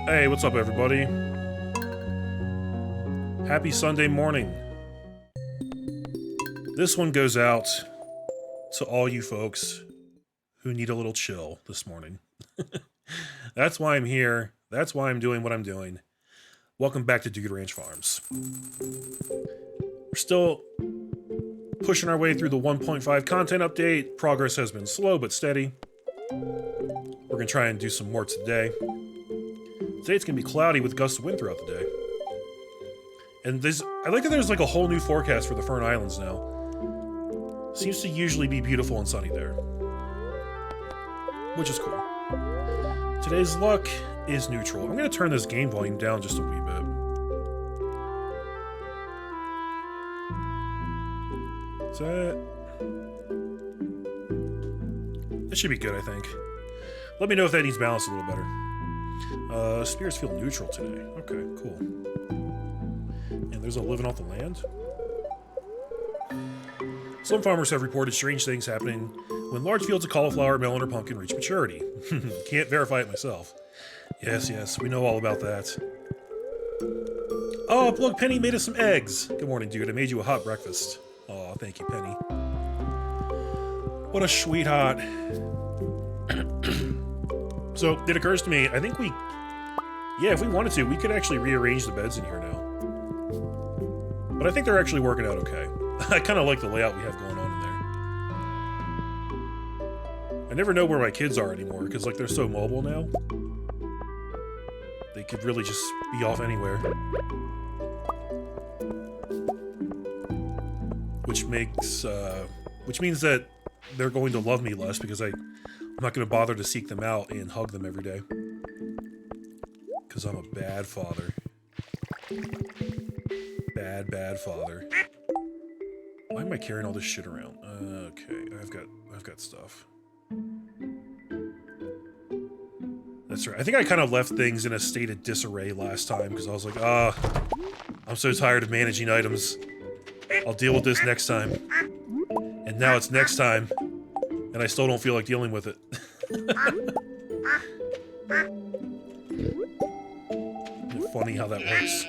Hey, what's up, everybody? Happy Sunday morning. This one goes out to all you folks who need a little chill this morning. That's why I'm here. That's why I'm doing what I'm doing. Welcome back to Dude Ranch Farms. We're still pushing our way through the 1.5 content update. Progress has been slow but steady. We're going to try and do some more today. Today it's going to be cloudy with gusts of wind throughout the day. And I like that there's like a whole new forecast for the Fern Islands now. Seems to usually be beautiful and sunny there. Which is cool. Today's luck is neutral. I'm going to turn this game volume down just a wee bit. Is that should be good, I think. Let me know if that needs balance a little better. Spirits feel neutral today. Okay, cool. And there's a living off the land. Some farmers have reported strange things happening when large fields of cauliflower, melon, or pumpkin reach maturity. Can't verify it myself. Yes, we know all about that. Oh, look, Penny made us some eggs. Good morning, dude. I made you a hot breakfast. Oh, thank you, Penny. What a sweetheart. So, it occurs to me, I think if we wanted to, we could actually rearrange the beds in here now. But I think they're actually working out okay. I kind of like the layout we have going on in there. I never know where my kids are anymore, because like they're so mobile now. They could really just be off anywhere. Which means that they're going to love me less, because I'm not going to bother to seek them out and hug them every day. Because I'm a bad father. Bad father. Why am I carrying all this shit around? Okay, I've got stuff. That's right. I think I kind of left things in a state of disarray last time, because I was like, I'm so tired of managing items. I'll deal with this next time. And now it's next time, and I still don't feel like dealing with it. Funny how that works.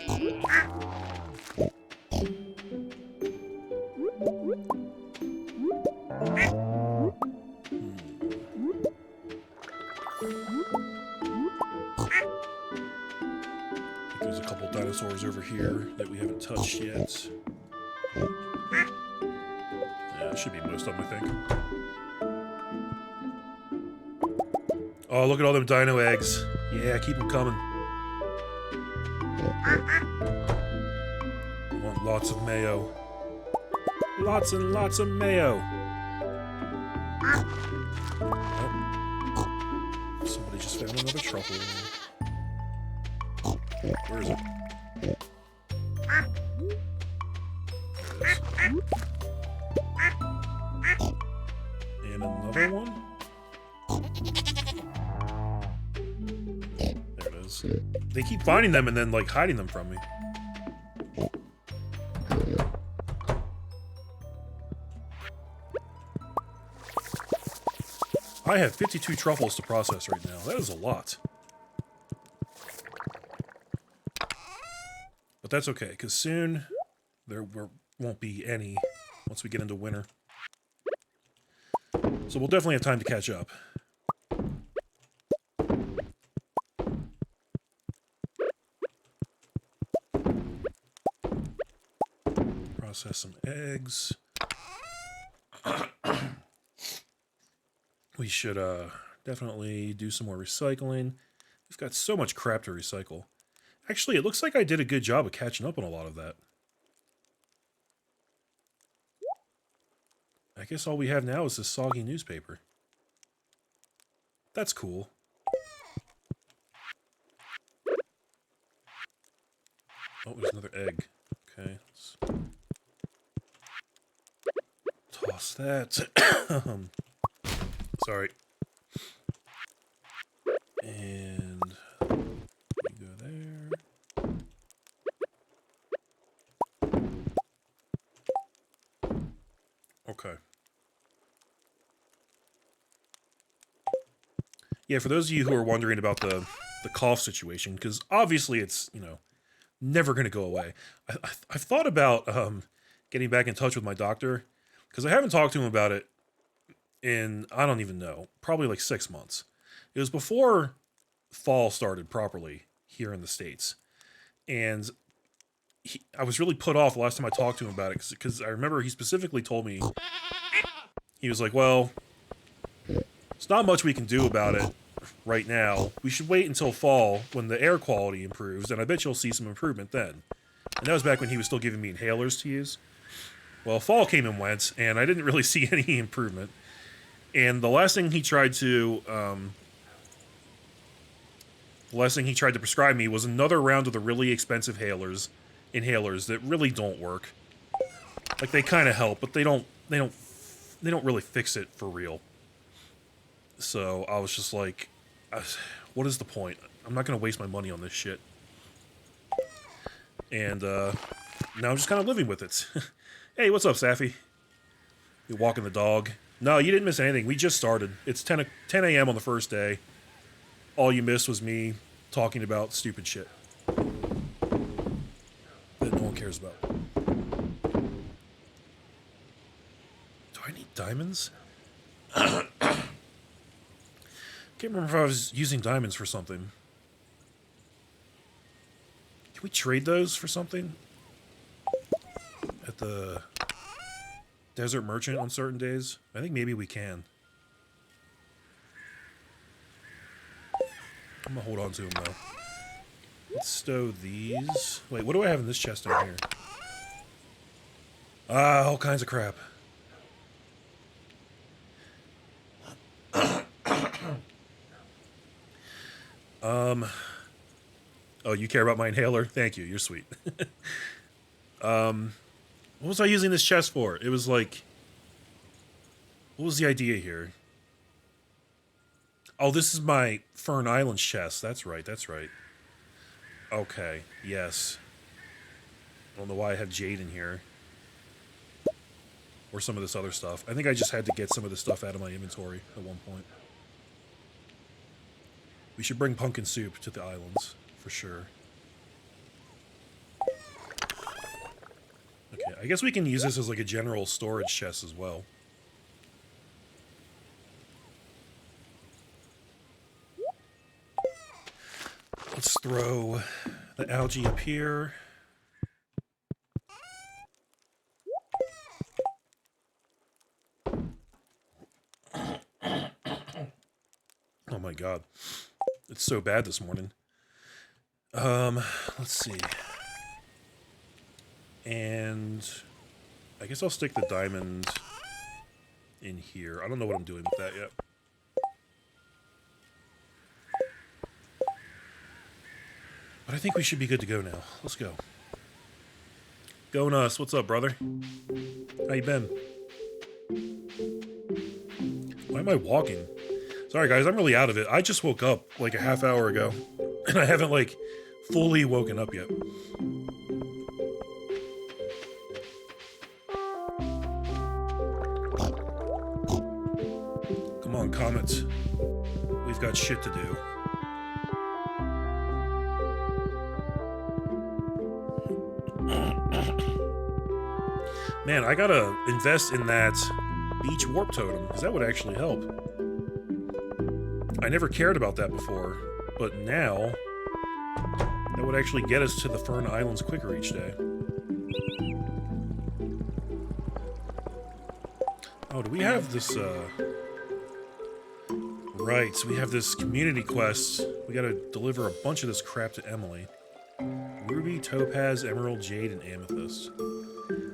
There's a couple dinosaurs over here that we haven't touched yet. Yeah, it should be most of them, I think. Oh, look at all them dino eggs. Yeah, keep them coming. I want lots of mayo. Lots and lots of mayo. Oh. Somebody just found another truffle. Where is it? And another one? There it is. They keep finding them and then, like, hiding them from me. I have 52 truffles to process right now. That is a lot. But that's okay, because soon there won't be any once we get into winter. So we'll definitely have time to catch up. Process some eggs. We should definitely do some more recycling. We've got so much crap to recycle. Actually, it looks like I did a good job of catching up on a lot of that. I guess all we have now is this soggy newspaper. That's cool. Oh, there's another egg. Okay. Let's toss that. Sorry. And you go there. Okay. Yeah, for those of you who are wondering about the the cough situation, because obviously it's, you know, never going to go away. I've thought about getting back in touch with my doctor, because I haven't talked to him about it in, I don't even know, probably like 6 months. It was before fall started properly here in the States. And I was really put off the last time I talked to him about it, because I remember he specifically told me, he was like, well, there's not much we can do about it right now. We should wait until fall when the air quality improves, and I bet you'll see some improvement then. And that was back when he was still giving me inhalers to use. Well, fall came and went, and I didn't really see any improvement. And the last thing he tried to prescribe me was another round of the really expensive inhalers that really don't work. Like, they kind of help, but they don't really fix it for real. So I was just like, what is the point? I'm not going to waste my money on this shit. And now I'm just kind of living with it. Hey, what's up, Safi? You walking the dog? No, you didn't miss anything. We just started. It's 10 a.m. on the first day. All you missed was me talking about stupid shit that no one cares about. Do I need diamonds? Can't remember if I was using diamonds for something. Can we trade those for something? At the Desert Merchant on certain days? I think maybe we can. I'm gonna hold on to them though. Let's stow these. Wait, what do I have in this chest down here? Ah, all kinds of crap. Oh, you care about my inhaler? Thank you, you're sweet. What was I using this chest for? It was like... What was the idea here? Oh, this is my Fern Islands chest. That's right, that's right. Okay, yes. I don't know why I have jade in here. Or some of this other stuff. I think I just had to get some of this stuff out of my inventory at one point. We should bring pumpkin soup to the islands, for sure. Okay, I guess we can use this as like a general storage chest as well. Let's throw the algae up here. Oh my god. It's so bad this morning. Let's see. And I guess I'll stick the diamond in here. I don't know what I'm doing with that yet. But I think we should be good to go now. Let's go. Go Nuss. What's up, brother? How you been? Why am I walking? Sorry, guys. I'm really out of it. I just woke up like a half hour ago. And I haven't, like, fully woken up yet. Come on, Comet. We've got shit to do. Man, I gotta invest in that beach warp totem, because that would actually help. I never cared about that before, but now that would actually get us to the Fern Islands quicker each day. Oh, do we have this, Right, so we have this community quest. We gotta deliver a bunch of this crap to Emily. Ruby, Topaz, Emerald, Jade, and Amethyst.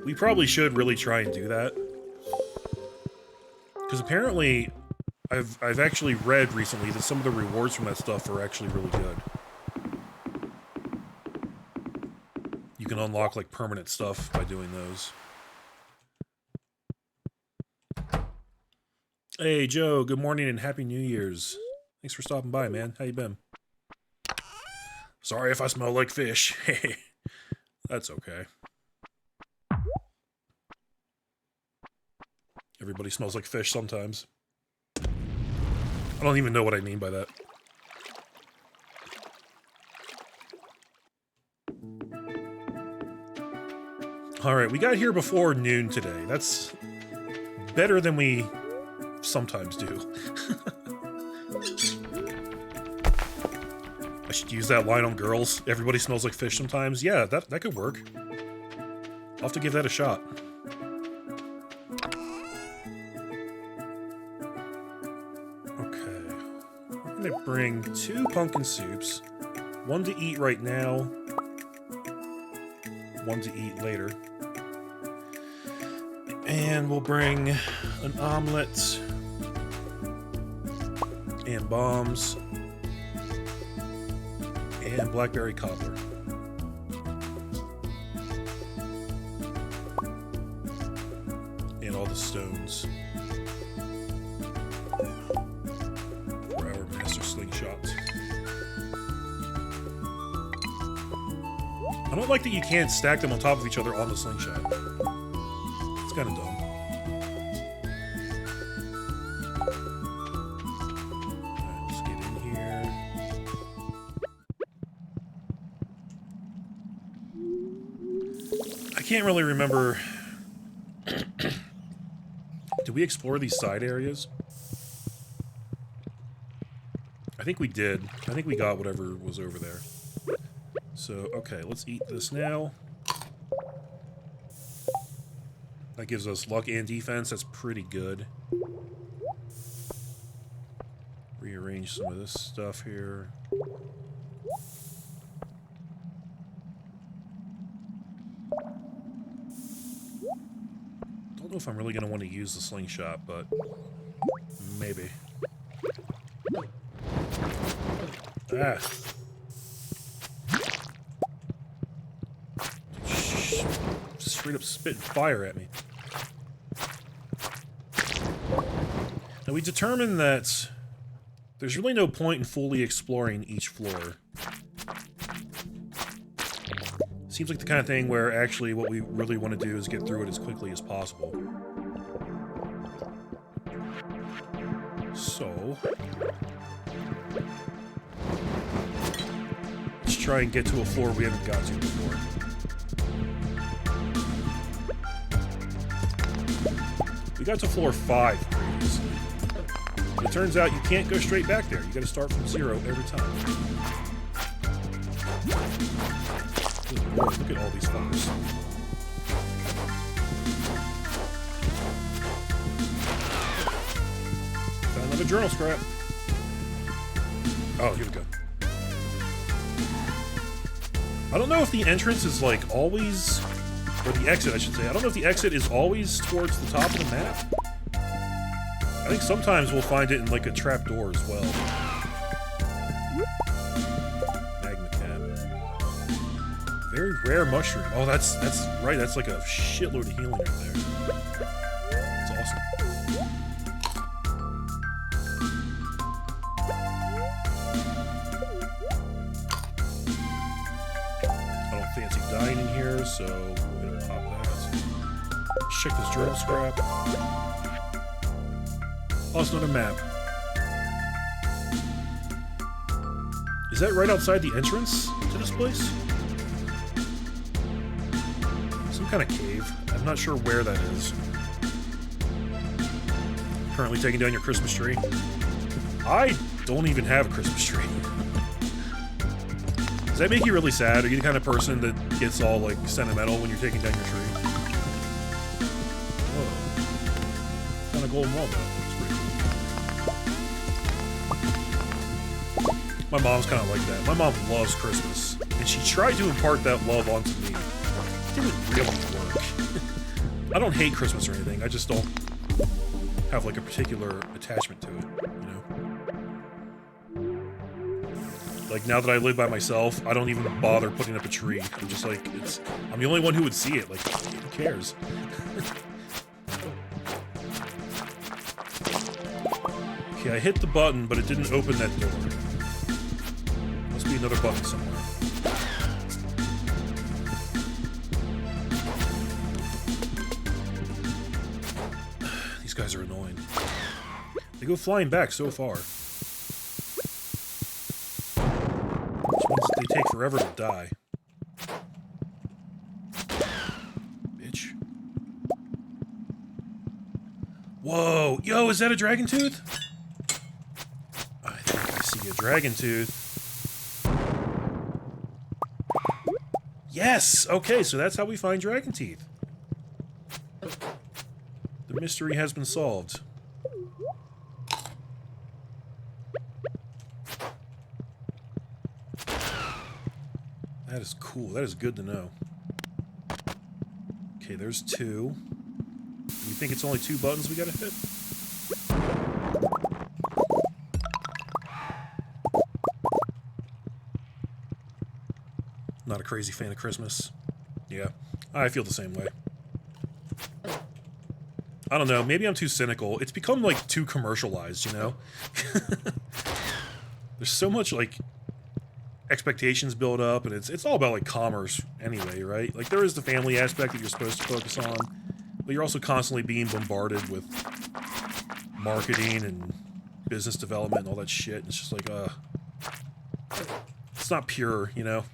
We probably should really try and do that. Because apparently, I've actually read recently that some of the rewards from that stuff are actually really good. You can unlock, like, permanent stuff by doing those. Hey, Joe, good morning and Happy New Year's. Thanks for stopping by, man. How you been? Sorry if I smell like fish. That's okay. Everybody smells like fish sometimes. I don't even know what I mean by that. Alright, we got here before noon today. That's better than we sometimes do. I should use that line on girls. Everybody smells like fish sometimes. Yeah, that could work. I'll have to give that a shot. Okay. I'm gonna bring 2 pumpkin soups. 1 to eat right now. 1 to eat later. And we'll bring an omelet and bombs and blackberry cobbler. And all the stones for our master slingshot. I don't like that you can't stack them on top of each other on the slingshot. It's kind of dumb. Alright, let's get in here. I can't really remember. Did we explore these side areas? I think we did. I think we got whatever was over there. So, okay, let's eat this now. That gives us luck and defense. That's pretty good. Rearrange some of this stuff here. Don't know if I'm really going to want to use the slingshot, but maybe. Ah. Straight up spitting fire at me. Now we determined that there's really no point in fully exploring each floor. Seems like the kind of thing where actually what we really want to do is get through it as quickly as possible. So let's try and get to a floor we haven't got to before. We got to floor 5 previously. It turns out you can't go straight back there. You gotta start from 0 every time. Good Lord, look at all these fuckers. Found another journal scrap. Oh, here we go. I don't know if the entrance is like always... Or the exit, I should say. I don't know if the exit is always towards the top of the map. I think sometimes we'll find it in like a trapdoor as well. Magma cap. Very rare mushroom. Oh, that's right. That's like a shitload of healing right there. That's awesome. I don't fancy dying in here, so we're gonna pop that. Let's check this journal scrap. Oh, it's not a map. Is that right outside the entrance to this place? Some kind of cave. I'm not sure where that is. Currently taking down your Christmas tree. I don't even have a Christmas tree. Does that make you really sad? Are you the kind of person that gets all, like, sentimental when you're taking down your tree? Whoa. Kind of golden walnut. It's pretty cool. My mom's kind of like that. My mom loves Christmas. And she tried to impart that love onto me. It didn't really work. I don't hate Christmas or anything. I just don't have, like, a particular attachment to it, you know? Like, now that I live by myself, I don't even bother putting up a tree. I'm just like, I'm the only one who would see it. Like, who cares? Okay, I hit the button, but it didn't open that door. Must be another button somewhere. These guys are annoying. They go flying back so far. Which means they take forever to die. Whoa! Yo, is that a dragon tooth? I think I see a dragon tooth. Yes! Okay, so that's how we find dragon teeth. The mystery has been solved. That is cool. That is good to know. Okay, there's 2. You think it's only 2 buttons we gotta hit? Not a crazy fan of Christmas. Yeah, I feel the same way. I don't know, maybe I'm too cynical. It's become, like, too commercialized, you know? There's so much, like, expectations build up, and it's all about, like, commerce anyway, right? Like, there is the family aspect that you're supposed to focus on, but you're also constantly being bombarded with marketing and business development and all that shit. It's just like, it's not pure, you know?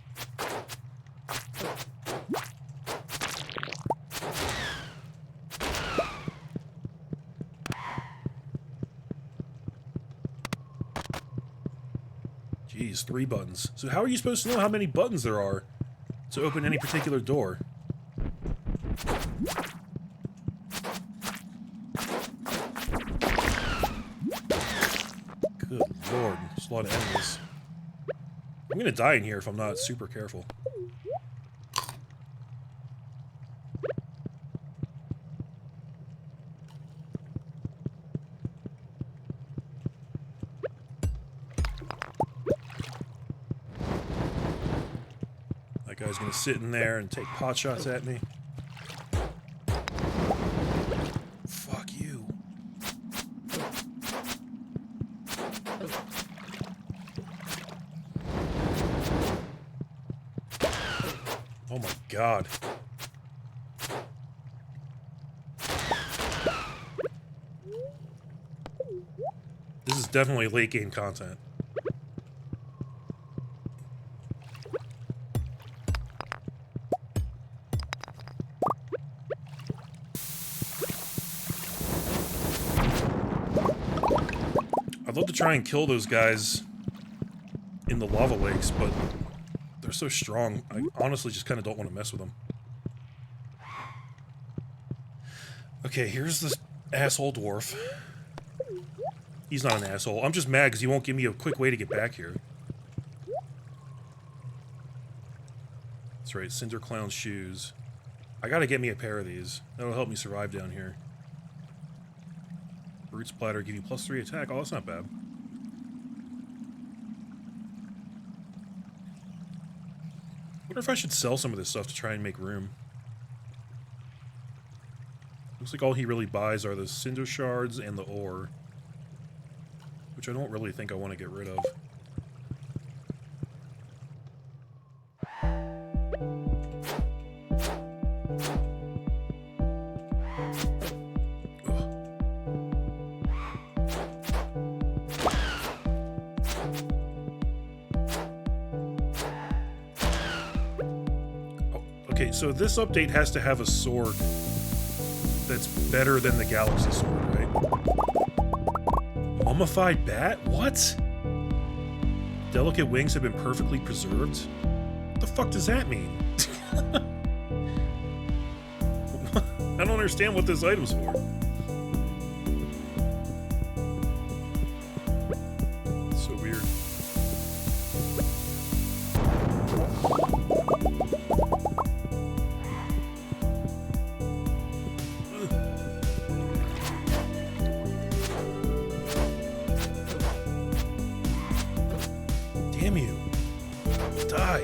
Jeez, 3 buttons. So how are you supposed to know how many buttons there are to open any particular door? Good lord, there's a lot of enemies. I'm gonna die in here if I'm not super careful. That guy's gonna sit in there and take pot shots at me. Fuck you. Oh my god. This is definitely late game content. I'd love to try and kill those guys in the lava lakes, but they're so strong. I honestly just kind of don't want to mess with them. Okay, here's this asshole dwarf. He's not an asshole. I'm just mad because he won't give me a quick way to get back here. That's right, Cinder Clown shoes. I gotta get me a pair of these. That'll help me survive down here. Root Splatter give you +3 attack. Oh, that's not bad. Wonder if I should sell some of this stuff to try and make room. Looks like all he really buys are the cinder shards and the ore, which I don't really think I want to get rid of. Okay, so this update has to have a sword that's better than the Galaxy Sword, right? Mummified bat? What? Delicate wings have been perfectly preserved? What the fuck does that mean? I don't understand what this item's for. It's so weird. Damn you. Die.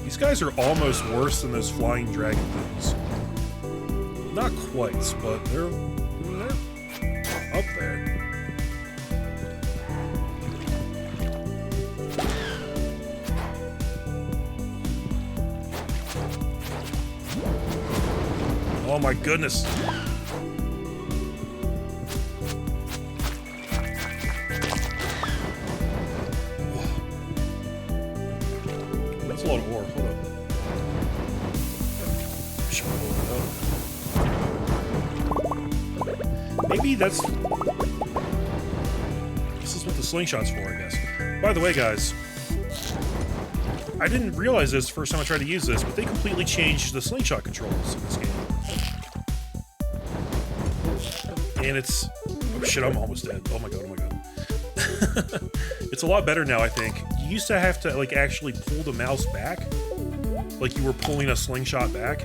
These guys are almost worse than those flying dragon things. Not quite, but they're up there. Oh my goodness. That's a lot of ore. Hold up. Should we hold it up? Maybe that's... This is what the slingshot's for, I guess. By the way, guys, I didn't realize this the first time I tried to use this, but they completely changed the slingshot controls in this game. And it's... Oh shit, I'm almost dead. Oh my god, oh my god. It's a lot better now, I think. You used to have to, like, actually pull the mouse back. Like you were pulling a slingshot back.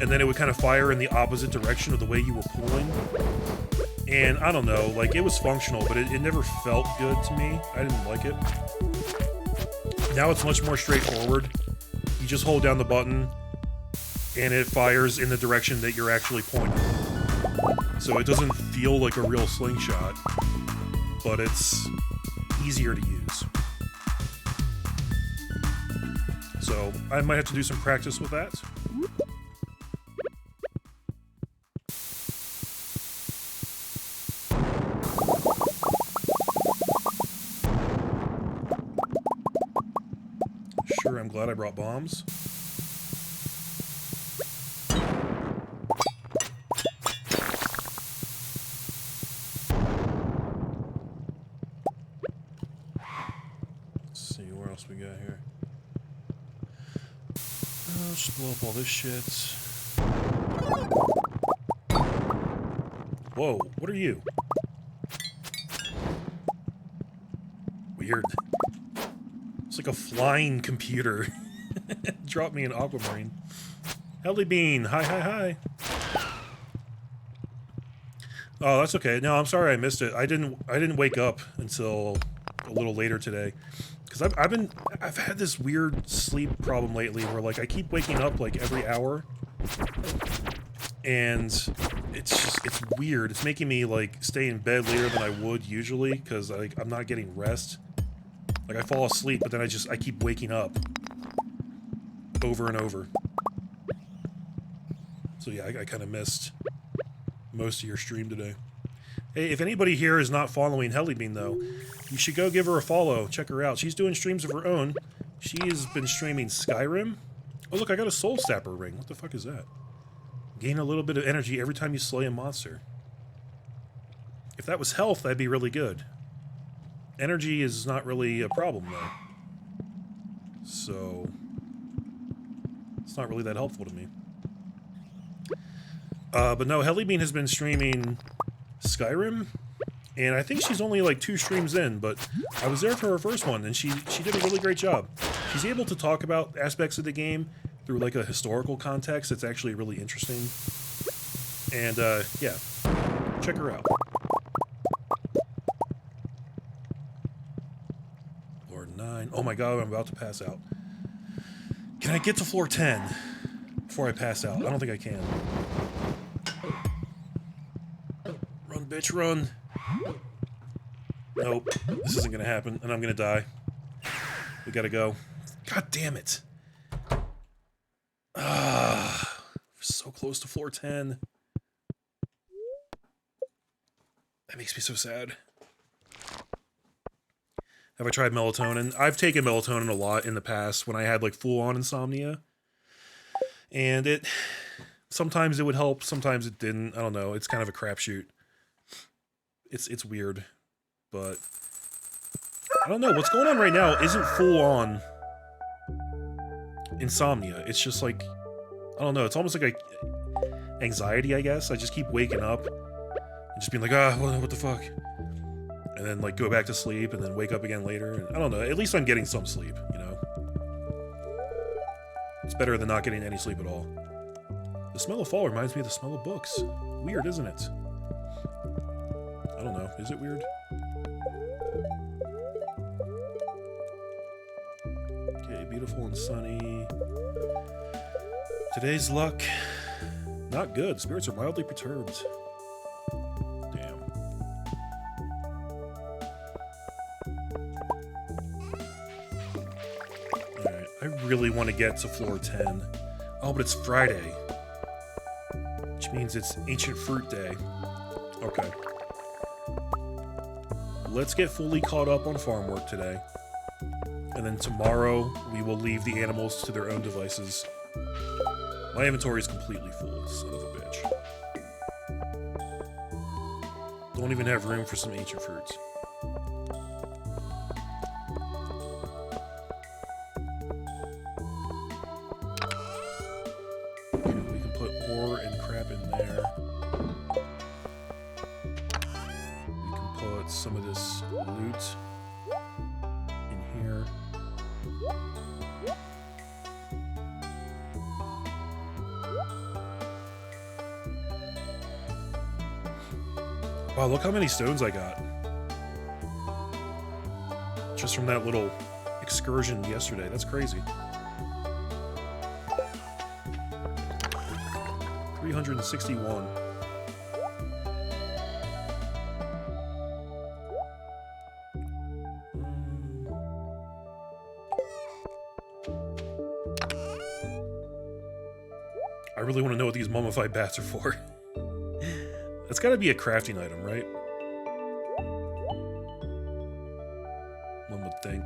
And then it would kind of fire in the opposite direction of the way you were pulling. And I don't know, like, it was functional, but it never felt good to me. I didn't like it. Now it's much more straightforward. You just hold down the button, and it fires in the direction that you're actually pointing. So it doesn't feel like a real slingshot, but it's easier to use. So I might have to do some practice with that. Sure, I'm glad I brought bombs. Let's see, where else we got here? Let's just blow up all this shit. Whoa, what are you? Weird. It's like a flying computer. Drop me an aquamarine. Helly Bean, hi, hi, hi. Oh, that's okay. No, I'm sorry I missed it. I didn't wake up until a little later today. Because I've had this weird sleep problem lately where, like, I keep waking up like every hour. And it's weird. It's making me, like, stay in bed later than I would usually because, like, I'm not getting rest. Like, I fall asleep, but then I keep waking up over and over. So yeah, I kind of missed most of your stream today. Hey, if anybody here is not following Hellybean, though, you should go give her a follow. Check her out. She's doing streams of her own. She has been streaming Skyrim. Oh, look, I got a Soul Sapper ring. What the fuck is that? Gain a little bit of energy every time you slay a monster. If that was health, that'd be really good. Energy is not really a problem, though. So it's not really that helpful to me. But no, Hellybean has been streaming Skyrim, and I think she's only like 2 streams in, but I was there for her first one, and she did a really great job. She's able to talk about aspects of the game through like a historical context that's actually really interesting. And yeah, check her out. Floor 9. Oh my god, I'm about to pass out. Can I get to floor 10 before I pass out? I don't think I can. Run, bitch, run. Nope, this isn't gonna happen, and I'm gonna die. We gotta go. God damn it. Ah, we're so close to floor 10. That makes me so sad. Have I tried melatonin? I've taken melatonin a lot in the past when I had like full-on insomnia. And it... sometimes it would help, sometimes it didn't. I don't know. It's kind of a crapshoot. It's weird. But... I don't know. What's going on right now isn't full-on insomnia. It's just like... I don't know. It's almost like a anxiety, I guess. I just keep waking up and just being like, ah, what the fuck? And then, like, go back to sleep, and then wake up again later. And I don't know. At least I'm getting some sleep, you know? It's better than not getting any sleep at all. The smell of fall reminds me of the smell of books. Weird, isn't it? I don't know. Is it weird? Okay, beautiful and sunny. Today's luck, not good. Spirits are mildly perturbed. Damn. Alright, I really want to get to floor 10. Oh, but it's Friday. Which means it's Ancient Fruit Day. Okay. Let's get fully caught up on farm work today. And then tomorrow, we will leave the animals to their own devices. My inventory is completely full, son of a bitch. Don't even have room for some ancient fruits. Okay, we can put ore and crap in there. We can put some of this loot in here. Wow, look how many stones I got. Just from that little excursion yesterday. That's crazy. 361. I really want to know what these mummified bats are for. That's got to be a crafting item, right? One would think.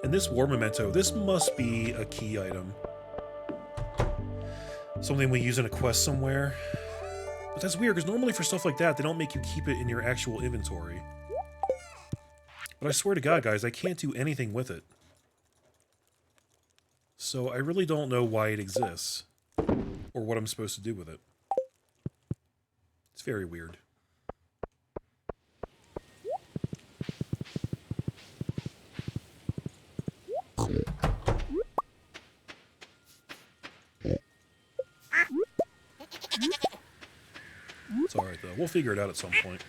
And this war memento, this must be a key item. Something we use in a quest somewhere. But that's weird, because normally for stuff like that, they don't make you keep it in your actual inventory. But I swear to God, guys, I can't do anything with it. So I really don't know why it exists. Or what I'm supposed to do with it. It's very weird. It's alright though, we'll figure it out at some point.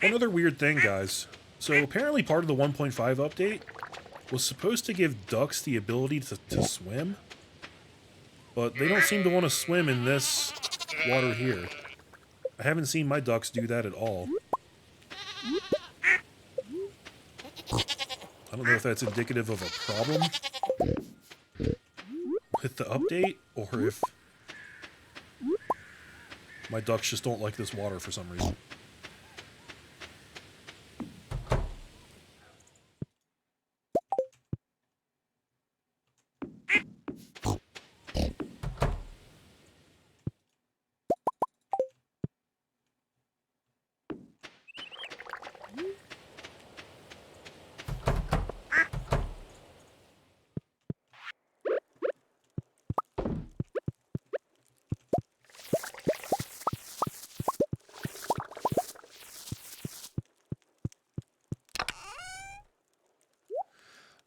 One other weird thing, guys. So apparently part of the 1.5 update was supposed to give ducks the ability to swim, but they don't seem to want to swim in this water here. I haven't seen my ducks do that at all. I don't know if that's indicative of a problem with the update, or if my ducks just don't like this water for some reason.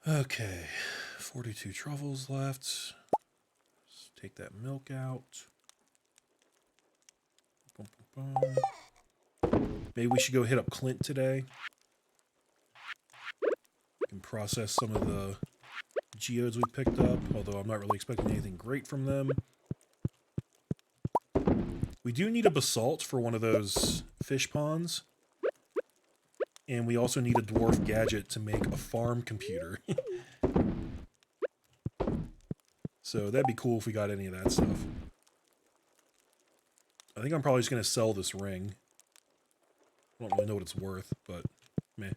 Okay, 42 truffles left. Let's take that milk out. Maybe we should go hit up Clint today. We can process some of the geodes we picked up, although I'm not really expecting anything great from them. We do need a basalt for one of those fish ponds. And we also need a dwarf gadget to make a farm computer. So that'd be cool if we got any of that stuff. I think I'm probably just going to sell this ring. I don't really know what it's worth, but meh.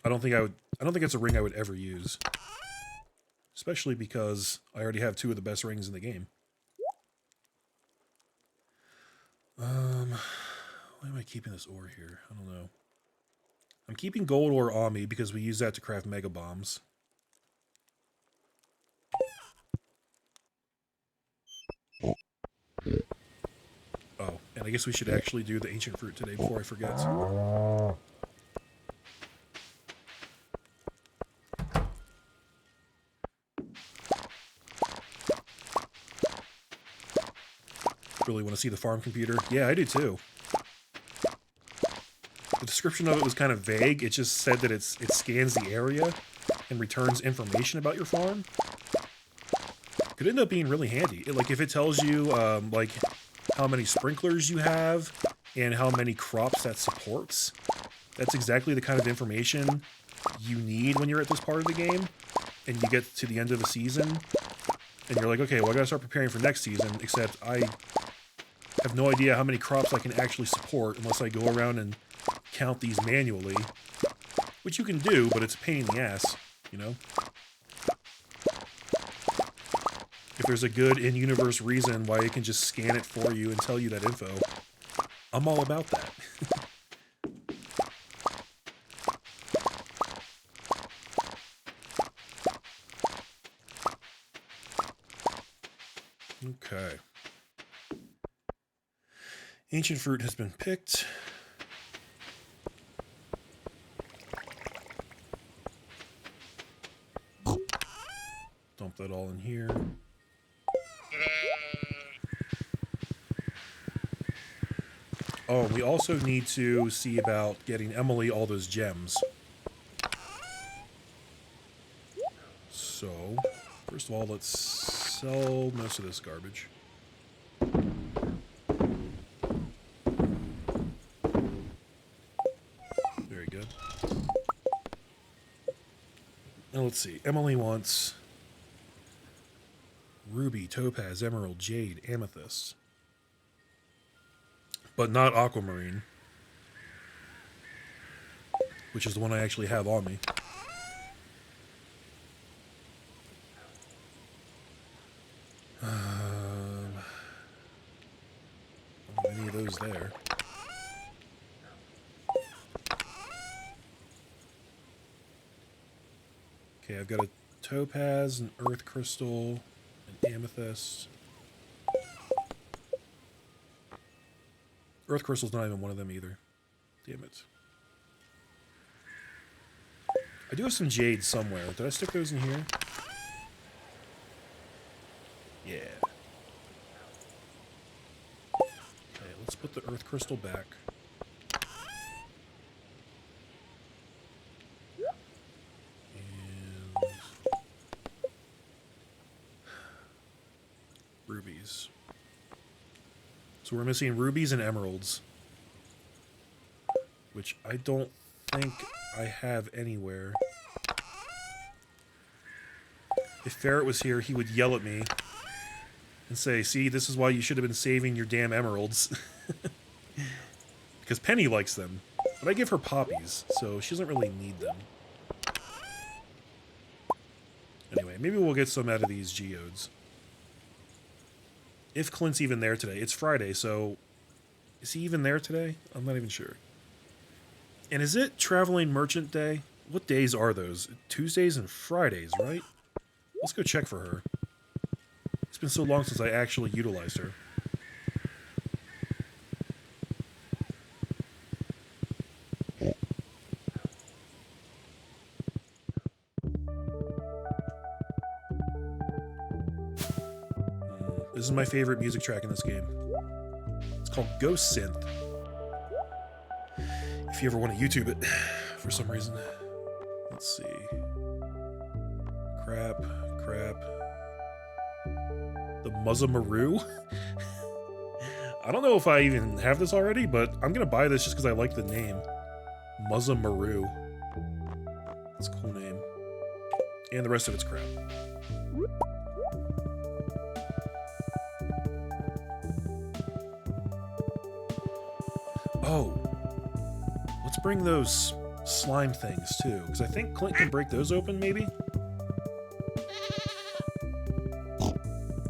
I don't think it's a ring I would ever use. Especially because I already have two of the best rings in the game. Why am I keeping this ore here? I don't know. I'm keeping gold ore on me because we use that to craft mega bombs. Oh, and I guess we should actually do the ancient fruit today before I forget. Really want to see the farm computer? Yeah, I do too. The description of it was kind of vague. It just said that it scans the area and returns information about your farm. Could end up being really handy. Like if it tells you like how many sprinklers you have and how many crops that supports. That's exactly the kind of information you need when you're at this part of the game. and you get to the end of the season, and you're like, okay, well, I gotta start preparing for next season, except I have no idea how many crops I can actually support unless I go around and count these manually, which you can do, but it's a pain in the ass, you know? If there's a good in-universe reason why it can just scan it for you and tell you that info, I'm all about that. Okay. Ancient fruit has been picked. Dump that all in here. Oh, we also need to see about getting Emily all those gems. So, first of all, let's sell most of this garbage. Very good. Now let's see. Emily wants ruby, topaz, emerald, jade, amethyst. But not aquamarine, which is the one I actually have on me. Don't have any of those there. Okay, I've got a topaz, an earth crystal, an amethyst. Earth crystal's not even one of them either. Damn it. I do have some jade somewhere. Did I stick those in here? Yeah. Okay, let's put the earth crystal back. And rubies. So we're missing rubies and emeralds, which I don't think I have anywhere. If Ferret was here, he would yell at me and say, see, this is why you should have been saving your damn emeralds. Because Penny likes them. But I give her poppies, so she doesn't really need them. Anyway, maybe we'll get some out of these geodes. If Clint's even there today. It's Friday, so... Is he even there today? I'm not even sure. And is it Traveling Merchant Day? What days are those? Tuesdays and Fridays, right? Let's go check for her. It's been so long since I actually utilized her. This is my favorite music track in this game. It's called Ghost Synth. If you ever want to YouTube it, for some reason. Let's see. Crap. The Muzzamaru? I don't know if I even have this already, but I'm gonna buy this just because I like the name. Muzzamaru. That's a cool name. And the rest of it's crap. Oh, let's bring those slime things too, because I think Clint can break those open, maybe?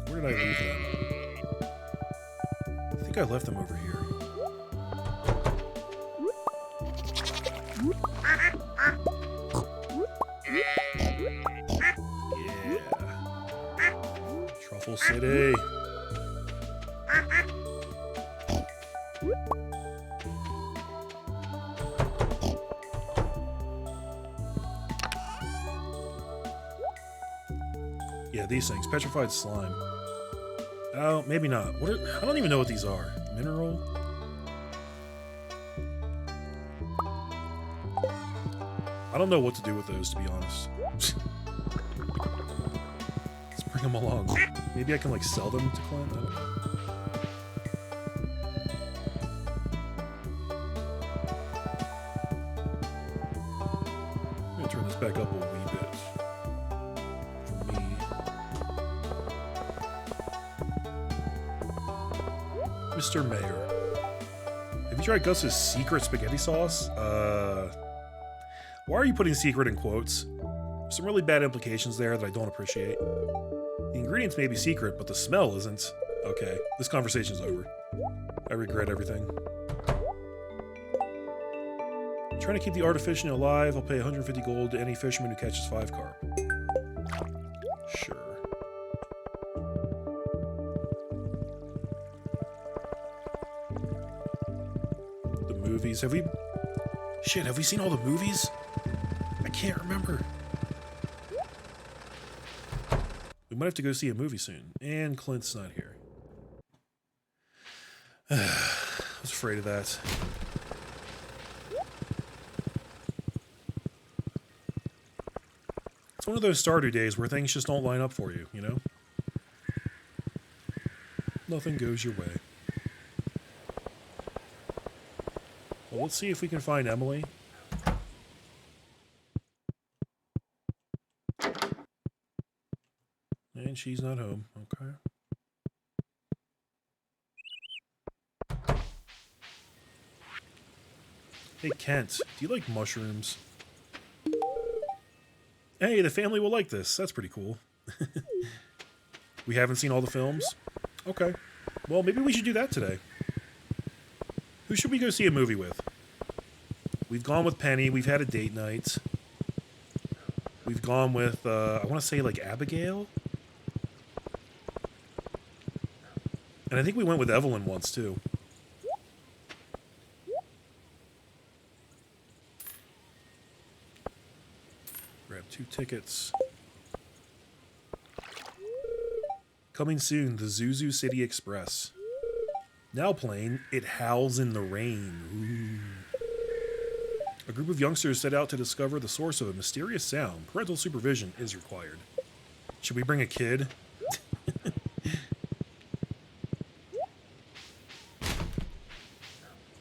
Where did I leave them? I think I left them over here. Yeah. Truffle City. Yeah, these things. Petrified slime. Oh, maybe not. I don't even know what these are. Mineral? I don't know what to do with those, to be honest. Let's bring them along. Maybe I can, like, sell them to Clint? I don't know. I'm gonna turn this back up a wee bit. Mr. Mayor. Have you tried Gus's secret spaghetti sauce? Why are you putting secret in quotes? There's some really bad implications there that I don't appreciate. The ingredients may be secret, but the smell isn't. Okay, this conversation's over. I regret everything. Trying to keep the art of fishing alive, I'll pay 150 gold to any fisherman who catches 5 carp. Sure. The movies. Have we... Shit, have we seen all the movies? I can't remember. We might have to go see a movie soon. And Clint's not here. I was afraid of that. It's one of those Stardew days where things just don't line up for you, you know? Nothing goes your way. Well, let's see if we can find Emily. And she's not home, okay. Hey, Kent, do you like mushrooms? Hey, the family will like this. That's pretty cool. We haven't seen all the films? Okay. Well, maybe we should do that today. Who should we go see a movie with? We've gone with Penny. We've had a date night. We've gone with, I want to say, like, Abigail? And I think we went with Evelyn once, too. Grab 2 tickets. Coming soon, the Zuzu City Express. Now playing, It Howls in the Rain. Ooh. A group of youngsters set out to discover the source of a mysterious sound. Parental supervision is required. Should we bring a kid?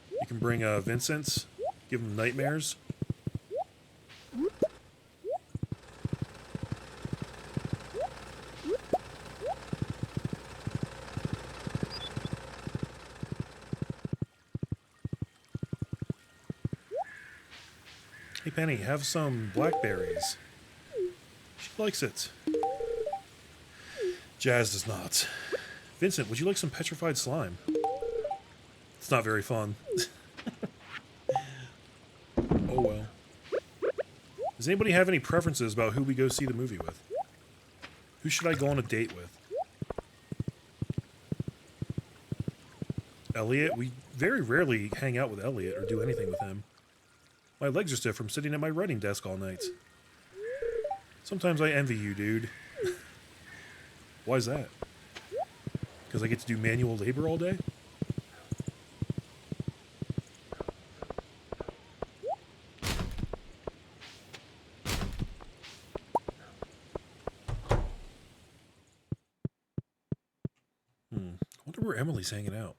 You can bring Vincent. Give him nightmares. Hey Penny, have some blackberries. She likes it. Jazz does not. Vincent, would you like some petrified slime? It's not very fun. Oh well. Does anybody have any preferences about who we go see the movie with? Who should I go on a date with? Elliot? We very rarely hang out with Elliot or do anything with him. My legs are stiff from sitting at my writing desk all night. Sometimes I envy you, dude. Why is that? Because I get to do manual labor all day? I wonder where Emily's hanging out.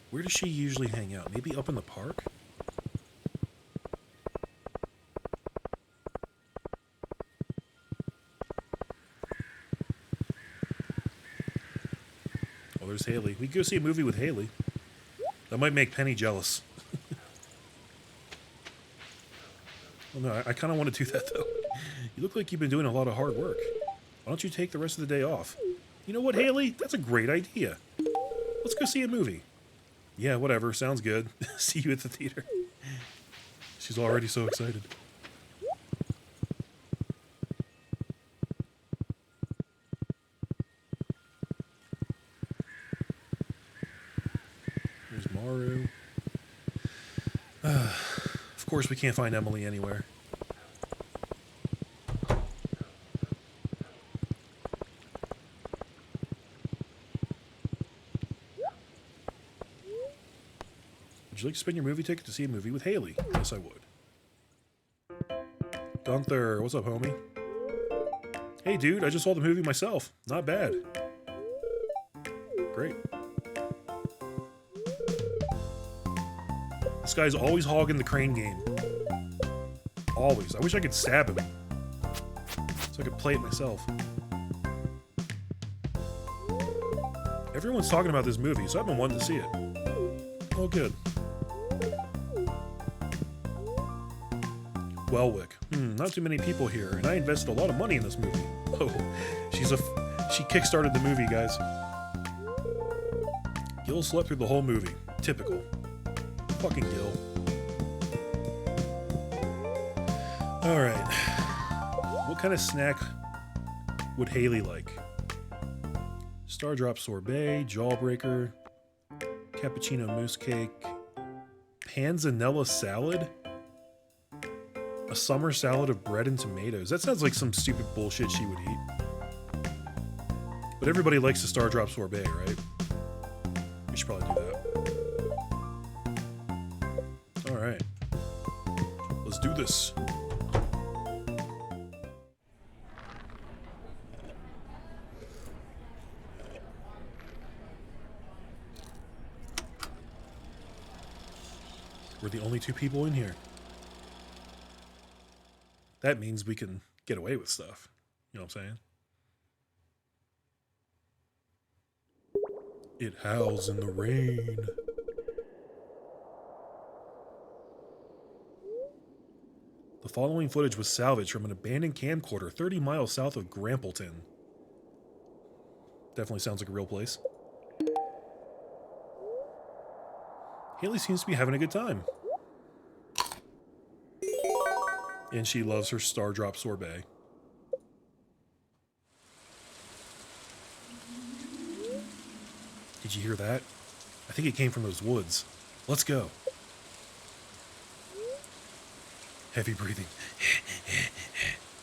Where does she usually hang out? Maybe up in the park? Oh, there's Haley. We could go see a movie with Haley. That might make Penny jealous. Well, no, I kind of want to do that, though. You look like you've been doing a lot of hard work. Why don't you take the rest of the day off? You know what, Haley? That's a great idea. Let's go see a movie. Yeah, whatever. Sounds good. See you at the theater. She's already so excited. There's Maru. Of course, we can't find Emily anywhere. Would you like to spend your movie ticket to see a movie with Haley? Yes, I would. Gunther, what's up, homie? Hey, dude, I just saw the movie myself. Not bad. Great. This guy's always hogging the crane game. Always. I wish I could stab him. So I could play it myself. Everyone's talking about this movie, so I've been wanting to see it. Oh, good. Wellwick. Not too many people here, and I invested a lot of money in this movie. Oh, she kickstarted the movie, guys. Gil slept through the whole movie. Typical. Fucking Gil. Alright. What kind of snack would Haley like? Stardrop sorbet, jawbreaker, cappuccino mousse cake, panzanella salad? A summer salad of bread and tomatoes. That sounds like some stupid bullshit she would eat. But everybody likes the Stardrop sorbet, right? We should probably do that. Alright. Let's do this. We're the only two people in here. That means we can get away with stuff. You know what I'm saying? It howls in the rain. The following footage was salvaged from an abandoned camcorder 30 miles south of Grampleton. Definitely sounds like a real place. Haley seems to be having a good time. And she loves her Stardrop sorbet. Did you hear that? I think it came from those woods. Let's go. Heavy breathing.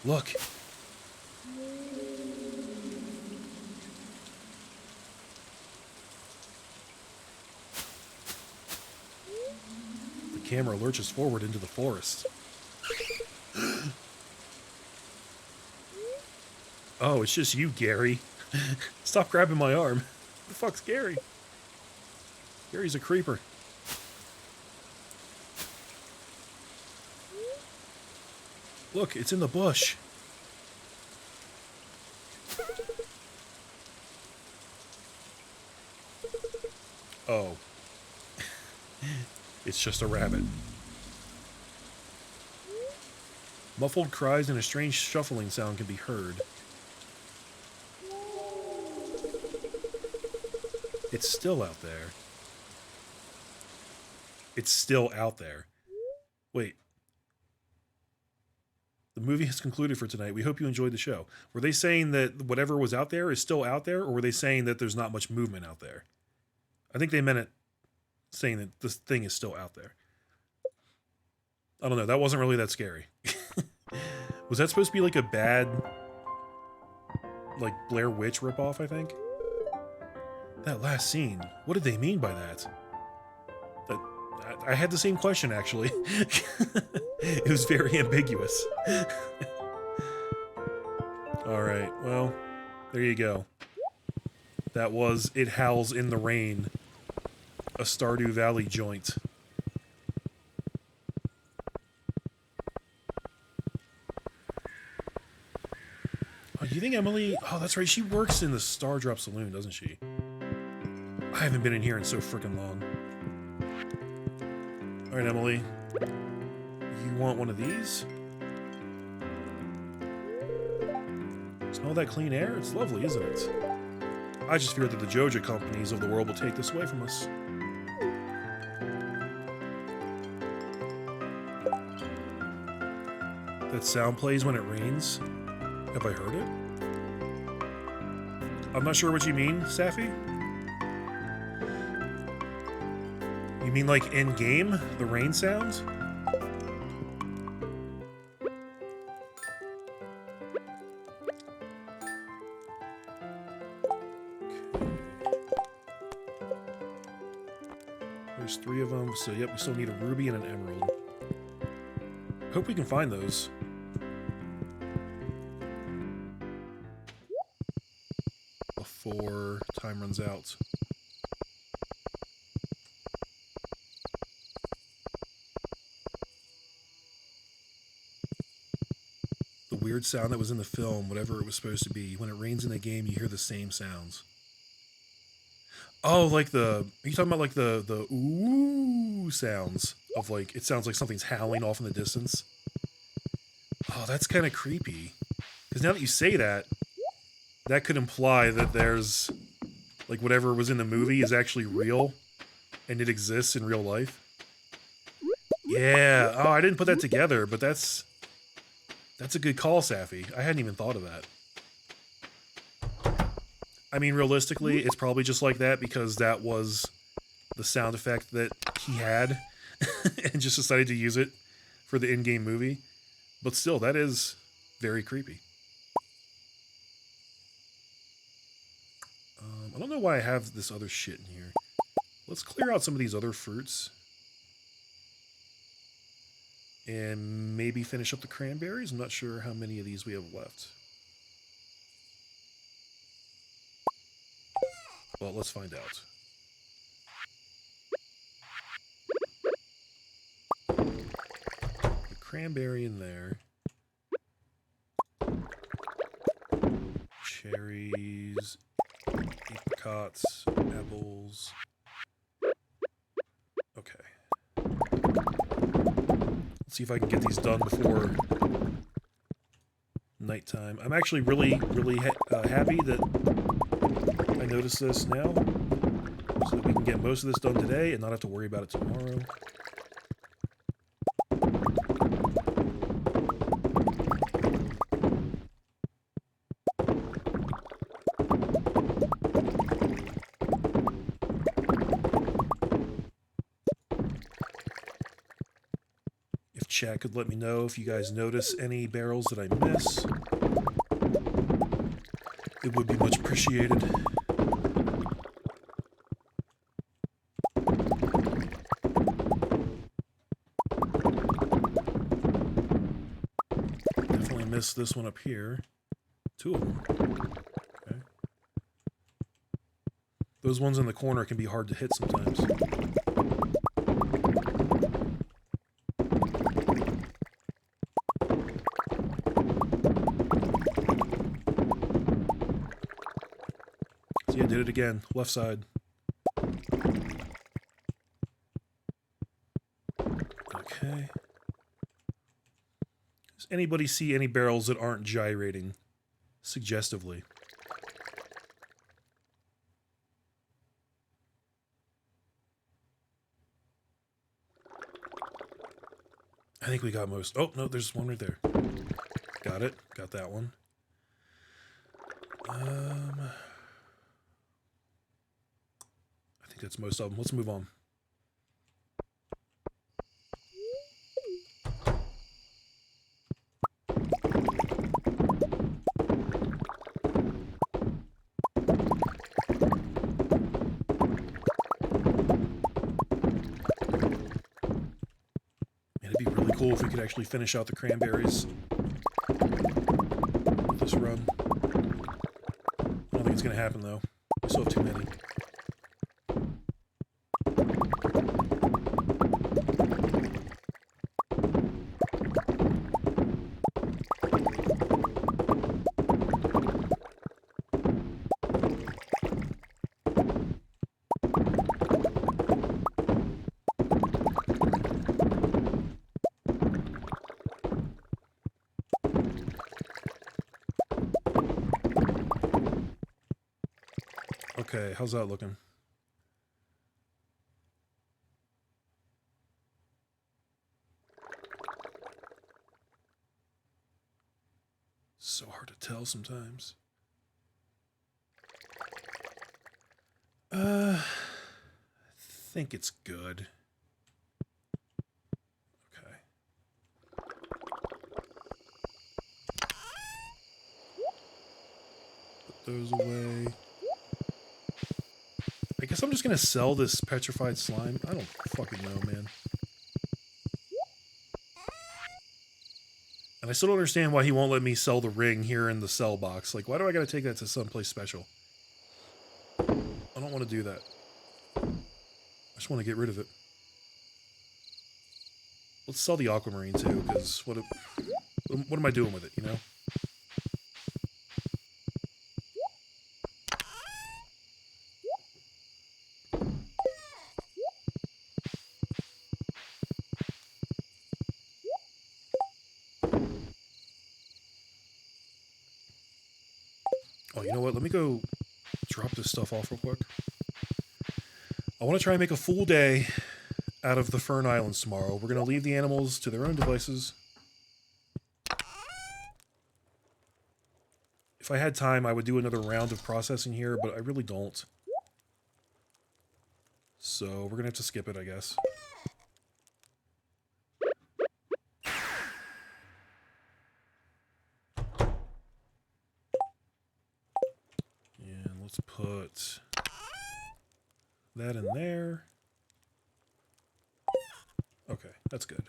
Look. The camera lurches forward into the forest. Oh, it's just you, Gary. Stop grabbing my arm. Who the fuck's Gary? Gary's a creeper. Look, it's in the bush. Oh. It's just a rabbit. Muffled cries and a strange shuffling sound can be heard. It's still out there. It's still out there. Wait. The movie has concluded for tonight. We hope you enjoyed the show. Were they saying that whatever was out there is still out there, or were they saying that there's not much movement out there? I think they meant it saying that this thing is still out there. I don't know. That wasn't really that scary. Was that supposed to be like a bad, like, Blair Witch ripoff, I think? That last scene, what did they mean by that? I had the same question, actually. It was very ambiguous. Alright, well, there you go. That was It Howls in the Rain, a Stardew Valley joint. Oh, you think Emily... Oh, that's right, she works in the Stardrop Saloon, doesn't she? I haven't been in here in so freaking long. Alright, Emily. You want one of these? Smell that clean air? It's lovely, isn't it? I just fear that the Joja companies of the world will take this away from us. That sound plays when it rains? Have I heard it? I'm not sure what you mean, Safi. You mean like in-game, the rain sounds? There's 3 of them, so yep, we still need a ruby and an emerald. Hope we can find those. Before time runs out. The weird sound that was in the film, whatever it was supposed to be, when it rains in the game, you hear the same sounds. Oh, like the... Are you talking about like the ooh sounds of like... It sounds like something's howling off in the distance. Oh, that's kind of creepy. Because now that you say that, that could imply that there's... Like whatever was in the movie is actually real. And it exists in real life. Yeah. Oh, I didn't put that together, but that's a good call, Safi. I hadn't even thought of that. I mean, realistically, it's probably just like that because that was the sound effect that he had and just decided to use it for the in-game movie. But still, that is very creepy. I don't know why I have this other shit in here. Let's clear out some of these other fruits. And maybe finish up the cranberries. I'm not sure how many of these we have left. Well, let's find out. The cranberry in there. Cherries. Apricots. Apples. Okay. Let's see if I can get these done before nighttime. I'm actually really happy that I noticed this now, so that we can get most of this done today and not have to worry about it tomorrow. If chat could let me know if you guys notice any barrels that I miss, it would be much appreciated. Definitely missed this one up here. Two of them. Okay. Those ones in the corner can be hard to hit sometimes. See, I did it again. Left side. Okay. Does anybody see any barrels that aren't gyrating suggestively? I think we got most. Oh, no, there's one right there. Got it. Got that one. I think that's most of them. Let's move on. Cool if we could actually finish out the cranberries with this run. I don't think it's going to happen, though. We still have too many. Okay, how's that looking? So hard to tell sometimes. I think it's good. Okay. Put those away. I guess I'm just gonna sell this petrified slime. I don't fucking know, man. And I still don't understand why he won't let me sell the ring here in the sell box. Like, why do I gotta take that to someplace special? I don't want to do that. I just want to get rid of it. Let's sell the aquamarine too, because what am I doing with it, you know? Oh, you know what? Let me go drop this stuff off real quick. I want to try and make a full day out of the Fern Islands tomorrow. We're going to leave the animals to their own devices. If I had time, I would do another round of processing here, but I really don't. So we're going to have to skip it, I guess. And let's put that in there. Okay, that's good.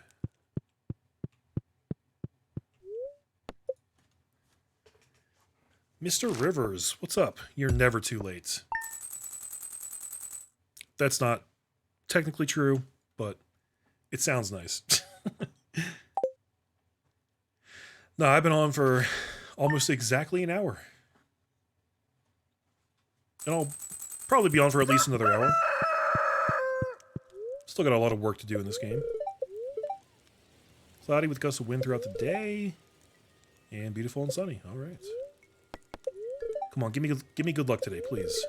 Mr. Rivers, what's up? You're never too late. That's not technically true, but it sounds nice. No, I've been on for almost exactly an hour. And I'll probably be on for at least another hour. Still got a lot of work to do in this game. Cloudy with gusts of wind throughout the day. And beautiful and sunny. All right. Come on, give me good luck today, please.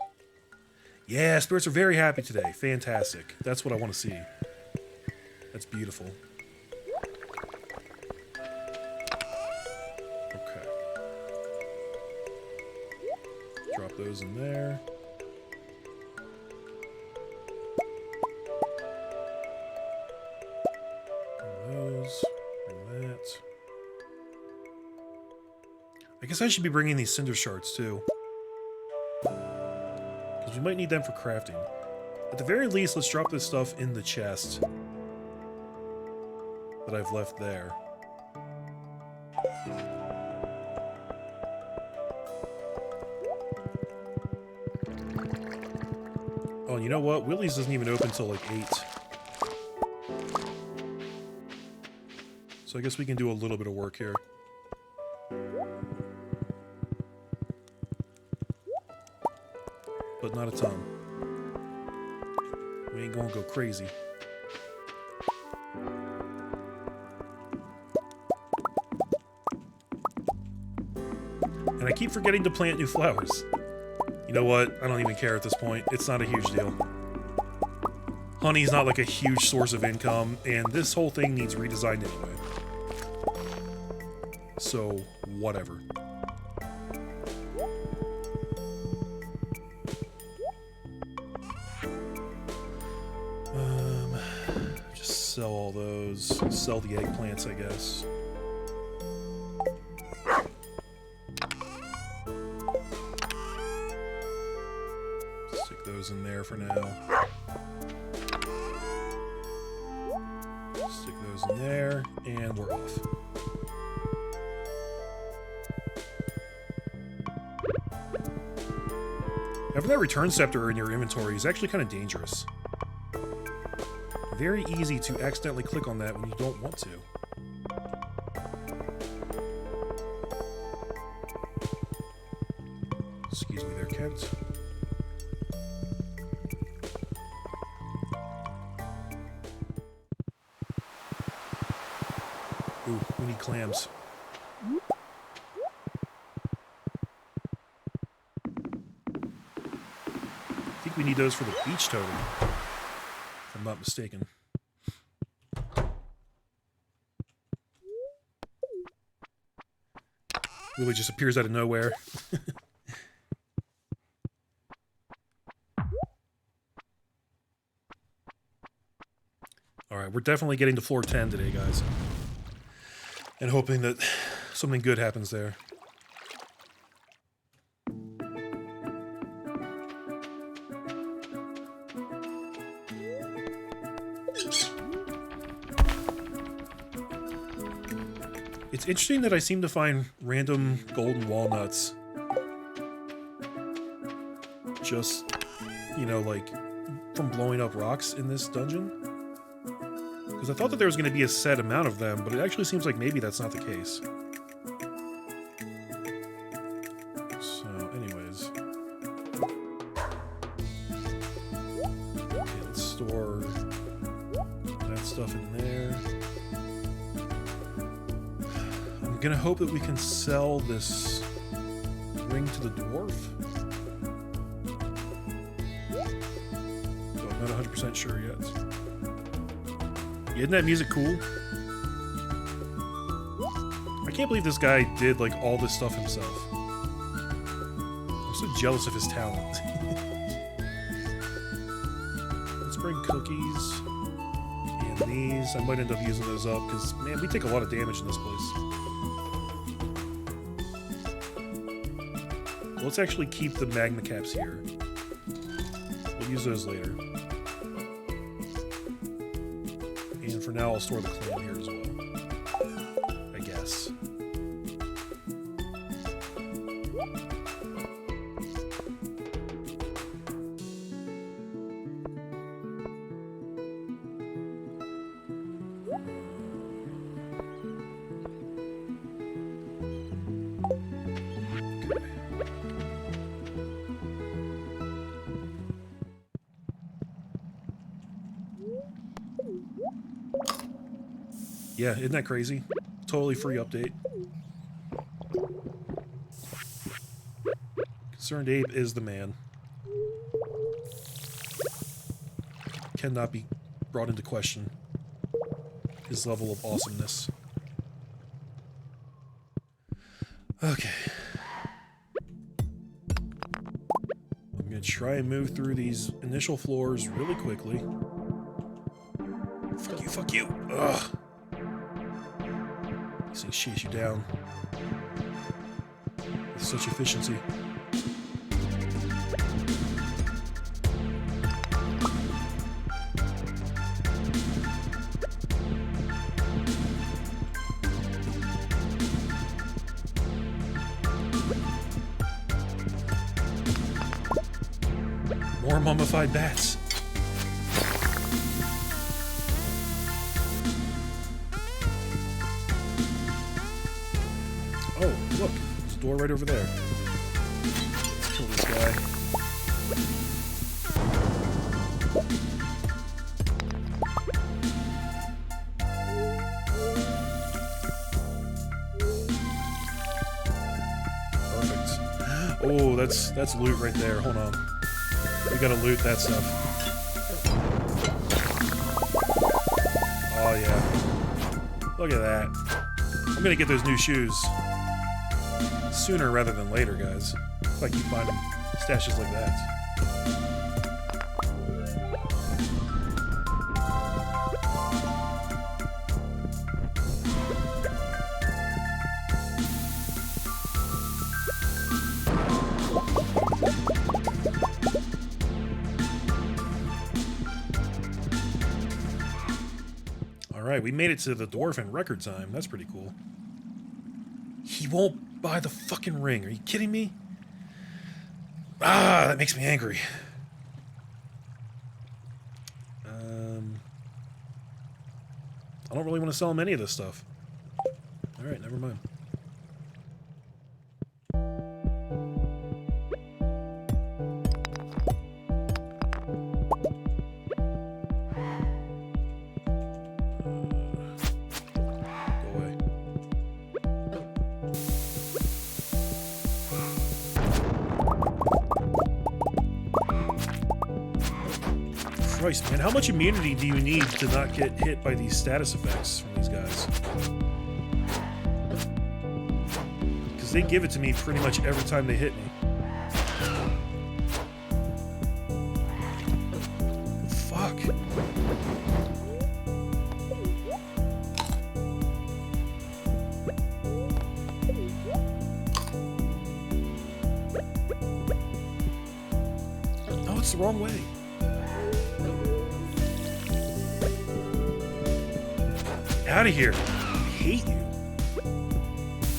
Yeah, spirits are very happy today. Fantastic. That's what I want to see. That's beautiful. Okay. Drop those in there. And those. And that. I guess I should be bringing these cinder shards too. Because we might need them for crafting. At the very least, let's drop this stuff in the chest that I've left there. Oh, you know what? Willie's doesn't even open until like 8. So I guess we can do a little bit of work here. But not a ton. We ain't gonna go crazy. And I keep forgetting to plant new flowers. You know what? I don't even care at this point. It's not a huge deal. Honey's not like a huge source of income, and this whole thing needs redesigned anyway. So, whatever. Just sell all those. Sell the eggplants, I guess. Stick those in there for now. Stick those in there, and we're off. Having that return scepter in your inventory is actually kind of dangerous. Very easy to accidentally click on that when you don't want to. Excuse me there, Kent. Ooh, we need clams. I think we need those for the beach totem, if I'm not mistaken. Really just appears out of nowhere. Alright, we're definitely getting to floor 10 today, guys. And hoping that something good happens there. It's interesting that I seem to find random golden walnuts just, you know, like, from blowing up rocks in this dungeon. Because I thought that there was going to be a set amount of them, but it actually seems like maybe that's not the case. So, anyways. Okay, let's store that stuff in there. I'm gonna hope that we can sell this ring to the dwarf? So I'm not 100% sure yet. Yeah, isn't that music cool? I can't believe this guy did like all this stuff himself. I'm so jealous of his talent. Let's bring cookies. And these. I might end up using those up because, man, we take a lot of damage in this place. Let's actually keep the magma caps here. We'll use those later. And for now, I'll store the clam here as well. I guess. Yeah, isn't that crazy? Totally free update. ConcernedApe is the man. Cannot be brought into question. His level of awesomeness. Okay. I'm gonna try and move through these initial floors really quickly. Fuck you, fuck you! Ugh! These things chase you down with such efficiency. More mummified bats. Oh, look, there's a door right over there. Let's kill this guy. Perfect. Oh, that's loot right there. Hold on. We gotta loot that stuff. Oh yeah. Look at that. I'm gonna get those new shoes. Sooner rather than later, guys. If I keep finding stashes like that. Alright, we made it to the dwarf in record time. That's pretty cool. He won't buy the fucking ring. Are you kidding me? Ah, that makes me angry. I don't really want to sell him any of this stuff. Alright, never mind. Christ, man, how much immunity do you need to not get hit by these status effects from these guys? Because they give it to me pretty much every time they hit me. Fuck. No, it's the wrong way. Out of here. I hate you.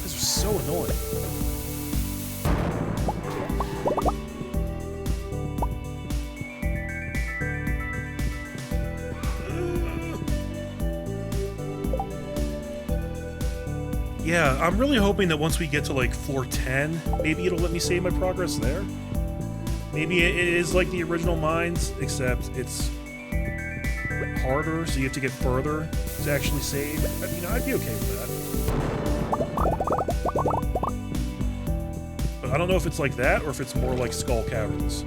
This is so annoying. Yeah, I'm really hoping that once we get to like floor 10, maybe it'll let me save my progress there. Maybe it is like the original mines, except it's harder, so you have to get further to actually save. I mean, I'd be okay with that. I don't know if it's like that or if it's more like Skull Caverns,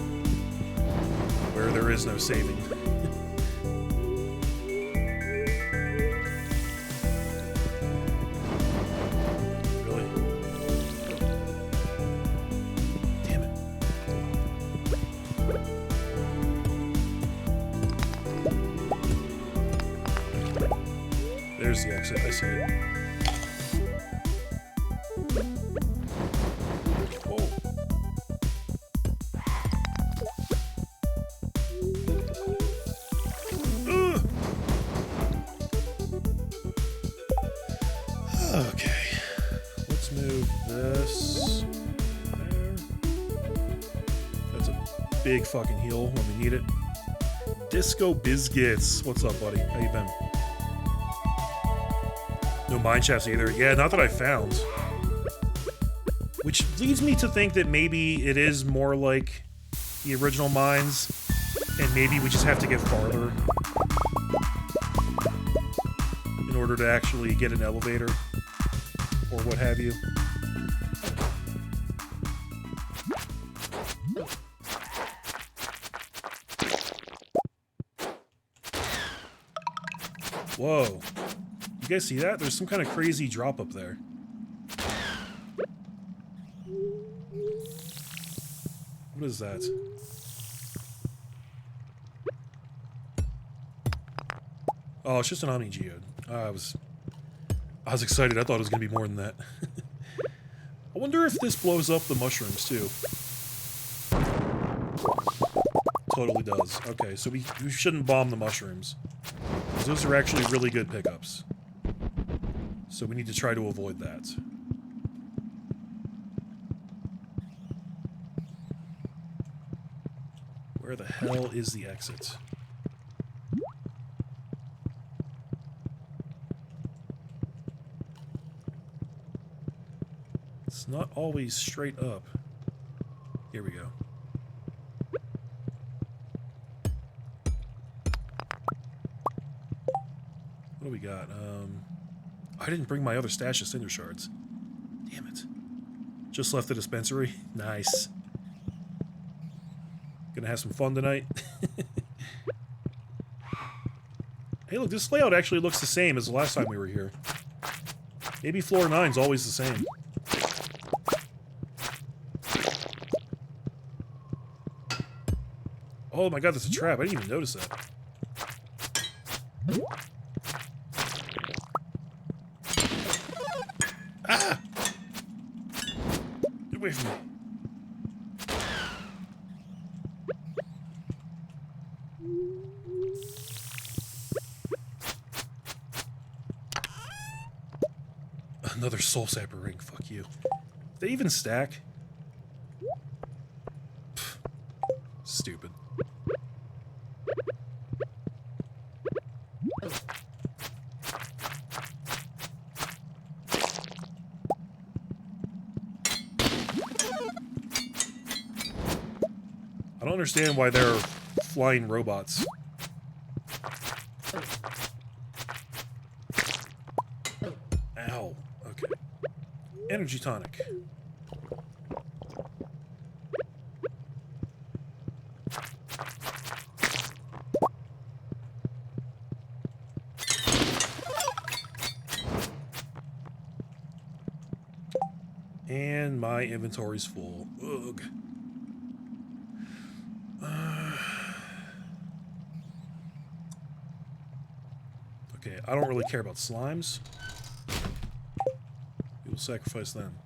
where there is no saving. Really? Damn it. There's the exit, I see it. Okay, let's move this there. That's a big fucking heal when we need it. Disco Biscuits, what's up, buddy? How you been? No mine shafts either. Yeah, not that I found. Which leads me to think that maybe it is more like the original mines, and maybe we just have to get farther in order to actually get an elevator. Or what have you. Whoa. You guys see that? There's some kind of crazy drop up there. What is that? Oh, it's just an Omni Geode. I was excited. I thought it was going to be more than that. I wonder if this blows up the mushrooms, too. Totally does. Okay, so we shouldn't bomb the mushrooms. Those are actually really good pickups. So we need to try to avoid that. Where the hell is the exit? It's not always straight up. Here we go. What do we got? I didn't bring my other stash of cinder shards. Damn it. Just left the dispensary. Nice. Gonna have some fun tonight. Hey, look, this layout actually looks the same as the last time we were here. Maybe floor 9's always the same. Oh my god, that's a trap. I didn't even notice that. Ah! Get away from me. Another soul sapper ring. Fuck you. They even stack? Pfft. Stupid. I don't understand why there are flying robots. Ow. Okay. Energy tonic. And my inventory's full. Ugh. Okay, I don't really care about slimes. We will sacrifice them.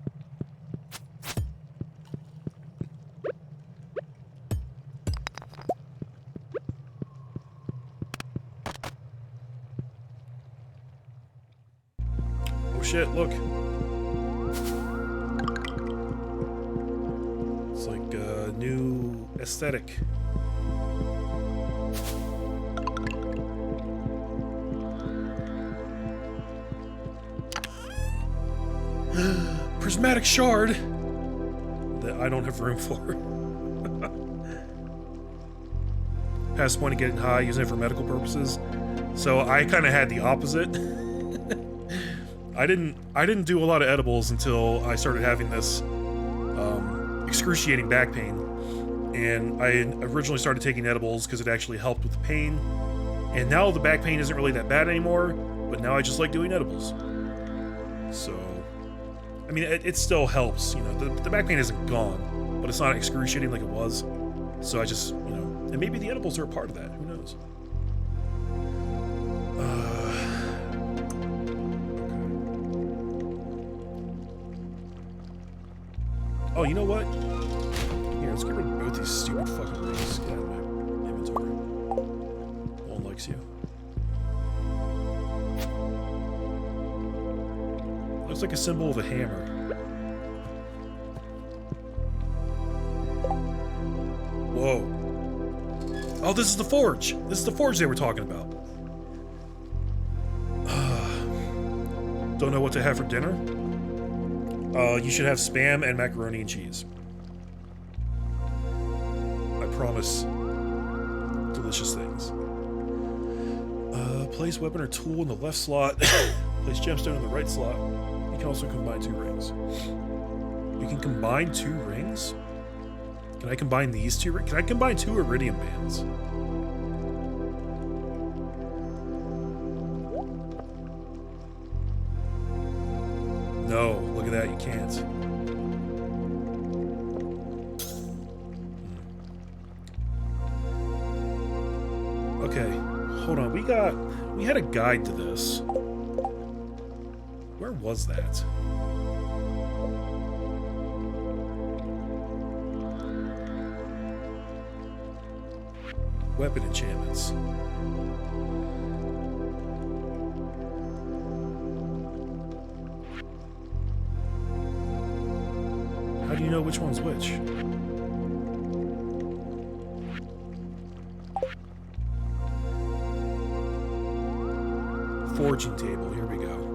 Oh shit, look. It's like a new aesthetic. Prismatic shard that I don't have room for. Past point of getting high, using it for medical purposes. So I kind of had the opposite. I didn't do a lot of edibles until I started having this excruciating back pain. And I originally started taking edibles because it actually helped with the pain. And now the back pain isn't really that bad anymore, but now I just like doing edibles. So, I mean, it still helps, you know, the back pain isn't gone, but it's not excruciating like it was. So I just, you know, and maybe the edibles are a part of that, who knows? Oh, you know what? Here, let's get rid of both these stupid fucking rings. Get out of my inventory. No one likes you. Looks like a symbol of a hammer. Whoa. Oh, this is the forge. This is the forge they were talking about. Don't know what to have for dinner? You should have Spam and macaroni and cheese. I promise. Delicious things. Place weapon or tool in the left slot. Place gemstone in the right slot. You can also combine 2 rings. You can combine 2 rings? Can I combine these 2 rings? Can I combine 2 iridium bands? No, look at that, you can't. Okay, hold on, we had a guide to this. Where was that? Weapon enchantments. How do you know which one's which? Forging table, here we go.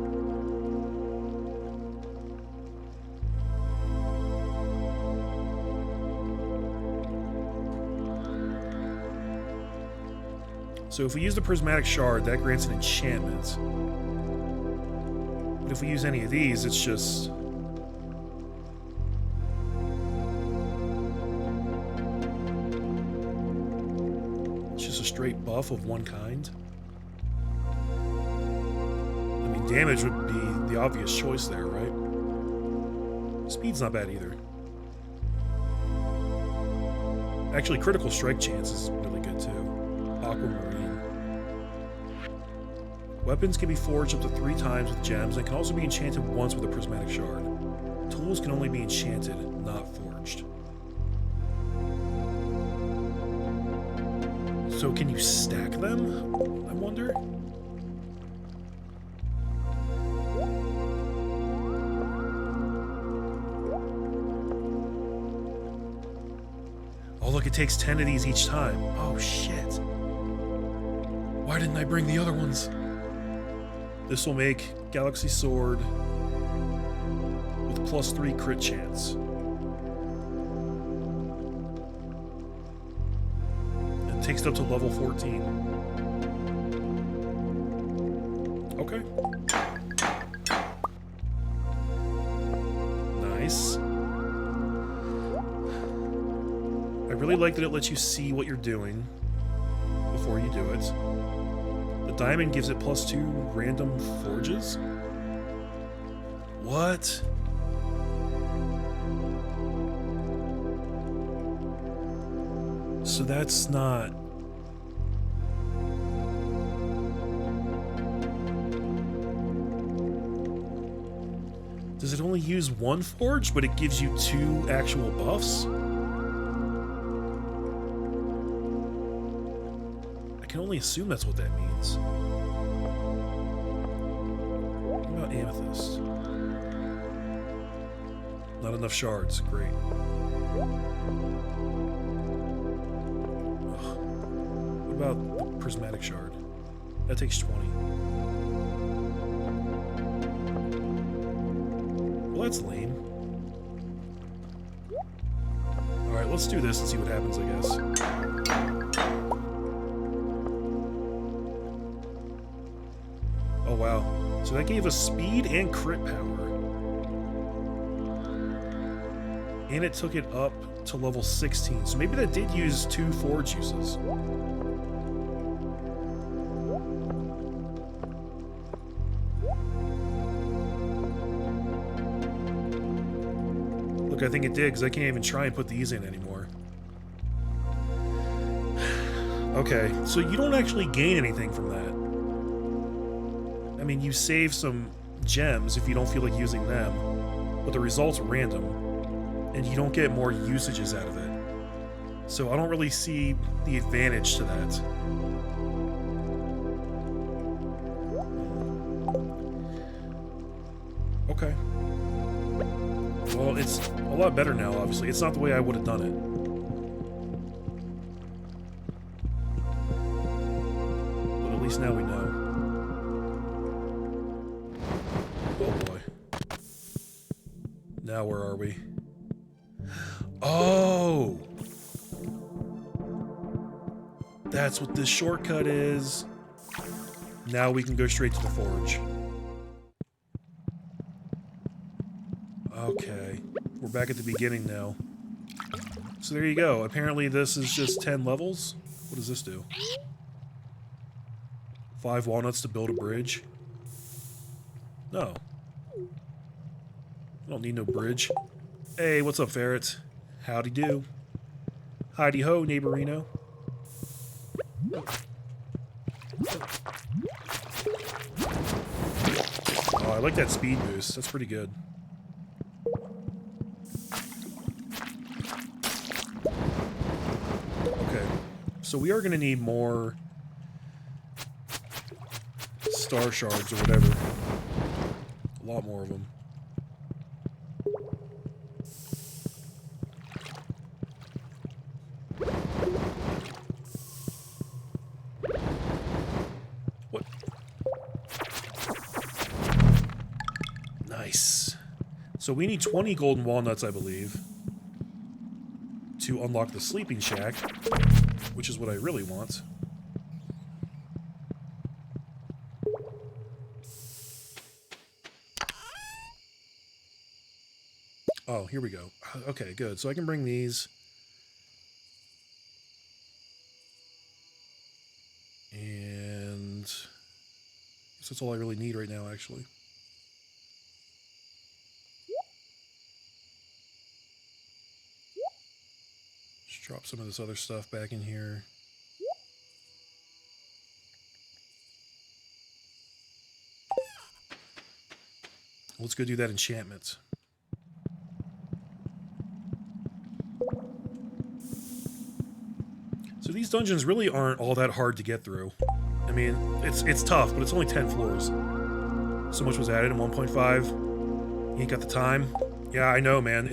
So if we use the prismatic shard, that grants an enchantment. But if we use any of these, it's just... it's just a straight buff of one kind. I mean, damage would be the obvious choice there, right? Speed's not bad either. Actually, critical strike chance is really good too. Aquamarine. Weapons can be forged up to 3 times with gems and can also be enchanted once with a prismatic shard. Tools can only be enchanted, not forged. So can you stack them? I wonder? Oh look, it takes 10 of these each time. Oh shit. Why didn't I bring the other ones? This will make Galaxy Sword with +3 crit chance. It takes it up to level 14. Okay. Nice. I really like that it lets you see what you're doing before you do it. The diamond gives it +2 random forges? What? So that's not... Does it only use 1 forge, but it gives you 2 actual buffs? I can only assume that's what that means. What about amethyst? Not enough shards. Great. Ugh. What about the prismatic shard? That takes 20. Well, that's lame. Alright, let's do this and see what happens, I guess. Oh, wow. So that gave us speed and crit power. And it took it up to level 16. So maybe that did use 2 forage uses. Look, I think it did, because I can't even try and put these in anymore. Okay, so you don't actually gain anything from that. I mean, you save some gems if you don't feel like using them, but the result's random, and you don't get more usages out of it. So I don't really see the advantage to that. Okay. Well, it's a lot better now, obviously. It's not the way I would have done it. But at least now we know. Oh boy. Now where are we? Oh! That's what this shortcut is. Now we can go straight to the forge. Okay. We're back at the beginning now. So there you go. Apparently this is just 10 levels. What does this do? 5 walnuts to build a bridge? No. I don't need no bridge. Hey, what's up, ferret? Howdy do. Howdy ho, neighborino. Oh, I like that speed boost. That's pretty good. Okay, so we are going to need more star shards or whatever. A lot more of them. What? Nice. So we need 20 golden walnuts, I believe, to unlock the sleeping shack, which is what I really want. Oh, here we go. Okay, good. So I can bring these. And I guess that's all I really need right now, actually. Just drop some of this other stuff back in here. Let's go do that enchantment. So these dungeons really aren't all that hard to get through. I mean, it's tough, but it's only 10 floors. So much was added in 1.5. You ain't got the time. Yeah, I know, man.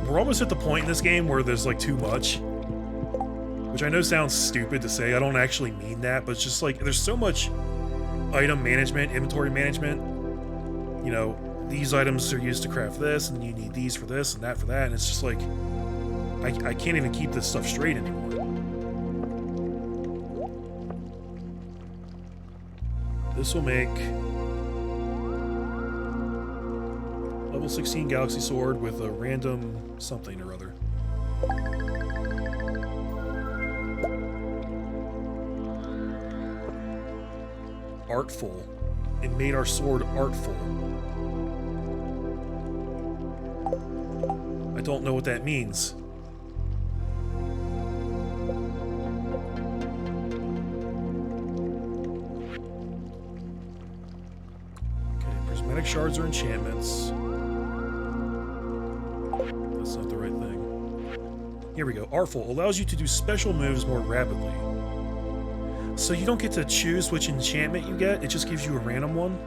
We're almost at the point in this game where there's like too much. Which I know sounds stupid to say. I don't actually mean that, but it's just like there's so much item management, inventory management. You know, these items are used to craft this, and you need these for this and that for that, and it's just like I can't even keep this stuff straight anymore. This will make level 16 Galaxy Sword with a random something or other. Artful. It made our sword artful. I don't know what that means. Shards are enchantments. That's not the right thing. Here we go. Artful allows you to do special moves more rapidly. So you don't get to choose which enchantment you get, it just gives you a random one,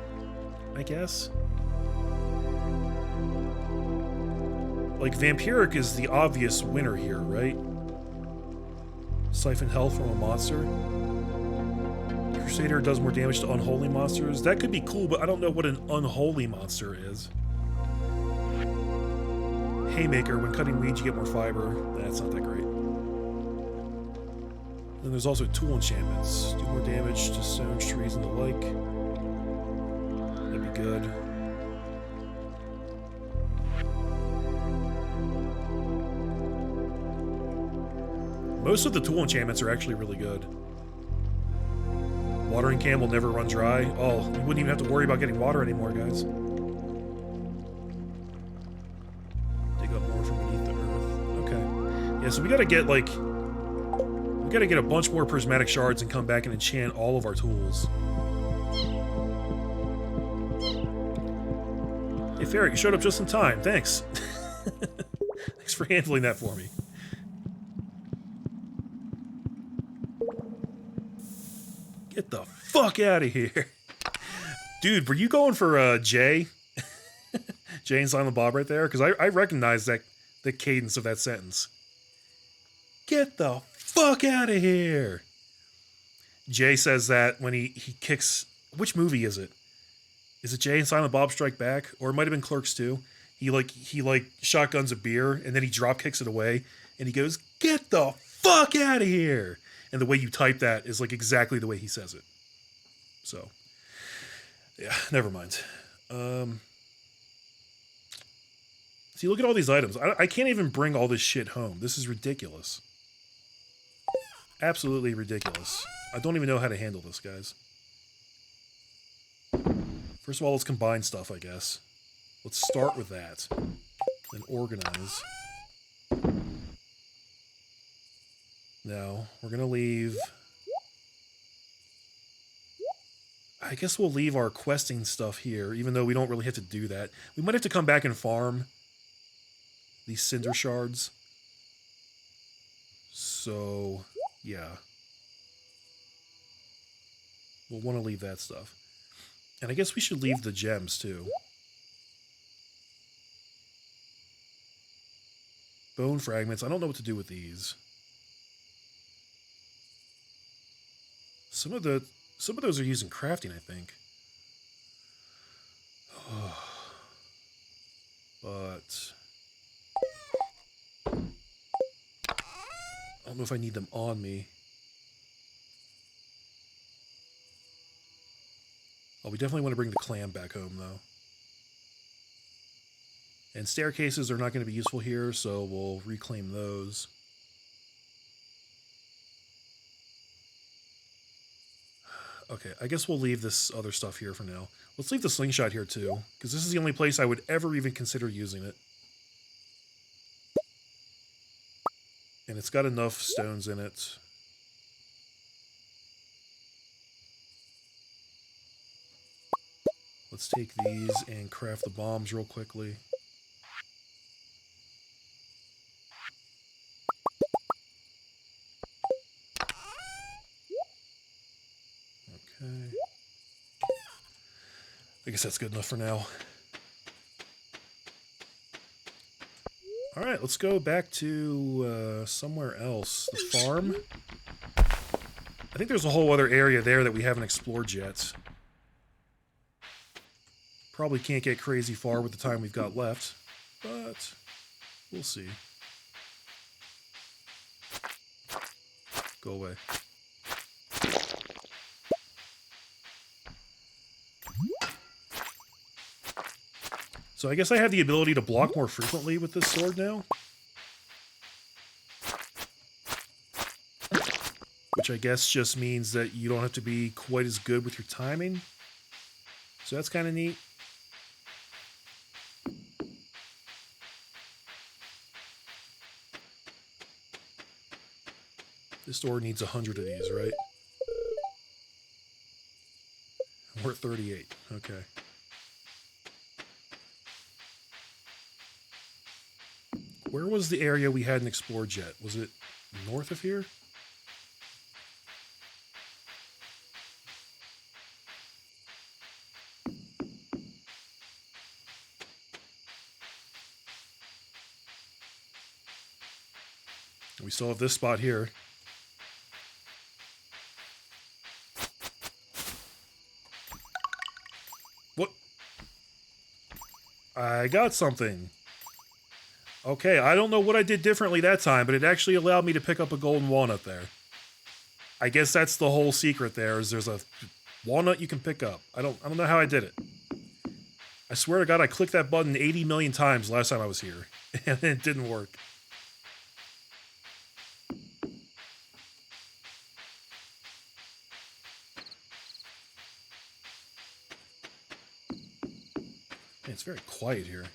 I guess. Like, Vampiric is the obvious winner here, right? Siphon health from a monster. Crusader does more damage to unholy monsters. That could be cool, but I don't know what an unholy monster is. Haymaker, when cutting weeds you get more fiber. That's not that great. Then there's also tool enchantments. Do more damage to stones, trees, and the like. That'd be good. Most of the tool enchantments are actually really good. Watering can will never run dry. Oh, you wouldn't even have to worry about getting water anymore, guys. Dig up more from beneath the earth. Okay. Yeah, so we gotta get, like... We gotta get a bunch more prismatic shards and come back and enchant all of our tools. Hey, Ferret, you showed up just in time. Thanks. Thanks for handling that for me. Get the fuck out of here. Dude, were you going for Jay? Jay and Silent Bob right there? Because I recognize that the cadence of that sentence. Get the fuck out of here. Jay says that when he kicks... Which movie is it? Is it Jay and Silent Bob Strike Back? Or it might have been Clerks 2. He shotguns a beer and then he drop kicks it away and he goes, "Get the fuck out of here." And the way you type that is like exactly the way he says it. So, yeah, never mind. See, look at all these items. I can't even bring all this shit home. This is ridiculous. Absolutely ridiculous. I don't even know how to handle this, guys. First of all, let's combine stuff, I guess. Let's start with that. Then organize. Now, we're going to leave... I guess we'll leave our questing stuff here, even though we don't really have to do that. We might have to come back and farm these cinder shards. So, yeah. We'll want to leave that stuff. And I guess we should leave the gems, too. Bone fragments. I don't know what to do with these. Some of those are used in crafting, I think. But I don't know if I need them on me. Oh, we definitely want to bring the clam back home, though. And staircases are not going to be useful here, so we'll reclaim those. Okay, I guess we'll leave this other stuff here for now. Let's leave the slingshot here, too, because this is the only place I would ever even consider using it. And it's got enough stones in it. Let's take these and craft the bombs real quickly. Okay. I guess that's good enough for now. Alright, let's go back to somewhere else. The farm? I think there's a whole other area there that we haven't explored yet. Probably can't get crazy far with the time we've got left, but we'll see. Go away. So I guess I have the ability to block more frequently with this sword now. Which I guess just means that you don't have to be quite as good with your timing. So that's kind of neat. This sword needs 100 of these, right? We're at 38. Okay. Where was the area we hadn't explored yet? Was it north of here? We still have this spot here. What? I got something. Okay, I don't know what I did differently that time, but it actually allowed me to pick up a golden walnut there. I guess that's the whole secret there, is there's a walnut you can pick up. I don't know how I did it. I swear to God, I clicked that button 80 million times last time I was here, and it didn't work. it's very quiet here.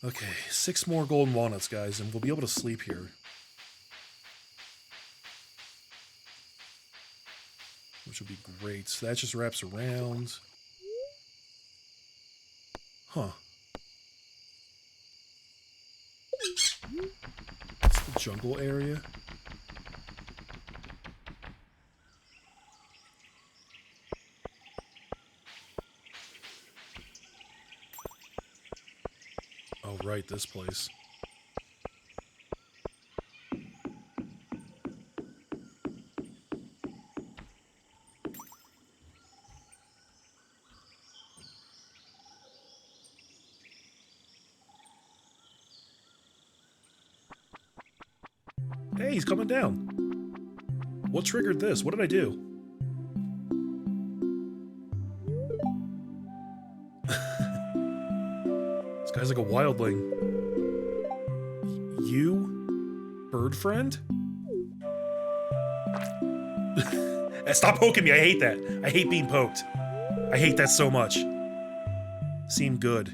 Okay, 6 more golden walnuts, guys, and we'll be able to sleep here. Which would be great. So that just wraps around. Huh. It's the jungle area. Oh, right, this place. Hey, he's coming down. What triggered this? What did I do? This guy's like a wildling. You? Bird friend? Stop poking me. I hate that. I hate being poked. I hate that so much. Seemed good.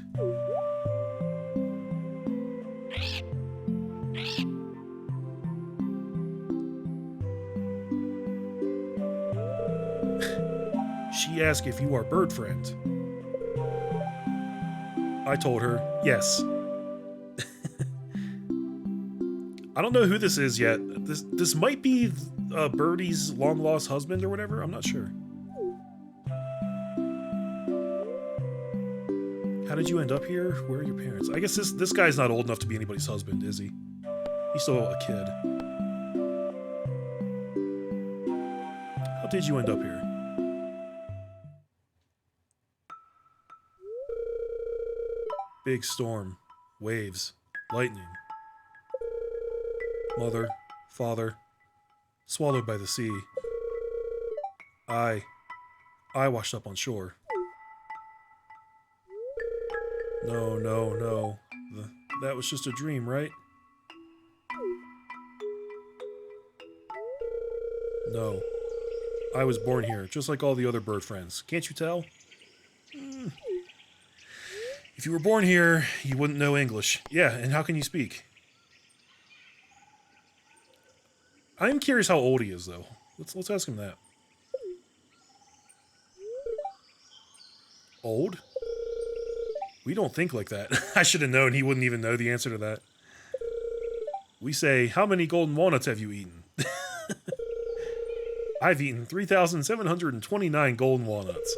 She asked if you are bird friend. I told her, yes. I don't know who this is yet. This might be Birdie's long-lost husband or whatever. I'm not sure. How did you end up here? Where are your parents? I guess this guy's not old enough to be anybody's husband, is he? He's still a kid. How did you end up here? Big storm, waves, lightning. Mother, father, swallowed by the sea. I washed up on shore. No. That was just a dream, right? No. I was born here, just like all the other bird friends. Can't you tell? If you were born here, you wouldn't know English. Yeah, and how can you speak? I'm curious how old he is, though. Let's ask him that. Old? We don't think like that. I should have known he wouldn't even know the answer to that. We say, how many golden walnuts have you eaten? I've eaten 3,729 golden walnuts.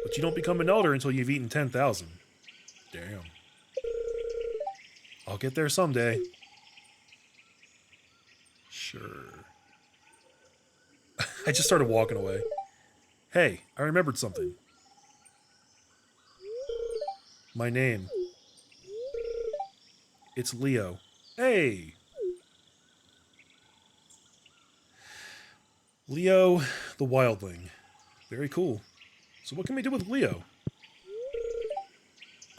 But you don't become an elder until you've eaten 10,000. Damn. I'll get there someday. Sure. I just started walking away. Hey, I remembered something. My name. It's Leo. Hey! Leo the Wildling. Very cool. So what can we do with Leo?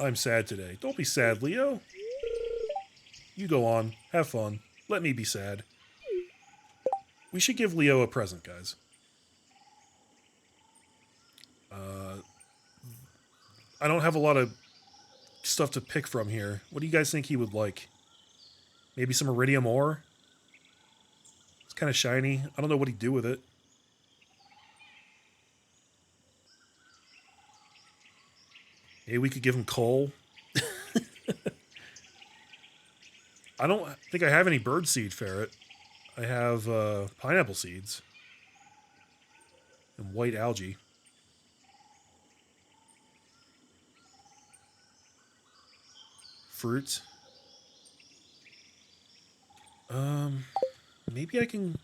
I'm sad today. Don't be sad, Leo. You go on. Have fun. Let me be sad. We should give Leo a present, guys. I don't have a lot of stuff to pick from here. What do you guys think he would like? Maybe some iridium ore? It's kind of shiny. I don't know what he'd do with it. Maybe we could give him coal. I don't think I have any birdseed ferret. I have pineapple seeds. And white algae. Fruit. Maybe I can...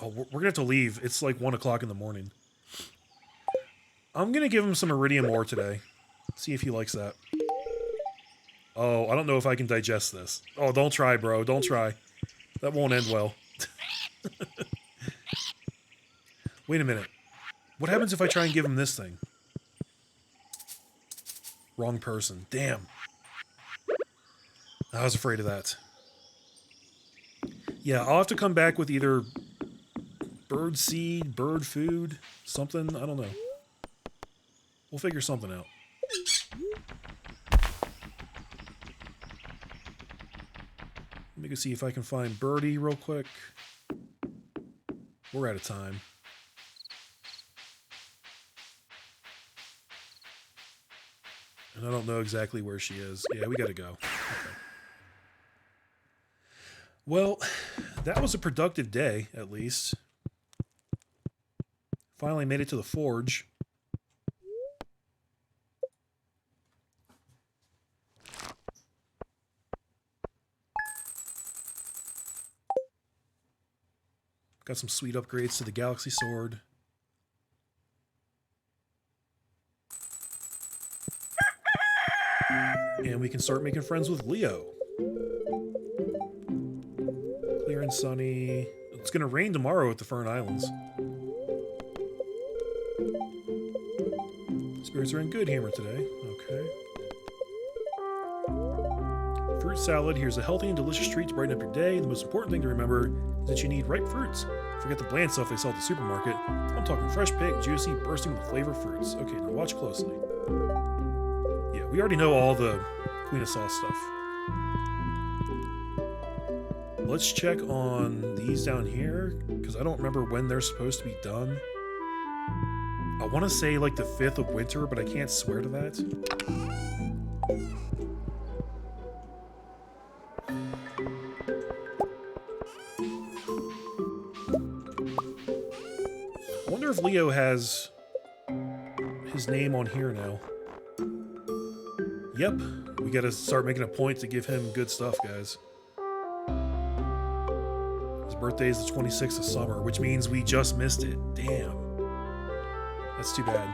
Oh, we're going to have to leave. It's like 1 o'clock in the morning. I'm going to give him some iridium ore today. See if he likes that. Oh, I don't know if I can digest this. Oh, don't try, bro. Don't try. That won't end well. Wait a minute. What happens if I try and give him this thing? Wrong person. Damn. I was afraid of that. Yeah, I'll have to come back with either bird seed, bird food, something. I don't know. We'll figure something out. Let me go see if I can find Birdie real quick. We're out of time. And I don't know exactly where she is. Yeah, we gotta go. Okay. Well, that was a productive day, at least. Finally made it to the forge. Got some sweet upgrades to the Galaxy Sword. And we can start making friends with Leo. Clear and sunny. It's going to rain tomorrow at the Fern Islands. Spirits are in good humor today. Okay. Fruit salad. Here's a healthy and delicious treat to brighten up your day. The most important thing to remember is that you need ripe fruits. Forget the bland stuff they sell at the supermarket. I'm talking fresh baked, juicy, bursting with flavor fruits. Okay, now watch closely. Yeah, we already know all the Queen of Sauce stuff. Let's check on these down here, because I don't remember when they're supposed to be done. I want to say like the 5th of winter, but I can't swear to that. I wonder if Leo has his name on here now. Yep, we gotta start making a point to give him good stuff, guys. His birthday is the 26th of summer, which means we just missed it. Damn. That's too bad.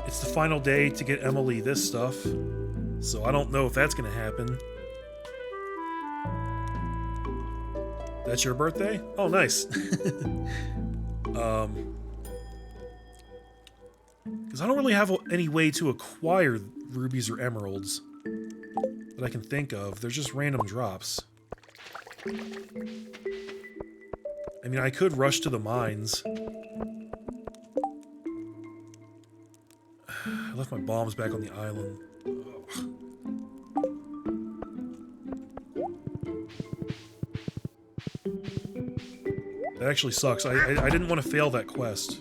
It's the final day to get Emily this stuff, so I don't know if that's gonna happen. That's your birthday? Oh, nice. Because I don't really have any way to acquire rubies or emeralds that I can think of. They're just random drops. I mean, I could rush to the mines. I left my bombs back on the island. Ugh. That actually sucks. I didn't want to fail that quest.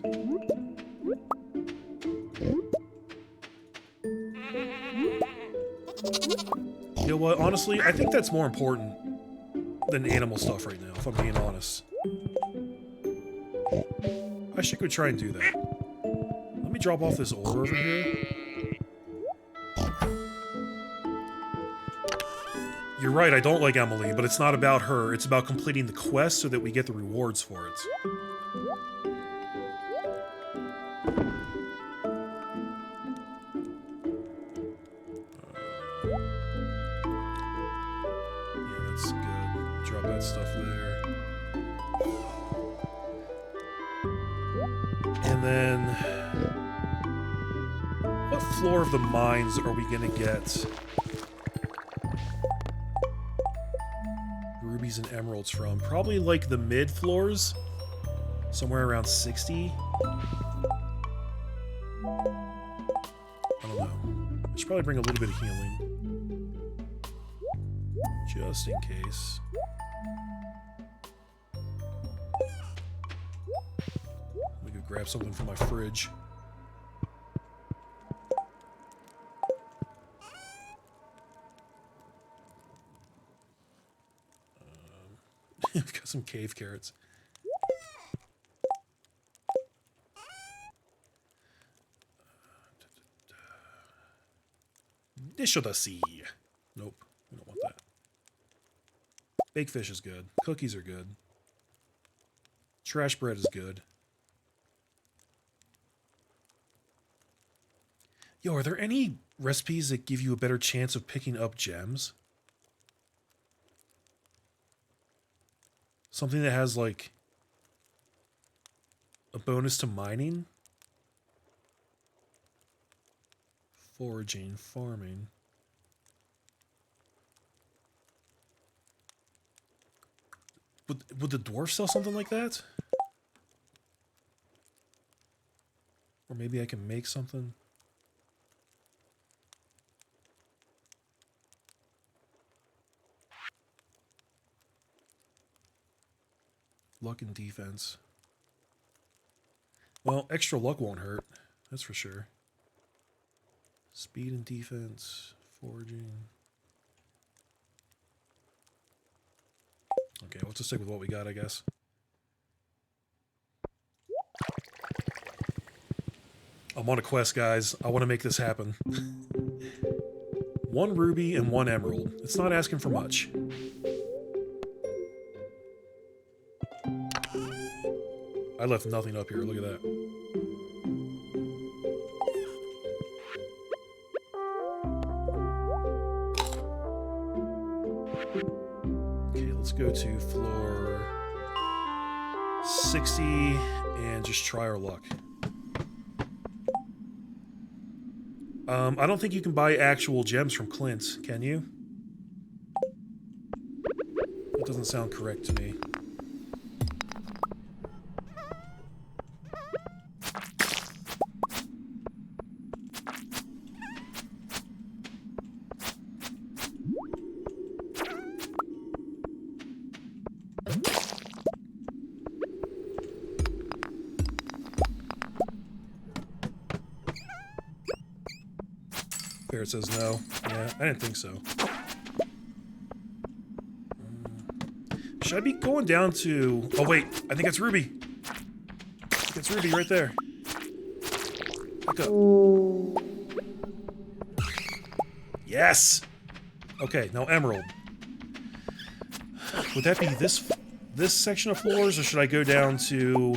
You know what? Honestly, I think that's more important than animal stuff right now, if I'm being honest. I should go try and do that. Let me drop off this ore over here. You're right, I don't like Emily, but it's not about her. It's about completing the quest so that we get the rewards for it. Yeah, that's good. Drop that stuff there. And then... what floor of the mines are we gonna get rubies and emeralds from? Probably like the mid floors, somewhere around 60. I don't know. I should probably bring a little bit of healing, just in case. Let me go grab something from my fridge. I've got some cave carrots. Dishodashi. Nope, we don't want that. Baked fish is good. Cookies are good. Trash bread is good. Yo, are there any recipes that give you a better chance of picking up gems? Something that has, like, a bonus to mining? Foraging, farming. Would the dwarf sell something like that? Or maybe I can make something? Luck and defense. Well, extra luck won't hurt. That's for sure. Speed and defense. Foraging. Okay, we'll just stick with what we got, I guess. I'm on a quest, guys. I want to make this happen. 1 ruby and 1 emerald. It's not asking for much. I left nothing up here. Look at that. Okay, let's go to floor 60 and just try our luck. I don't think you can buy actual gems from Clint, can you? That doesn't sound correct to me. It says no. Yeah, I didn't think so. Should I be going down to... Oh, wait. I think it's Ruby. I think it's Ruby right there. Look up. Yes! Okay, now Emerald. Would that be this section of floors, or should I go down to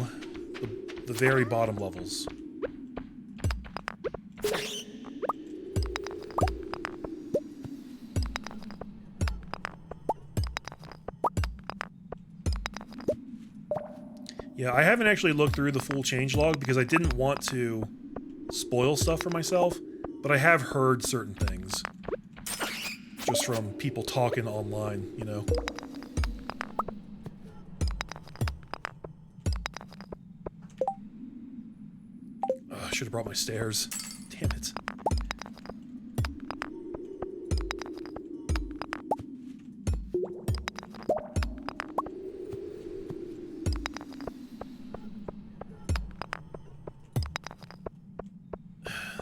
the very bottom levels? Yeah, I haven't actually looked through the full changelog because I didn't want to spoil stuff for myself, but I have heard certain things. Just from people talking online, you know. I should have brought my stairs. Damn it.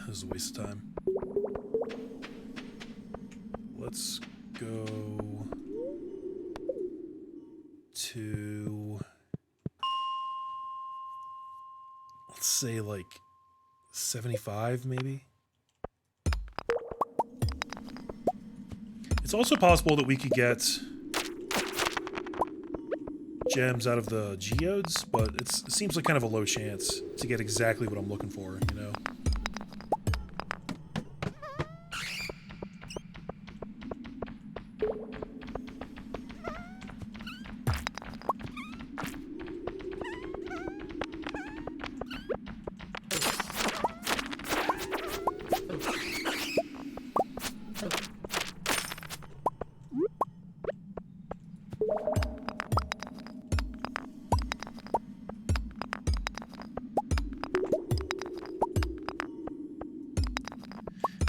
This is a waste of time. Let's go to, let's say like 75 maybe? It's also possible that we could get gems out of the geodes, but it seems like kind of a low chance to get exactly what I'm looking for, you know?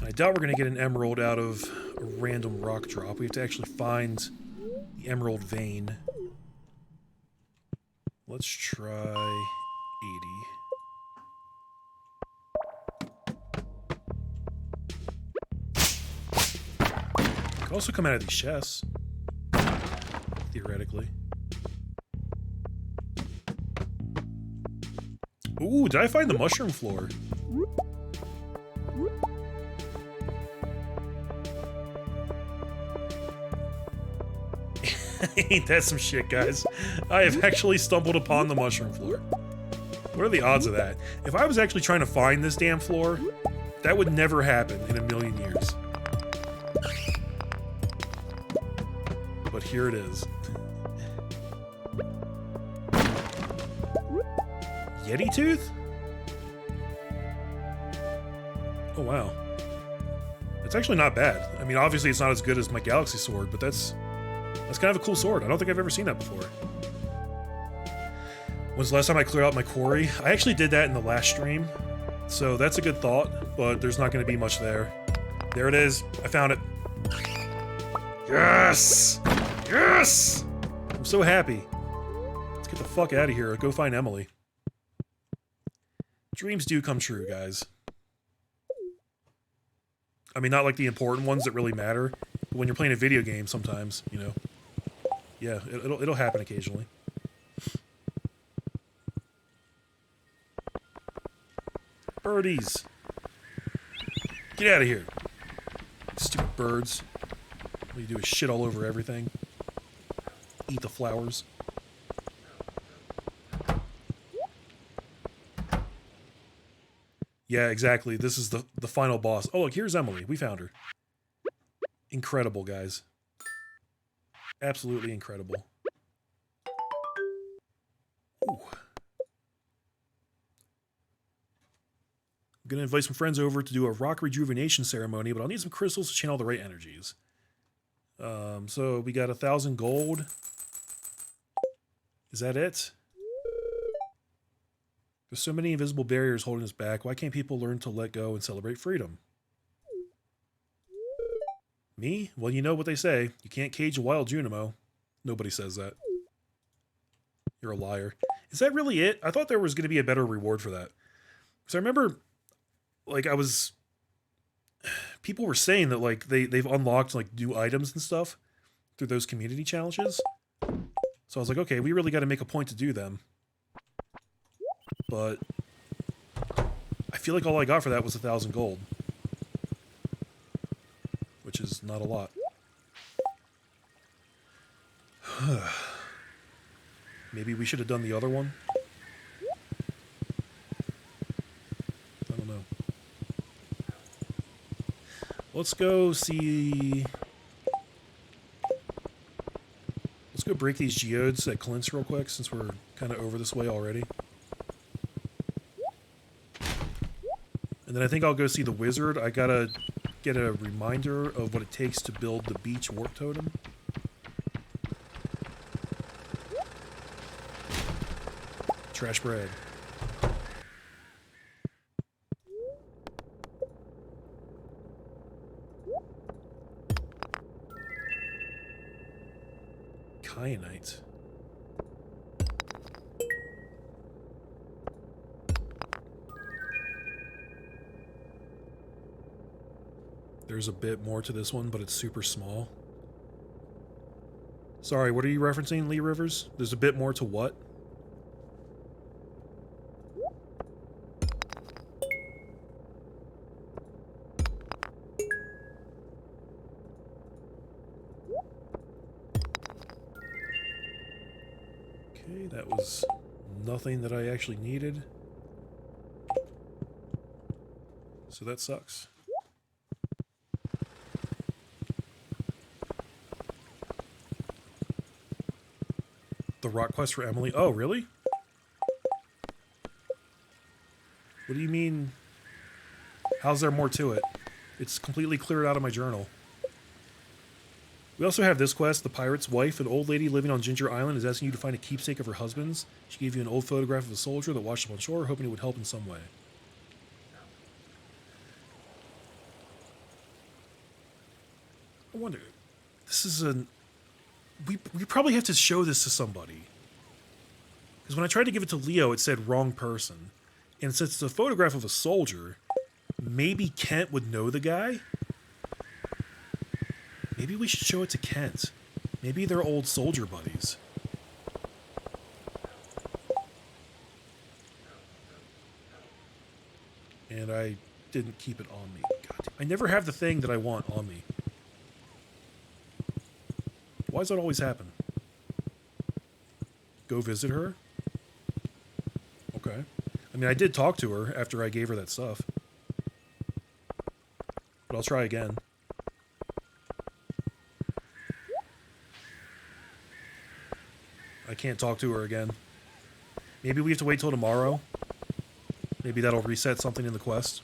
I doubt we're going to get an emerald out of a random rock drop. We have to actually find the emerald vein. Let's try 80. Could also come out of these chests, theoretically. Ooh, did I find the mushroom floor? Ain't that some shit, guys? I have actually stumbled upon the mushroom floor. What are the odds of that? If I was actually trying to find this damn floor, that would never happen in a million years. But here it is. Yeti tooth? Oh, wow. It's actually not bad. I mean, obviously it's not as good as my Galaxy Sword, but that's kind of a cool sword. I don't think I've ever seen that before. When's the last time I cleared out my quarry? I actually did that in the last stream, so that's a good thought, but there's not going to be much there. There it is. I found it. Yes! Yes! I'm so happy. Let's get the fuck out of here. Go find Emily. Dreams do come true, guys. I mean, not like the important ones that really matter, but when you're playing a video game sometimes, you know. Yeah, it'll happen occasionally. Birdies! Get out of here. Stupid birds. All you do is shit all over everything. Eat the flowers. Yeah, exactly. This is the final boss. Oh, look, here's Emily. We found her. Incredible, guys. Absolutely incredible. Ooh. I'm going to invite some friends over to do a rock rejuvenation ceremony, but I'll need some crystals to channel the right energies. So we got 1,000 gold. Is that it? There's so many invisible barriers holding us back. Why can't people learn to let go and celebrate freedom? Me? Well, you know what they say. You can't cage a wild Junimo. Nobody says that. You're a liar. Is that really it? I thought there was going to be a better reward for that. Because I remember, like, people were saying that, like, they've unlocked, like, new items and stuff through those community challenges. So I was like, okay, we really got to make a point to do them. But I feel like all I got for that was 1,000 gold. Which is not a lot. Maybe we should have done the other one? I don't know. Let's go see... Let's go break these geodes at Clint's real quick, since we're kind of over this way already. And then I think I'll go see the wizard. I gotta get a reminder of what it takes to build the beach warp totem. Trash bread. Kyanite. There's a bit more to this one, but it's super small. Sorry, what are you referencing, Lee Rivers? There's a bit more to what? Okay, that was nothing that I actually needed. So that sucks. The rock quest for Emily. Oh, really? What do you mean? How's there more to it? It's completely cleared out of my journal. We also have this quest. The pirate's wife, an old lady living on Ginger Island, is asking you to find a keepsake of her husband's. She gave you an old photograph of a soldier that washed up on shore, hoping it would help in some way. I wonder... This is an... We probably have to show this to somebody. Because when I tried to give it to Leo, it said wrong person. And since it's a photograph of a soldier, maybe Kent would know the guy? Maybe we should show it to Kent. Maybe they're old soldier buddies. And I didn't keep it on me. God, I never have the thing that I want on me. Why does that always happen? Go visit her? Okay. I mean, I did talk to her after I gave her that stuff. But I'll try again. I can't talk to her again. Maybe we have to wait till tomorrow. Maybe that'll reset something in the quest.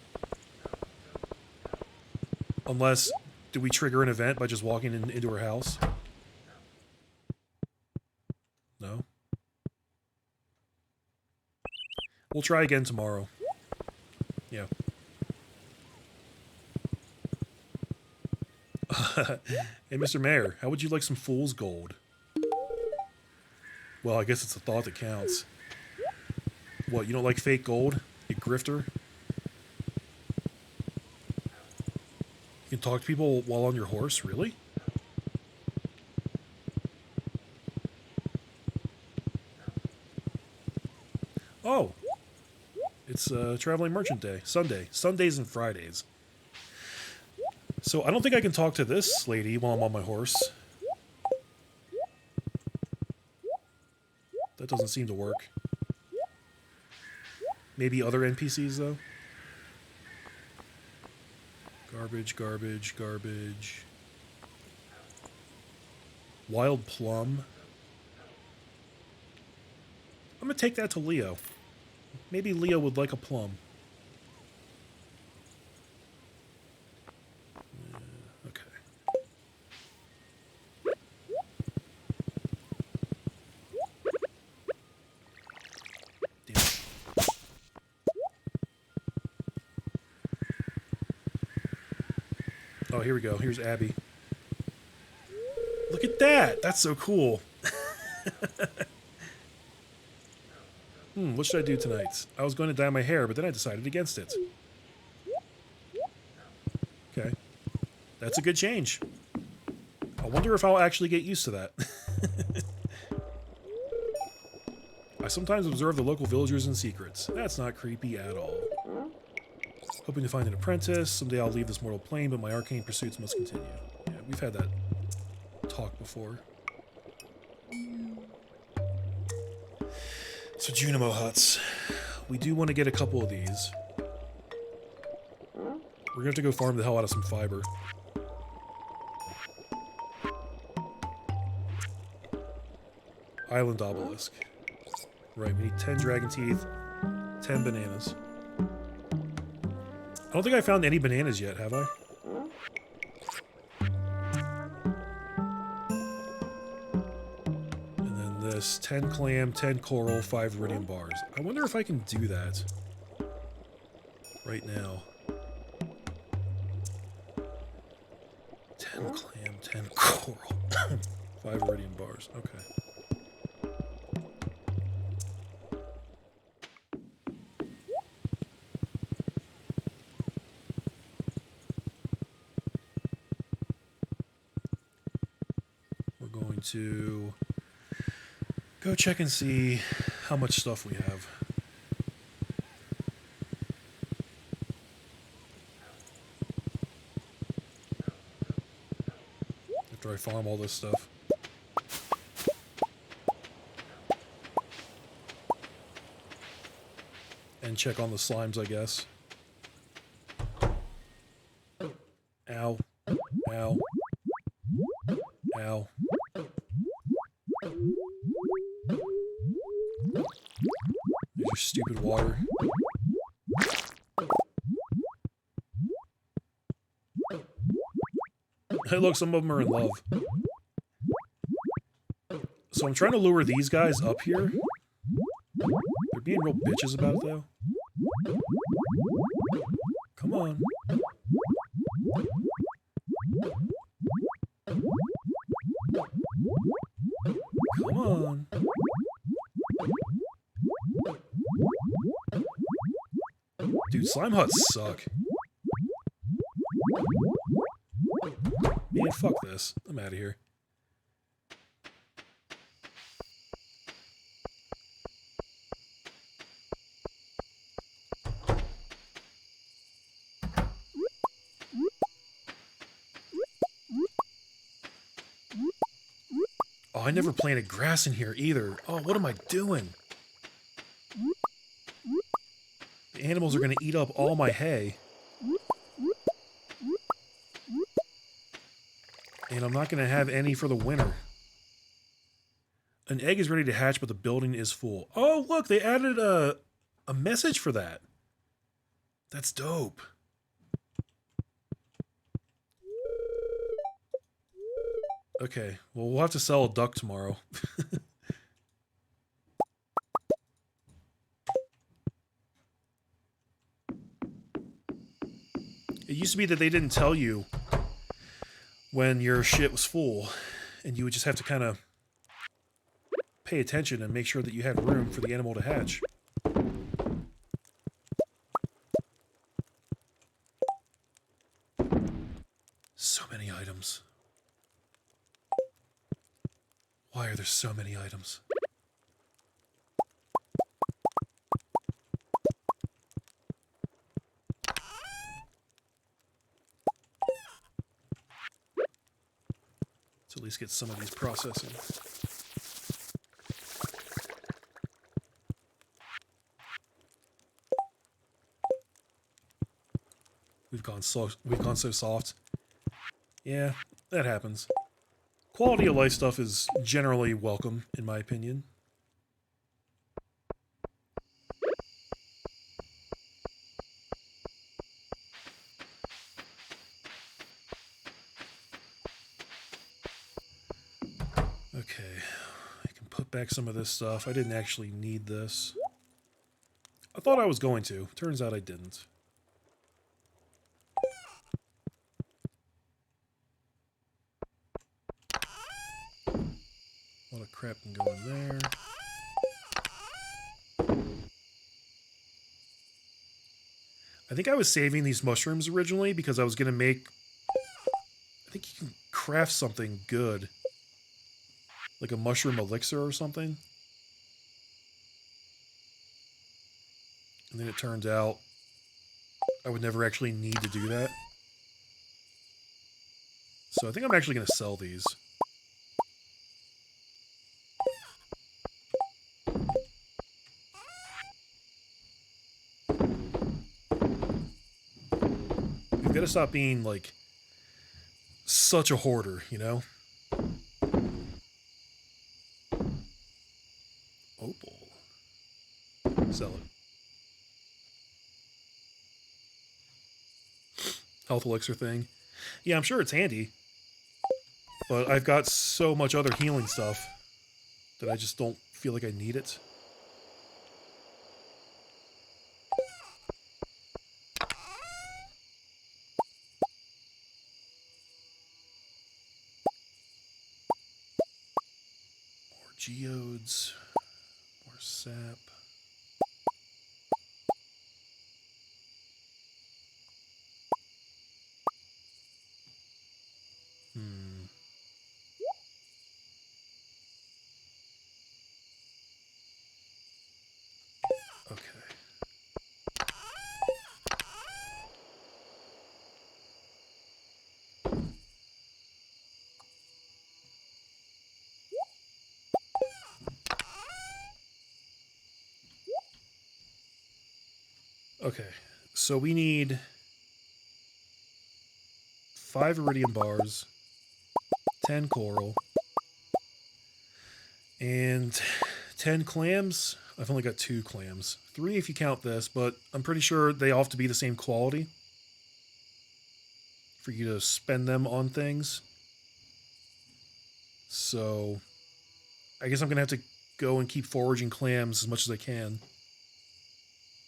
Unless, do we trigger an event by just walking into her house? No? We'll try again tomorrow. Yeah. Hey, Mr. Mayor, how would you like some fool's gold? Well, I guess it's the thought that counts. What, you don't like fake gold? You grifter? You can talk to people while on your horse? Really? Oh! It's Traveling Merchant Day. Sunday. Sundays and Fridays. So I don't think I can talk to this lady while I'm on my horse. That doesn't seem to work. Maybe other NPCs, though? Garbage, garbage, garbage. Wild plum. I'm gonna take that to Leo. Maybe Leo would like a plum. Okay. Damn it. Oh, here we go. Here's Abby. Look at that! That's so cool. What should I do tonight? I was going to dye my hair, but then I decided against it. Okay. That's a good change. I wonder if I'll actually get used to that. I sometimes observe the local villagers in secrets. That's not creepy at all. Hoping to find an apprentice. Someday I'll leave this mortal plane, but my arcane pursuits must continue. Yeah, we've had that talk before. So Junimo huts. We do want to get a couple of these. We're gonna have to go farm the hell out of some fiber. Island obelisk. Right, we need 10 dragon teeth, 10 bananas. I don't think I found any bananas yet, have I? And then this 10 clam, 10 coral, 5 iridium bars. I wonder if I can do that right now. 10 clam, 10 coral, 5 iridium bars. Okay. To go check and see how much stuff we have. After I farm all this stuff. And check on the slimes, I guess. Ow. Ow. Ow. There's your stupid water. Hey, look, some of them are in love. So I'm trying to lure these guys up here. They're being real bitches about it, though. Come on. Come on. Dude, slime huts suck. Man, fuck this. I'm out of here. Oh, I never planted grass in here either. Oh, what am I doing? The animals are going to eat up all my hay. And I'm not going to have any for the winter. An egg is ready to hatch, but the building is full. Oh, look, they added a message for that. That's dope. Okay, well, we'll have to sell a duck tomorrow. It used to be that they didn't tell you when your shit was full, and you would just have to kind of pay attention and make sure that you had room for the animal to hatch. So many items. Why are there so many items? Let's at least get some of these processing. We've gone so soft. Yeah, that happens. Quality of life stuff is generally welcome, in my opinion. Okay, I can put back some of this stuff. I didn't actually need this. I thought I was going to. Turns out I didn't. A lot of crap can go in there. I think I was saving these mushrooms originally because I was going to make... I think you can craft something good. Like a mushroom elixir or something. And then it turned out I would never actually need to do that. So I think I'm actually going to sell these. We've got to stop being, like, such a hoarder, you know? Opal. Sell it. Health elixir thing. Yeah, I'm sure it's handy. But I've got so much other healing stuff that I just don't feel like I need it. More geodes. More sap. Okay. Okay, so we need 5 iridium bars, 10 coral, and 10 clams. I've only got 2 clams. 3 if you count this, but I'm pretty sure they all have to be the same quality for you to spend them on things. So I guess I'm going to have to go and keep foraging clams as much as I can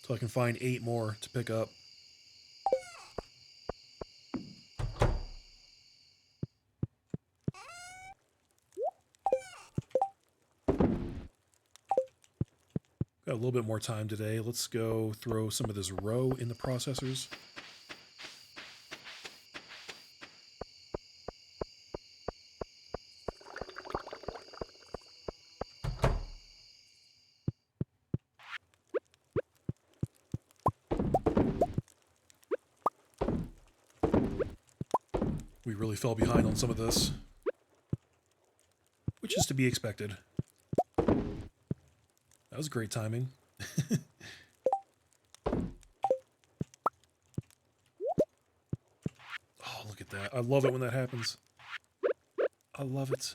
so I can find 8 more to pick up. Got a little bit more time today. Let's go throw some of this roe in the processors. We really fell behind on some of this, which is to be expected. That was great timing. Oh, look at that. I love it when that happens. I love it.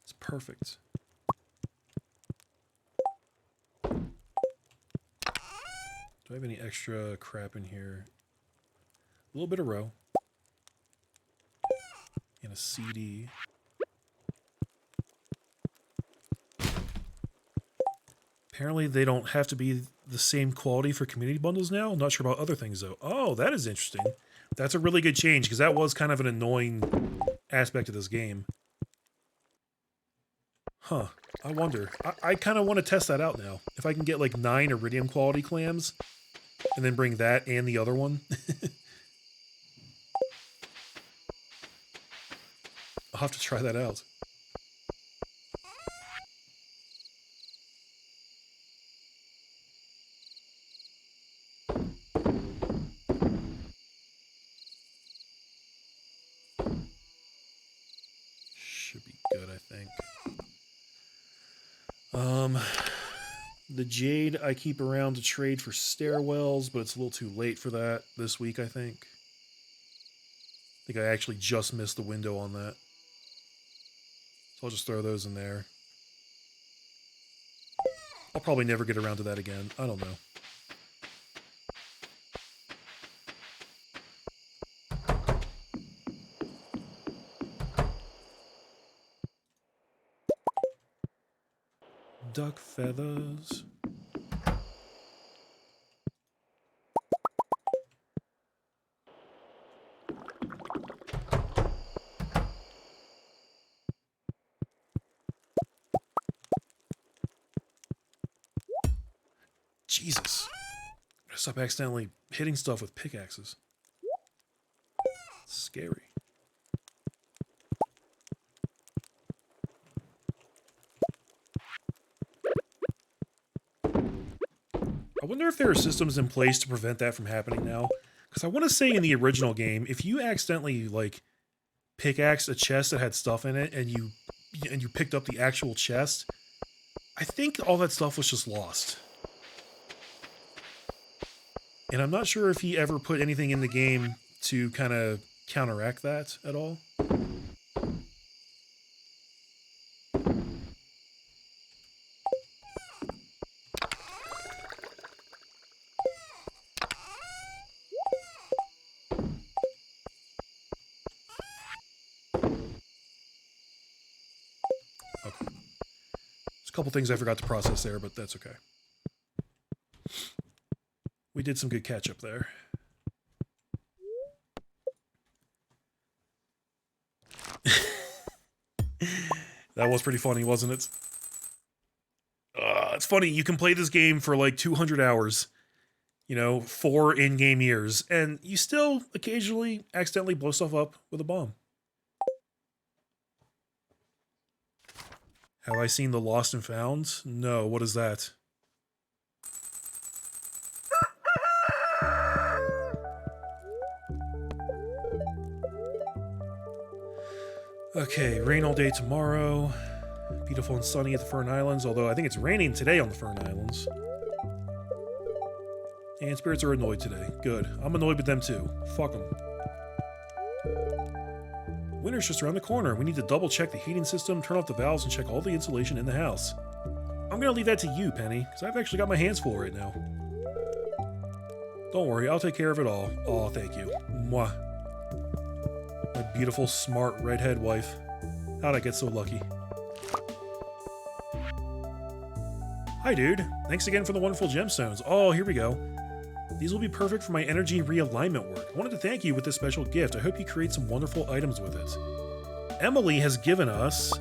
It's perfect. Do I have any extra crap in here? A little bit of roe. And And a CD. Apparently they don't have to be the same quality for community bundles now. I'm not sure about other things though. Oh, that is interesting. That's a really good change because that was kind of an annoying aspect of this game. Huh. I wonder. I kind of want to test that out now. If I can get like 9 iridium quality clams and then bring that and the other one. I'll have to try that out. Should be good, I think. The jade I keep around to trade for stairwells, but it's a little too late for that this week, I think. I think I actually just missed the window on that. So I'll just throw those in there. I'll probably never get around to that again. I don't know. Duck feathers. Jesus. I gotta stop accidentally hitting stuff with pickaxes. It's scary. I wonder if there are systems in place to prevent that from happening now. Because I want to say in the original game, if you accidentally like pickaxed a chest that had stuff in it and you picked up the actual chest, I think all that stuff was just lost. And I'm not sure if he ever put anything in the game to kind of counteract that at all. Okay. There's a couple things I forgot to process there, but that's okay. We did some good catch up there. That was pretty funny, wasn't it? It's funny, you can play this game for like 200 hours, you know, 4 in-game years, and you still occasionally accidentally blow stuff up with a bomb. Have I seen The Lost and Found? No, what is that? Okay, rain all day tomorrow. Beautiful and sunny at the Fern Islands, although I think it's raining today on the Fern Islands. And spirits are annoyed today. Good. I'm annoyed with them too. Fuck them. Winter's just around the corner. We need to double check the heating system, turn off the valves, and check all the insulation in the house. I'm gonna leave that to you, Penny, because I've actually got my hands full right now. Don't worry, I'll take care of it all. Aw, thank you. Mwah. My beautiful, smart, redhead wife. How'd I get so lucky? Hi, dude. Thanks again for the wonderful gemstones. Oh, here we go. These will be perfect for my energy realignment work. I wanted to thank you with this special gift. I hope you create some wonderful items with it. Emily has given us...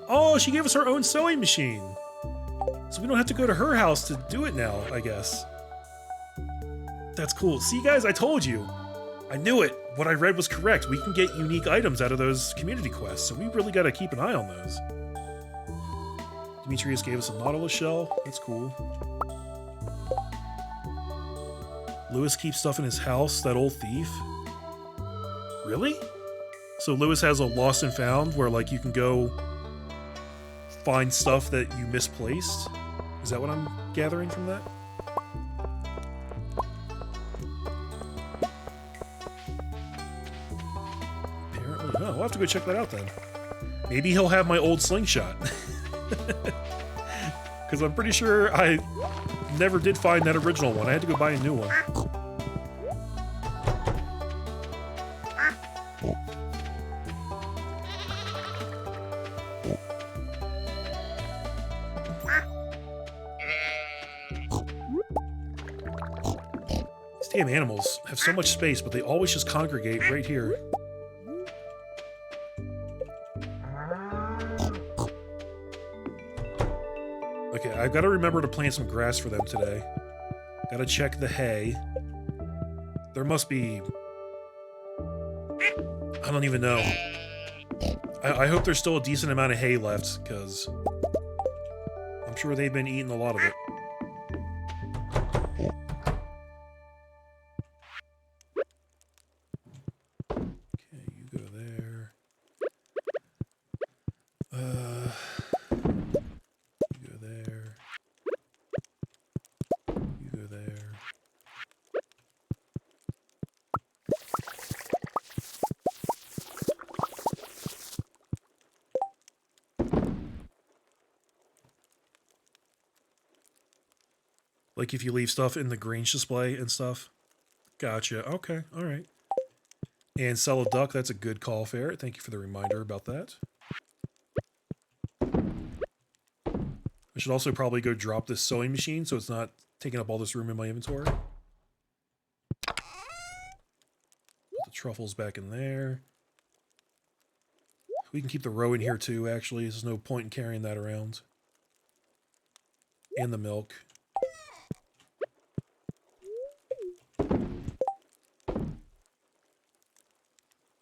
Oh, she gave us her own sewing machine. So we don't have to go to her house to do it now, I guess. That's cool. See, guys, I told you. I knew it. What I read was correct. We can get unique items out of those community quests, so we really got to keep an eye on those. Demetrius gave us a Nautilus shell. That's cool. Lewis keeps stuff in his house, that old thief. Really? So Lewis has a lost and found where, like, you can go find stuff that you misplaced? Is that what I'm gathering from that? Apparently. Oh, we'll have to go check that out then. Maybe he'll have my old slingshot. Because I'm pretty sure I never did find that original one. I had to go buy a new one. Damn animals have so much space, but they always just congregate right here. Okay, I've got to remember to plant some grass for them today. Gotta check the hay. There must be... I don't even know. I hope there's still a decent amount of hay left, because I'm sure they've been eating a lot of it. Okay, you go there. You go there. You go there. Like if you leave stuff in the Grange display and stuff. Gotcha. Okay. All right. And sell a duck. That's a good call, Ferret. Thank you for the reminder about that. I should also probably go drop this sewing machine so it's not taking up all this room in my inventory. Put the truffles back in there. We can keep the roe in here too, actually. There's no point in carrying that around. And the milk.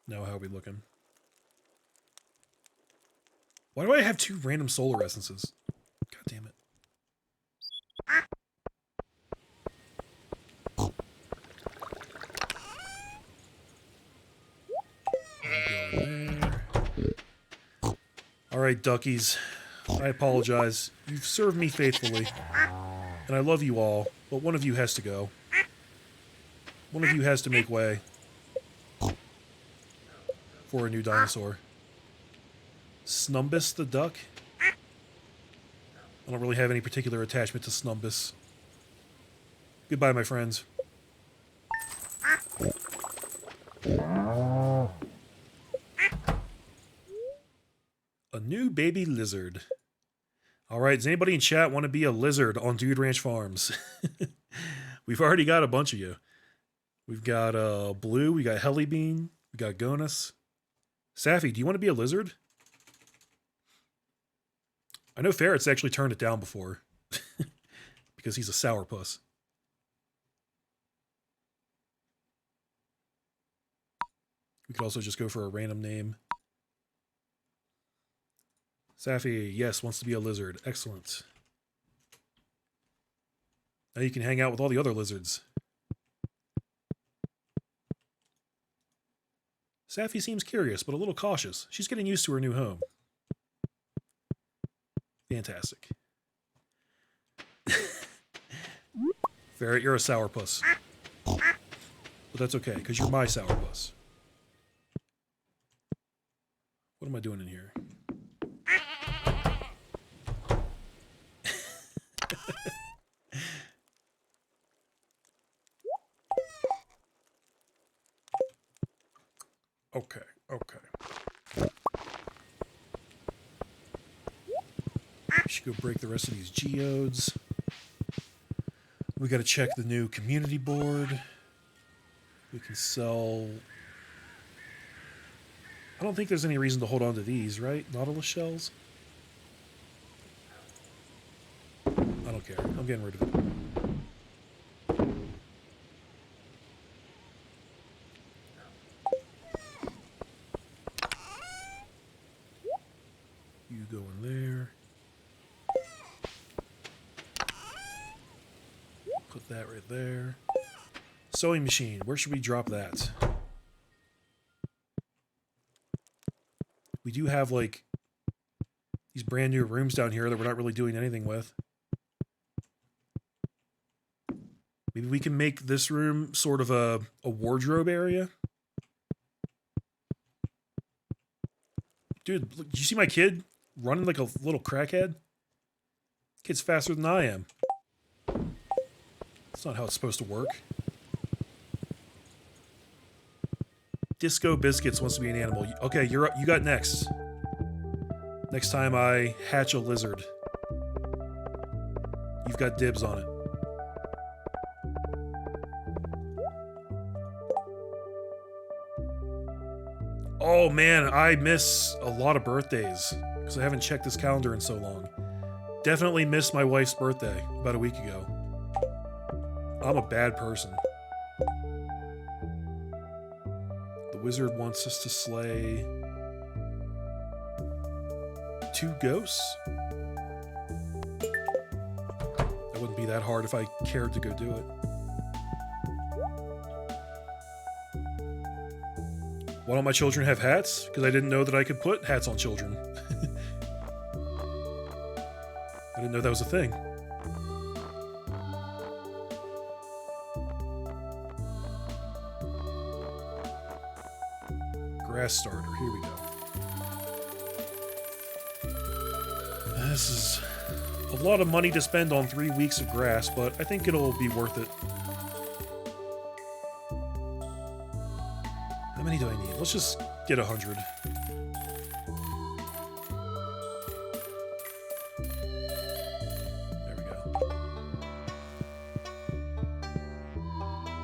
Now, how are we looking? Why do I have 2 random solar essences? God damn it. Alright, duckies. I apologize. You've served me faithfully. And I love you all, but one of you has to go. One of you has to make way for a new dinosaur. Snumbus the duck? I don't really have any particular attachment to Snumbus. Goodbye, my friends. A new baby lizard. Alright, does anybody in chat want to be a lizard on Dude Ranch Farms? We've already got a bunch of you. We've got Blue, we got Hellybean, we got Gonus. Safi, do you want to be a lizard? I know Ferret's actually turned it down before. Because he's a sourpuss. We could also just go for a random name. Safi, yes, wants to be a lizard. Excellent. Now you can hang out with all the other lizards. Safi seems curious, but a little cautious. She's getting used to her new home. Fantastic. Ferret, you're a sourpuss. But that's okay, because you're my sourpuss. What am I doing in here? Okay, okay. We should go break the rest of these geodes. We gotta check the new community board. We can sell... I don't think there's any reason to hold on to these, right? Nautilus shells? I don't care. I'm getting rid of it. You go in there. Put that right there. Sewing machine. Where should we drop that? We do have, like, these brand new rooms down here that we're not really doing anything with. Maybe we can make this room sort of a wardrobe area. Dude, look, did you see my kid running like a little crackhead? Kid's faster than I am. That's not how it's supposed to work. Disco Biscuits wants to be an animal. Okay, you got next. Next time I hatch a lizard. You've got dibs on it. Oh man, I miss a lot of birthdays because I haven't checked this calendar in so long. Definitely missed my wife's birthday about a week ago. I'm a bad person. The wizard wants us to slay 2 ghosts? That wouldn't be that hard if I cared to go do it. Why don't my children have hats? Because I didn't know that I could put hats on children. I didn't know that was a thing. Grass starter, here we go. This is a lot of money to spend on 3 weeks of grass, but I think it'll be worth it. How many do I need? Let's just get 100. There we go.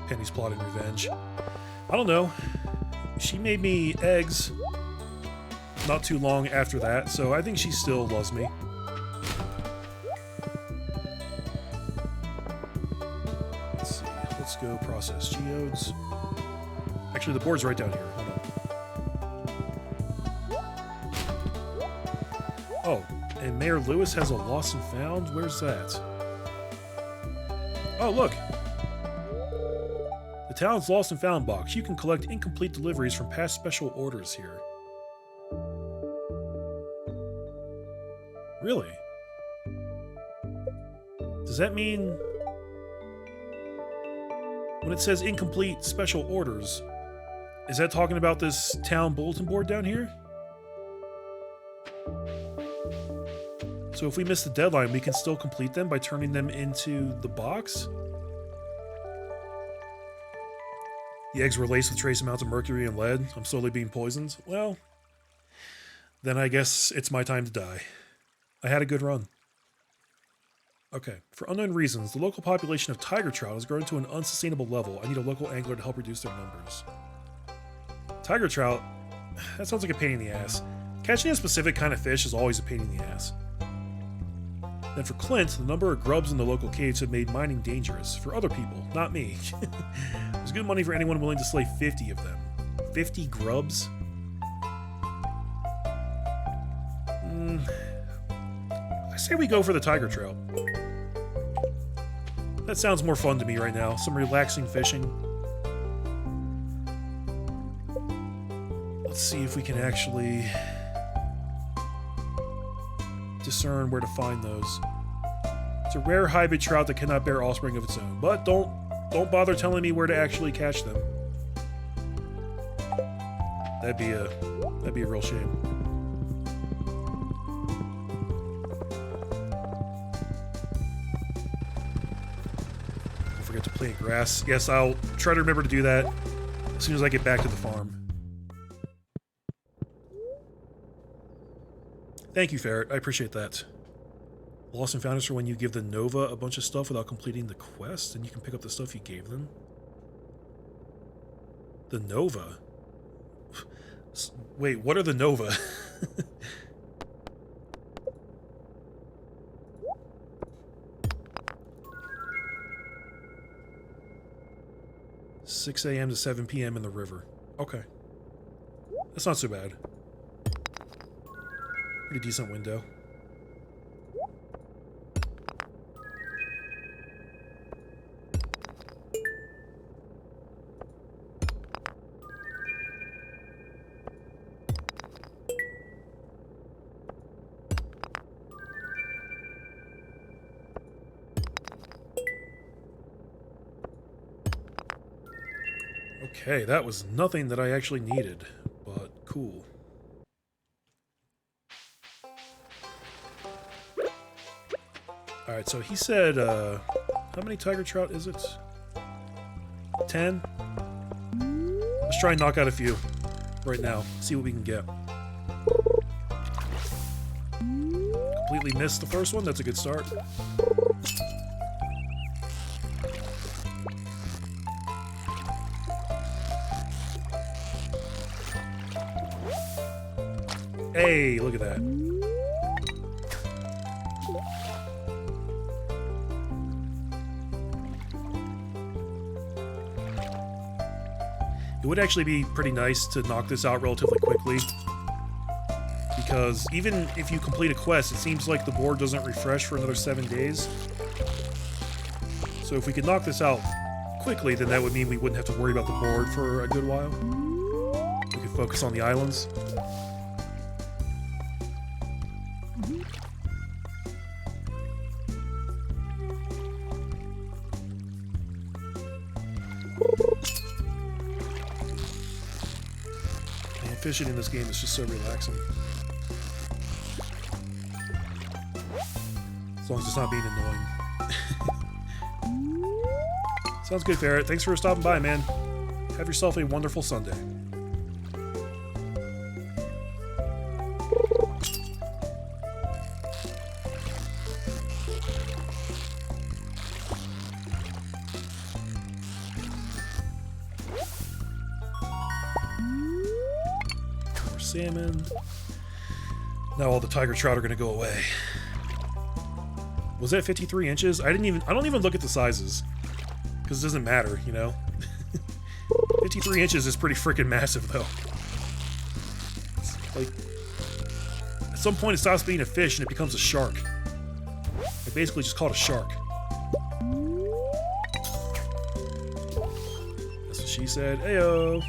Penny's plotting revenge. I don't know. She made me eggs not too long after that, so I think she still loves me. Let's see. Let's go process geodes. Actually, the board's right down here. Hold on. Oh, and Mayor Lewis has a lost and found? Where's that? Oh, look! The town's lost and found box. You can collect incomplete deliveries from past special orders here. Really? Does that mean... when it says incomplete special orders, is that talking about this town bulletin board down here? So if we miss the deadline, we can still complete them by turning them into the box? The eggs were laced with trace amounts of mercury and lead. I'm slowly being poisoned. Well, then I guess it's my time to die. I had a good run. Okay, for unknown reasons, the local population of tiger trout has grown to an unsustainable level. I need a local angler to help reduce their numbers. Tiger trout? That sounds like a pain in the ass. Catching a specific kind of fish is always a pain in the ass. Then for Clint, the number of grubs in the local caves have made mining dangerous. For other people, not me. There's good money for anyone willing to slay 50 of them. 50 grubs? I say we go for the tiger trout. That sounds more fun to me right now. Some relaxing fishing. Let's see if we can actually discern where to find those. It's a rare hybrid trout that cannot bear offspring of its own, but don't bother telling me where to actually catch them. That'd be a real shame. Don't forget to plant grass. Yes, I'll try to remember to do that as soon as I get back to the farm. Thank you, Ferret. I appreciate that. Lost and found is for when you give the Nova a bunch of stuff without completing the quest, and you can pick up the stuff you gave them. The Nova? Wait, what are the Nova? "6 a.m. to 7 p.m. in the river." Okay. That's not so bad. Pretty decent window. Okay, that was nothing that I actually needed, but cool. Alright, so he said, how many tiger trout is it? 10? Let's try and knock out a few right now. See what we can get. Completely missed the first one. That's a good start. Hey, look at that. It would actually be pretty nice to knock this out relatively quickly, because even if you complete a quest, it seems like the board doesn't refresh for another 7 days. So if we could knock this out quickly, then that would mean we wouldn't have to worry about the board for a good while. We could focus on the islands. Man, fishing in this game is just so relaxing. As long as it's not being annoying. Sounds good, Ferret. Thanks for stopping by, man. Have yourself a wonderful Sunday. More salmon. Now all the tiger trout are going to go away. Was that 53 inches? I don't even look at the sizes. Because it doesn't matter, you know? 53 inches is pretty freaking massive, though. It's like, at some point it stops being a fish and it becomes a shark. I basically just call it a shark. That's what she said. Ayo!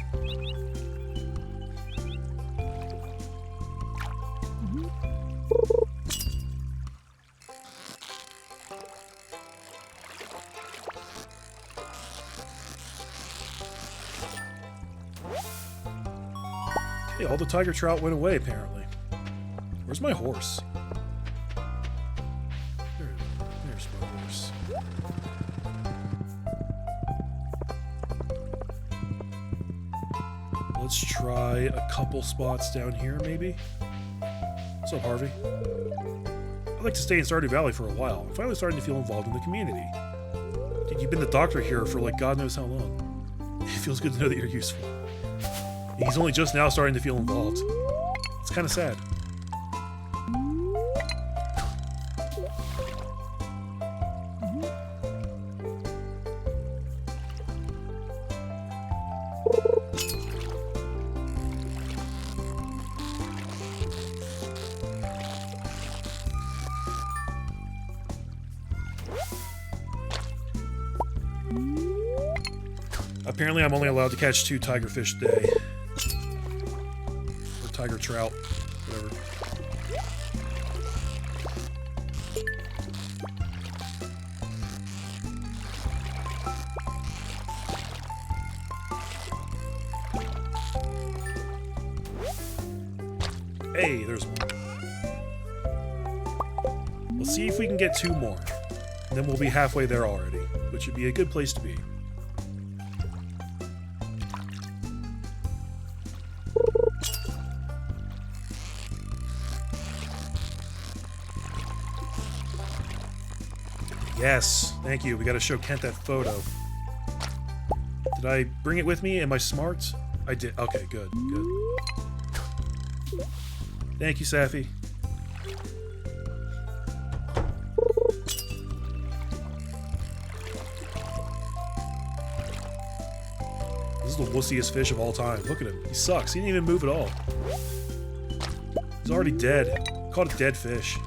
Hey, all the tiger trout went away, apparently. Where's my horse? There's my horse. Let's try a couple spots down here, maybe? What's up, Harvey? I'd like to stay in Stardew Valley for a while. I'm finally starting to feel involved in the community. Dude, you've been the doctor here for like God knows how long. It feels good to know that you're useful. He's only just now starting to feel involved. It's kind of sad. Apparently I'm only allowed to catch 2 tigerfish a day. Tiger trout, whatever. Hey, there's one. Let's see if we can get 2 more. And then we'll be halfway there already, which would be a good place to be. Yes, thank you. We gotta show Kent that photo. Did I bring it with me? Am I smart? I did. Okay, good, good. Thank you, Safi. This is the wussiest fish of all time. Look at him. He sucks. He didn't even move at all. He's already dead. Caught a dead fish.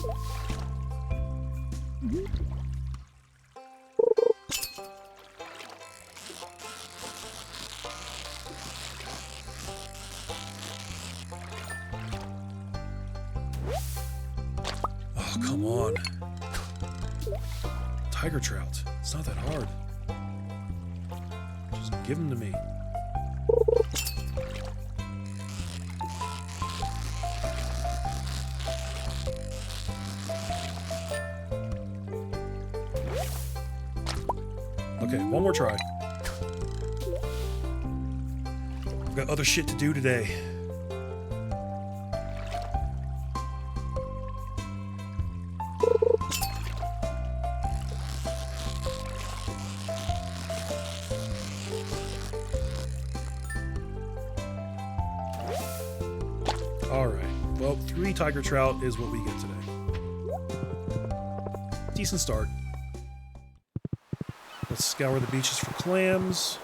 Come on. Tiger trout. It's not that hard. Just give them to me. Okay, one more try. I've got other shit to do today. Alright, well, tiger trout is what we get today. Decent start. Let's scour the beaches for clams.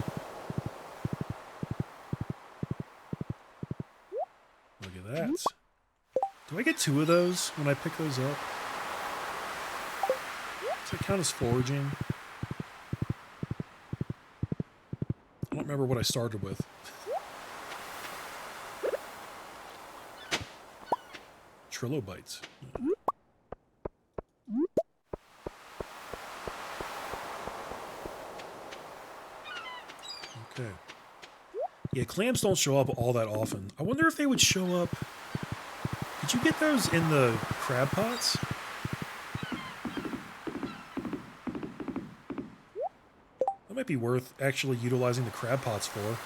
Look at that. Do I get 2 of those when I pick those up? Does that count as foraging? I don't remember what I started with. Trilobites. Okay. Yeah, clams don't show up all that often. I wonder if they would show up... Did you get those in the crab pots? That might be worth actually utilizing the crab pots for.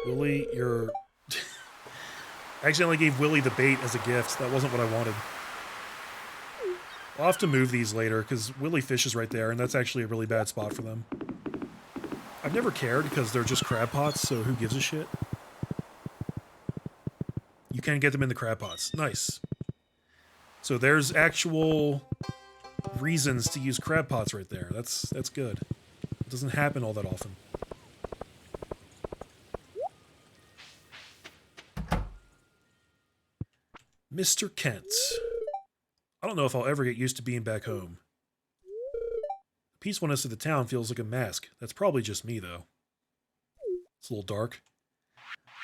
Willie, you're... I accidentally gave Willie the bait as a gift. That wasn't what I wanted. I'll have to move these later, because Willie fishes right there, and that's actually a really bad spot for them. I've never cared, because they're just crab pots, so who gives a shit? You can get them in the crab pots. Nice. So there's actual reasons to use crab pots right there. That's good. It doesn't happen all that often. Mr. Kent. I don't know if I'll ever get used to being back home. The peacefulness of the town feels like a mask. That's probably just me, though. It's a little dark.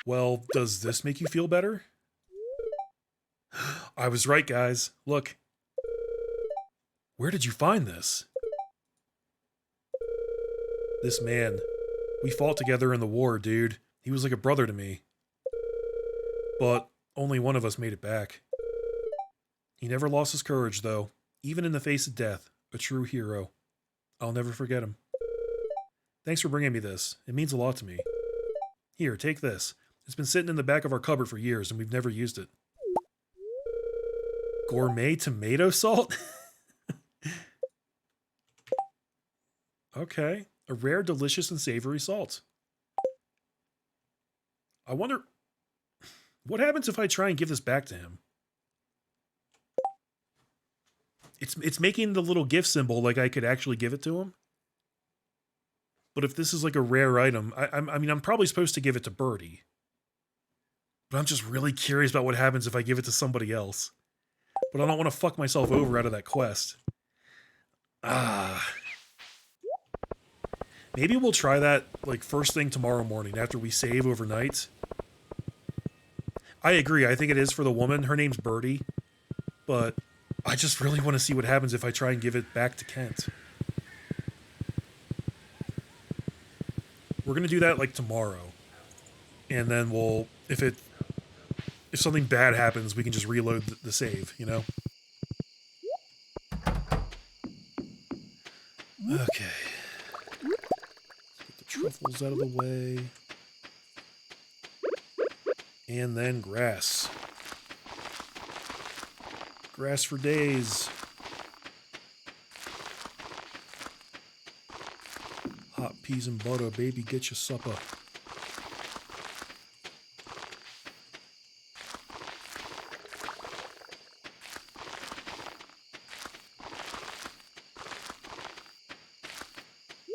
Well, does this make you feel better? I was right, guys. Look. Where did you find this? This man. We fought together in the war, dude. He was like a brother to me. But only one of us made it back. He never lost his courage, though. Even in the face of death. A true hero. I'll never forget him. Thanks for bringing me this. It means a lot to me. Here, take this. It's been sitting in the back of our cupboard for years, and we've never used it. Gourmet tomato salt? Okay. A rare, delicious, and savory salt. I wonder... What happens if I try and give this back to him? It's making the little gift symbol like I could actually give it to him. But if this is like a rare item, I mean, I'm probably supposed to give it to Birdie. But I'm just really curious about what happens if I give it to somebody else. But I don't want to fuck myself over out of that quest. Maybe we'll try that like first thing tomorrow morning after we save overnight. I agree. I think it is for the woman. Her name's Birdie. But I just really want to see what happens if I try and give it back to Kent. We're going to do that like tomorrow. And then we'll, if something bad happens, we can just reload the save, you know? Okay. Let's get the truffles out of the way. And then grass. Grass for days. Hot peas and butter, baby, get your supper.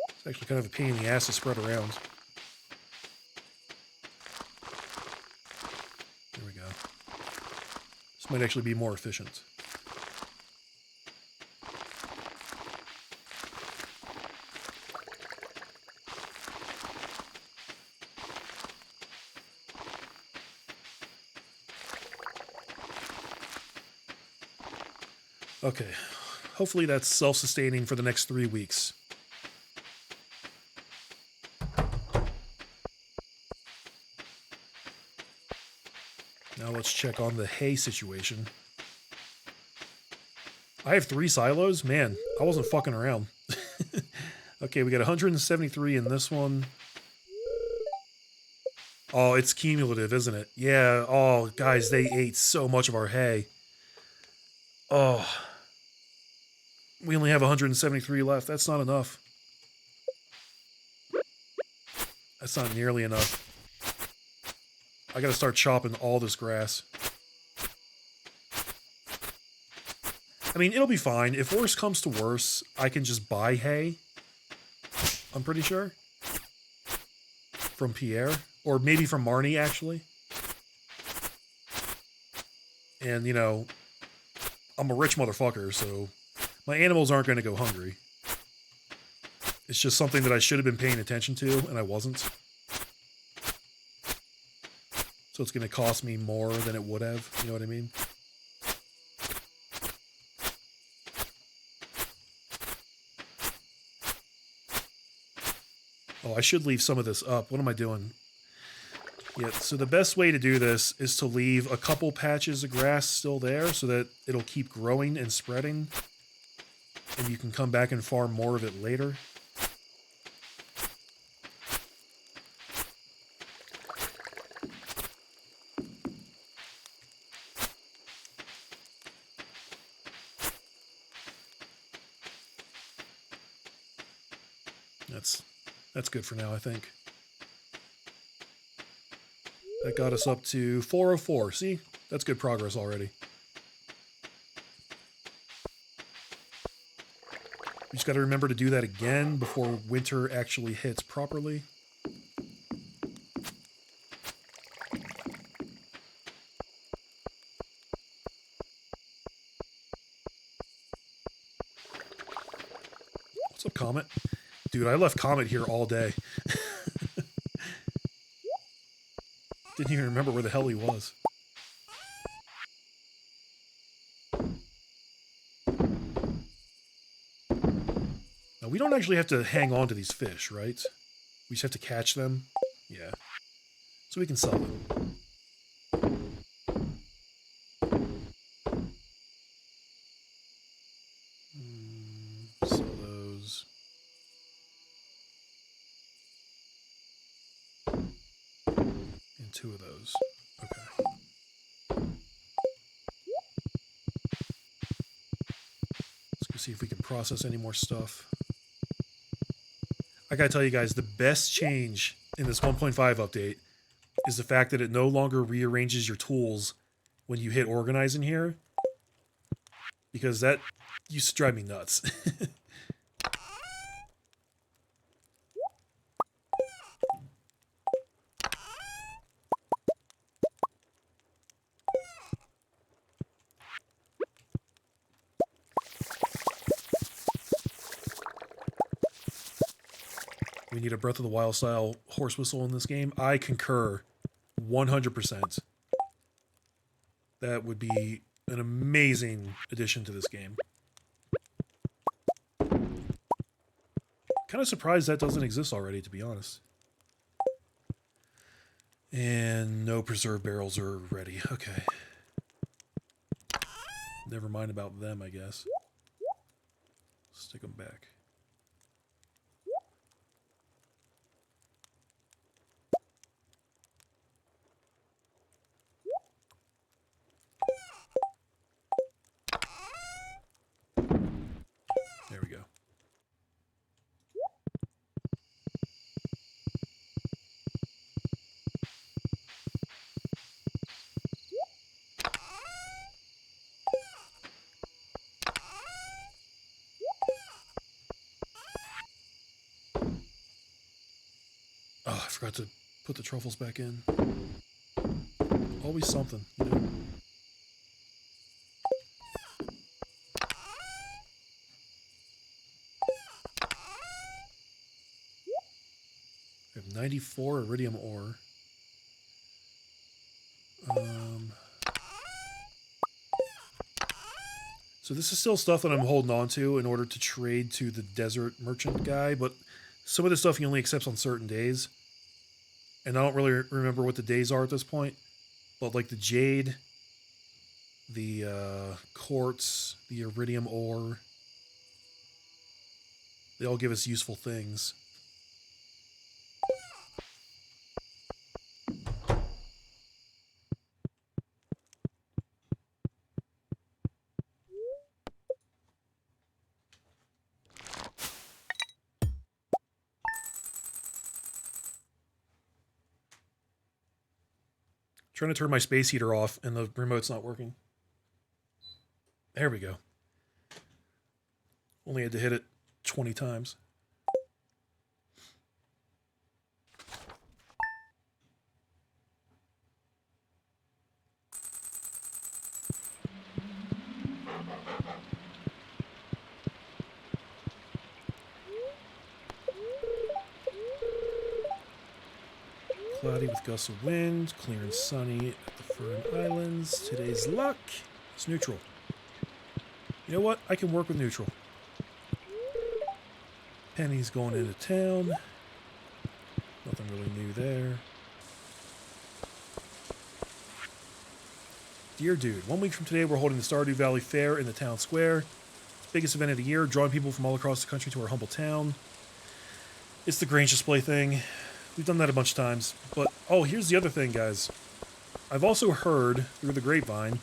It's actually kind of a pain in the ass to spread around. There we go. This might actually be more efficient. Okay, hopefully that's self-sustaining for the next 3 weeks. Now let's check on the hay situation. I have 3 silos? Man, I wasn't fucking around. Okay, we got 173 in this one. Oh, it's cumulative, isn't it? Yeah, oh, guys, they ate so much of our hay. Oh, we only have 173 left. That's not enough. That's not nearly enough. I gotta start chopping all this grass. I mean, it'll be fine. If worse comes to worse, I can just buy hay. I'm pretty sure. From Pierre. Or maybe from Marnie, actually. And, you know, I'm a rich motherfucker, so my animals aren't going to go hungry. It's just something that I should have been paying attention to, and I wasn't. So it's going to cost me more than it would have. You know what I mean? Oh, I should leave some of this up. What am I doing? Yeah, so the best way to do this is to leave a couple patches of grass still there so that it'll keep growing and spreading. And you can come back and farm more of it later. That's good for now, I think. That got us up to 404. See? That's good progress already. We just got to remember to do that again before winter actually hits properly. What's up, Comet? Dude, I left Comet here all day. Didn't even remember where the hell he was. Now, we don't actually have to hang on to these fish, right? We just have to catch them. Yeah. So we can sell them. Sell those. And 2 of those. Okay. Let's go see if we can process any more stuff. I gotta tell you guys, the best change in this 1.5 update is the fact that it no longer rearranges your tools when you hit organize in here. Because that used to drive me nuts. We need a Breath of the Wild style horse whistle in this game. I concur 100%. That would be an amazing addition to this game. Kind of surprised that doesn't exist already, to be honest. And no preserve barrels are ready. Okay. Never mind about them, I guess. Stick them back. There we go. Oh, I forgot to put the truffles back in. Always something, you know? We have 94 iridium ore. So this is still stuff that I'm holding on to in order to trade to the desert merchant guy, but some of the stuff he only accepts on certain days. And I don't really remember what the days are at this point. But like the jade, the quartz, the iridium ore, they all give us useful things. Trying to turn my space heater off and the remote's not working. There we go. Only had to hit it 20 times. Cloudy with gusts of wind, clear and sunny at the Fern Islands. Today's luck is neutral. You know what? I can work with neutral. Penny's going into town. Nothing really new there. Dear Dude, 1 week from today we're holding the Stardew Valley Fair in the town square. Biggest event of the year, drawing people from all across the country to our humble town. It's the Grange display thing. We've done that a bunch of times. But, oh, here's the other thing, guys. I've also heard, through the grapevine,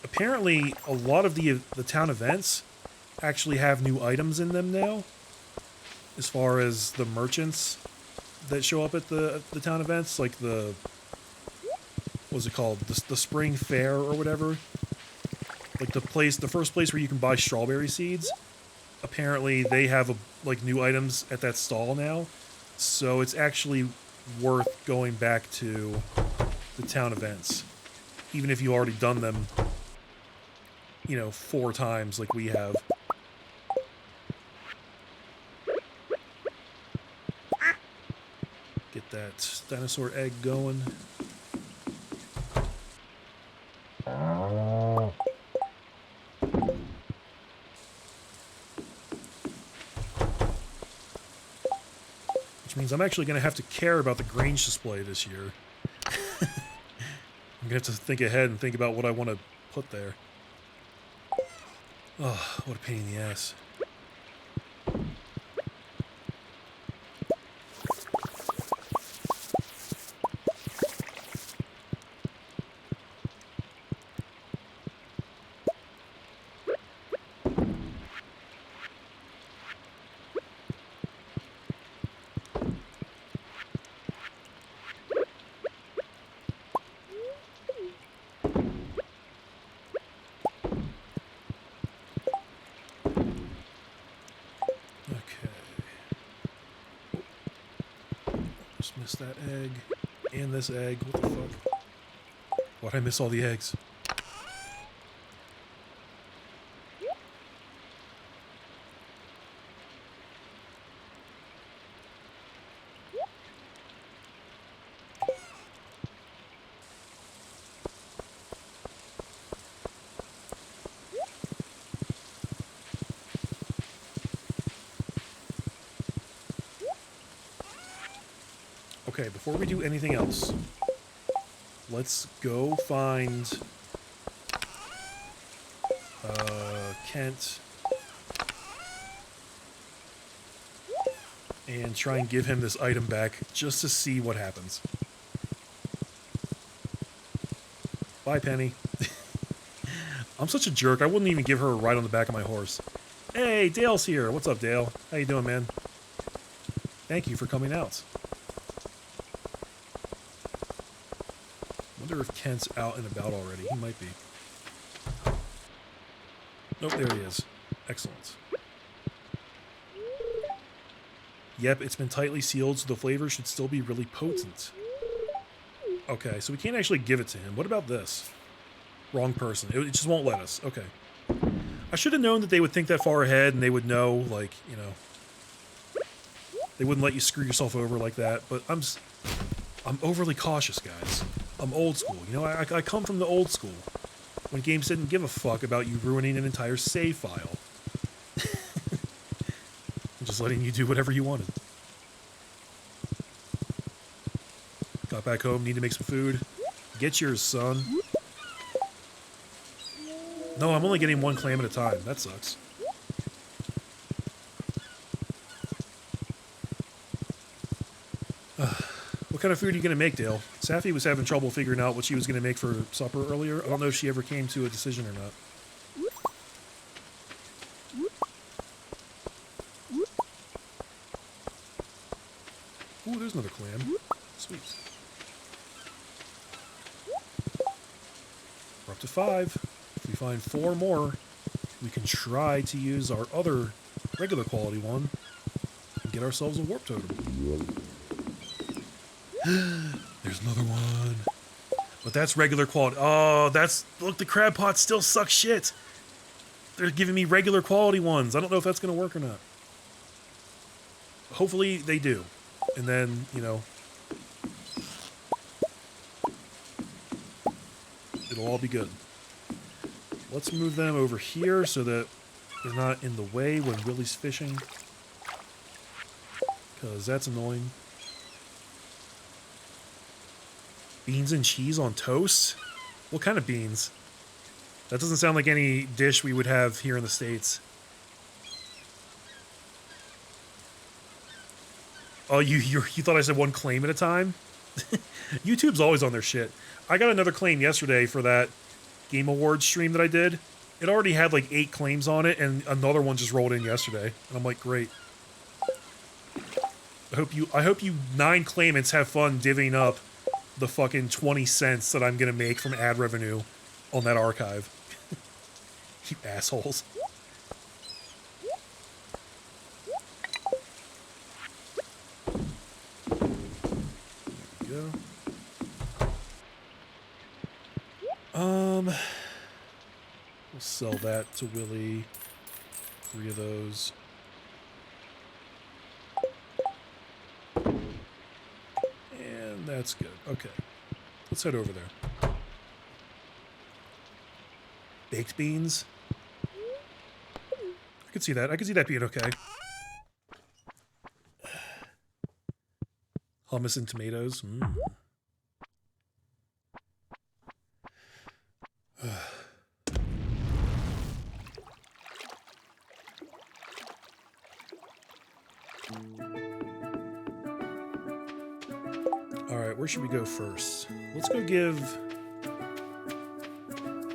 apparently a lot of the town events actually have new items in them now. As far as the merchants that show up at the town events, like the... what's it called? The spring fair or whatever. Like the first place where you can buy strawberry seeds. Apparently they have like new items at that stall now. So it's actually worth going back to the town events. Even if you've already done them, you know, 4 times like we have. Get that dinosaur egg going. Which means I'm actually going to have to care about the Grange display this year. I'm going to have to think ahead and think about what I want to put there. Oh, what a pain in the ass. Missed that egg. And this egg. What the fuck? Why'd I miss all the eggs? Okay, before we do anything else, let's go find Kent and try and give him this item back just to see what happens. Bye, Penny. I'm such a jerk. I wouldn't even give her a ride on the back of my horse. Hey, Dale's here. What's up, Dale? How you doing, man? Thank you for coming out. I wonder if Kent's out and about already. He might be. Nope, there he is. Excellent. Yep, it's been tightly sealed, so the flavor should still be really potent. Okay, so we can't actually give it to him. What about this? Wrong person. It just won't let us. Okay. I should have known that they would think that far ahead and they would know, like, you know... They wouldn't let you screw yourself over like that, but I'm overly cautious, guys. I'm old school. You know, I come from the old school. When games didn't give a fuck about you ruining an entire save file. And just letting you do whatever you wanted. Got back home, need to make some food. Get yours, son. No, I'm only getting 1 clam at a time. That sucks. What kind of food are you going to make, Dale? Safi was having trouble figuring out what she was going to make for supper earlier. I don't know if she ever came to a decision or not. Ooh, there's another clam. Sweet. We're up to 5. If we find 4 more, we can try to use our other regular quality one and get ourselves a warp totem. There's another one. But that's regular quality. Oh, that's... Look, the crab pots still suck shit. They're giving me regular quality ones. I don't know if that's going to work or not. Hopefully they do. And then, you know... it'll all be good. Let's move them over here so that they're not in the way when Willie's fishing. Because that's annoying. Beans and cheese on toast? What kind of beans? That doesn't sound like any dish we would have here in the States. Oh, you thought I said one claim at a time? YouTube's always on their shit. I got another claim yesterday for that Game Awards stream that I did. It already had like 8 claims on it, and another one just rolled in yesterday. And I'm like, great. I hope you 9 claimants have fun divvying up the fucking 20 cents that I'm gonna make from ad revenue on that archive. You assholes. There we go. We'll sell that to Willie. 3 of those. And that's good. Okay. Let's head over there. Baked beans? I could see that. I could see that being okay. Hummus and tomatoes. Alright, where should we go first? Let's go give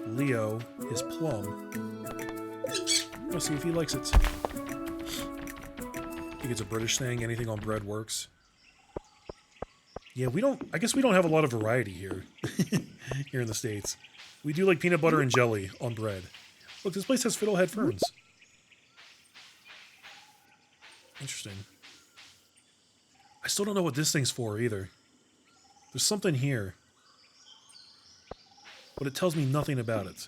Leo his plum. Let's see if he likes it. I think it's a British thing. Anything on bread works. Yeah, I guess we don't have a lot of variety here. Here in the States. We do like peanut butter and jelly on bread. Look, this place has fiddlehead ferns. Interesting. I still don't know what this thing's for either. There's something here. But it tells me nothing about it.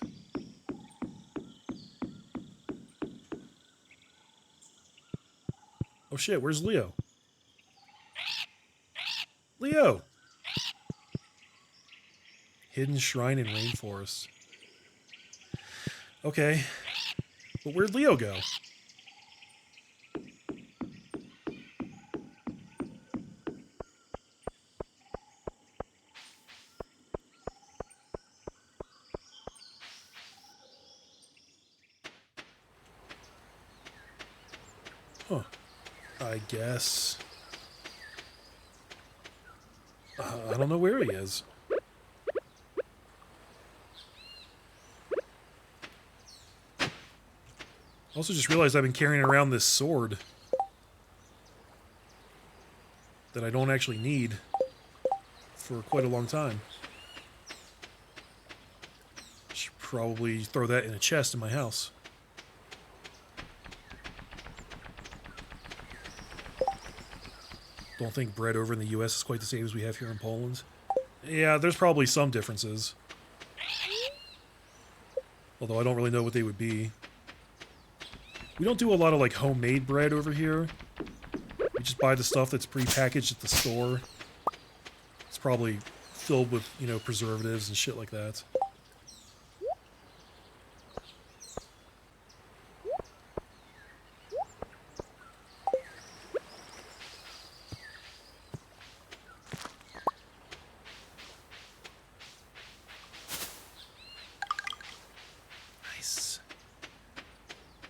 Oh shit, where's Leo? Leo! Hidden shrine in rainforest. Okay. But where'd Leo go? Huh. I guess... I don't know where he is. I also just realized I've been carrying around this sword that I don't actually need for quite a long time. Should probably throw that in a chest in my house. Don't think bread over in the US is quite the same as we have here in Poland. Yeah, there's probably some differences. Although I don't really know what they would be. We don't do a lot of like homemade bread over here. We just buy the stuff that's pre-packaged at the store. It's probably filled with, you know, preservatives and shit like that.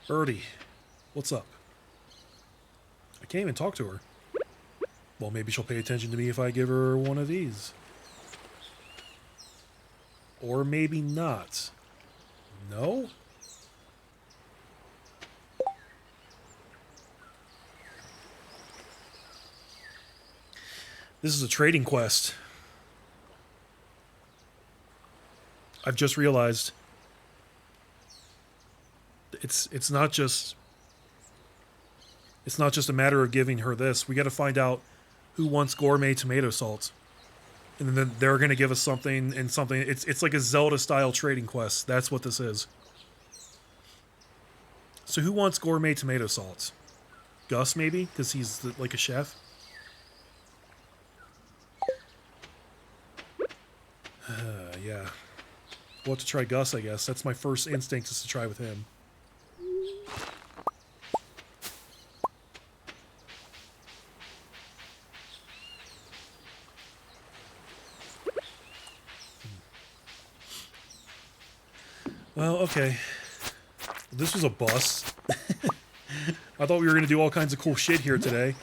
Birdie, what's up? I can't even talk to her. Well, maybe she'll pay attention to me if I give her one of these. Or maybe not. No? This is a trading quest. I've just realized it's not just a matter of giving her this. We got to find out who wants gourmet tomato salt, and then they're going to give us something and something. It's like a Zelda style trading quest. That's what this is. So who wants gourmet tomato salt? Gus, maybe, because he's like a chef. Yeah. We'll have to try Gus, I guess. That's my first instinct, is to try with him. Well, okay. This was a bust. I thought we were going to do all kinds of cool shit here today.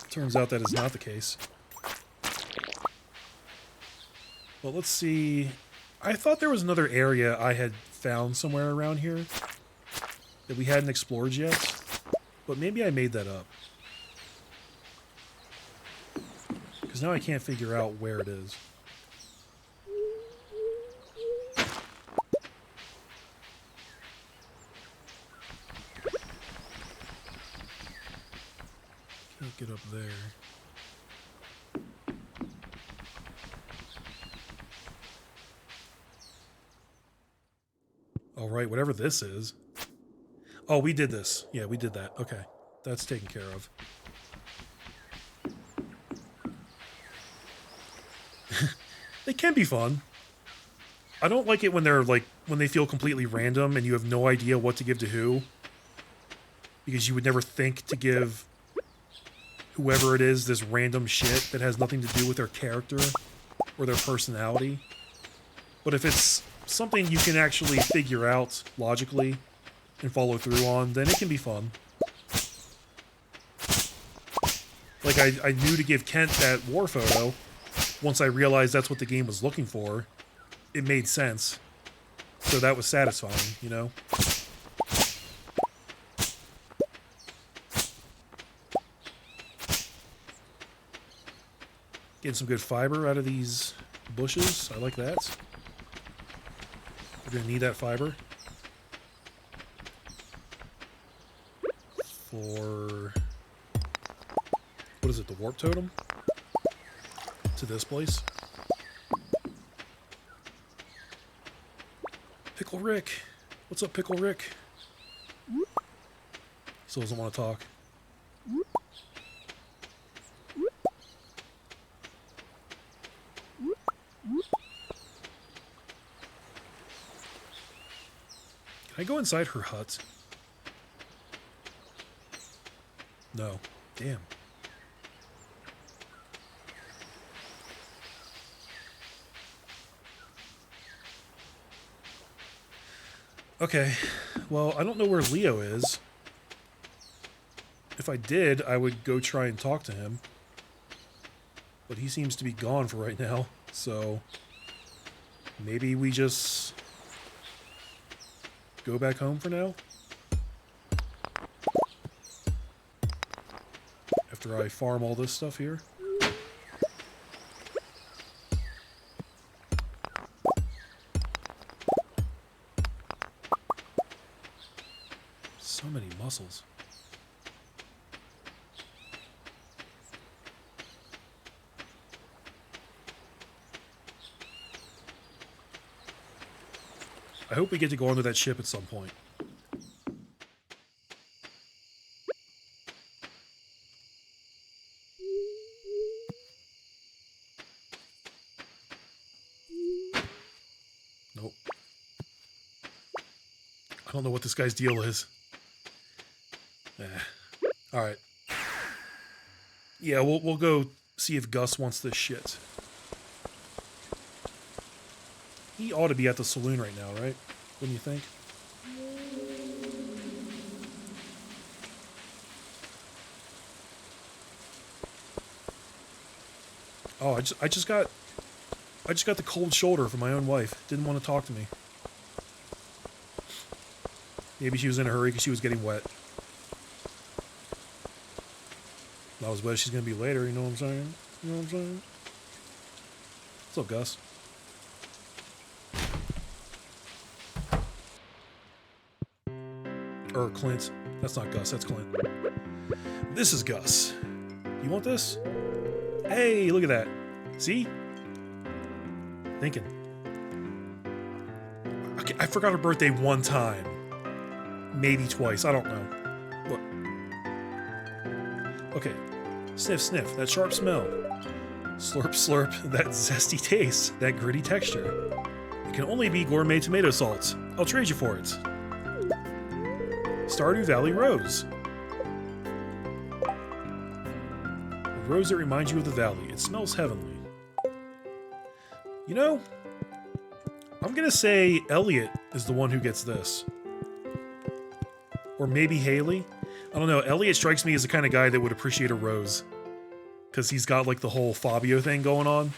Turns out that is not the case. Well, let's see. I thought there was another area I had found somewhere around here that we hadn't explored yet, but maybe I made that up. Because now I can't figure out where it is. Can't get up there. All right, whatever this is. Oh, we did this. Yeah, we did that. Okay, that's taken care of. They can be fun. I don't like it when they're like, when they feel completely random and you have no idea what to give to who. Because you would never think to give whoever it is this random shit that has nothing to do with their character or their personality. But if it's something you can actually figure out logically and follow through on, then it can be fun. Like, I knew to give Kent that war photo. Once I realized that's what the game was looking for, it made sense. So that was satisfying, you know? Getting some good fiber out of these bushes. I like that. We're going to need that fiber for, what is it, the warp totem? To this place. Pickle Rick. What's up, Pickle Rick? Still doesn't want to talk. Can I go inside her hut? No. Damn. Okay. Well, I don't know where Leo is. If I did, I would go try and talk to him. But he seems to be gone for right now, so maybe we just go back home for now? After I farm all this stuff here? So many mussels. I hope we get to go onto that ship at some point. Nope. I don't know what this guy's deal is. Alright. Yeah, we'll go see if Gus wants this shit. He ought to be at the saloon right now, right? Wouldn't you think? Oh, I just got the cold shoulder from my own wife. Didn't want to talk to me. Maybe she was in a hurry because she was getting wet. Not as wet as she's gonna be later, you know what I'm saying? You know what I'm saying? What's up, Gus? Or Clint. That's not Gus, that's Clint. This is Gus. You want this? Hey, look at that. See? Thinking. Okay, I forgot her birthday one time. Maybe twice, I don't know. Look. Okay. Sniff, sniff, that sharp smell. Slurp, slurp, that zesty taste, that gritty texture. It can only be gourmet tomato salt. I'll trade you for it. Stardew Valley Rose. A rose that reminds you of the valley. It smells heavenly. You know, I'm gonna say Elliot is the one who gets this. Or maybe Haley. I don't know. Elliot strikes me as the kind of guy that would appreciate a rose. Because he's got like the whole Fabio thing going on.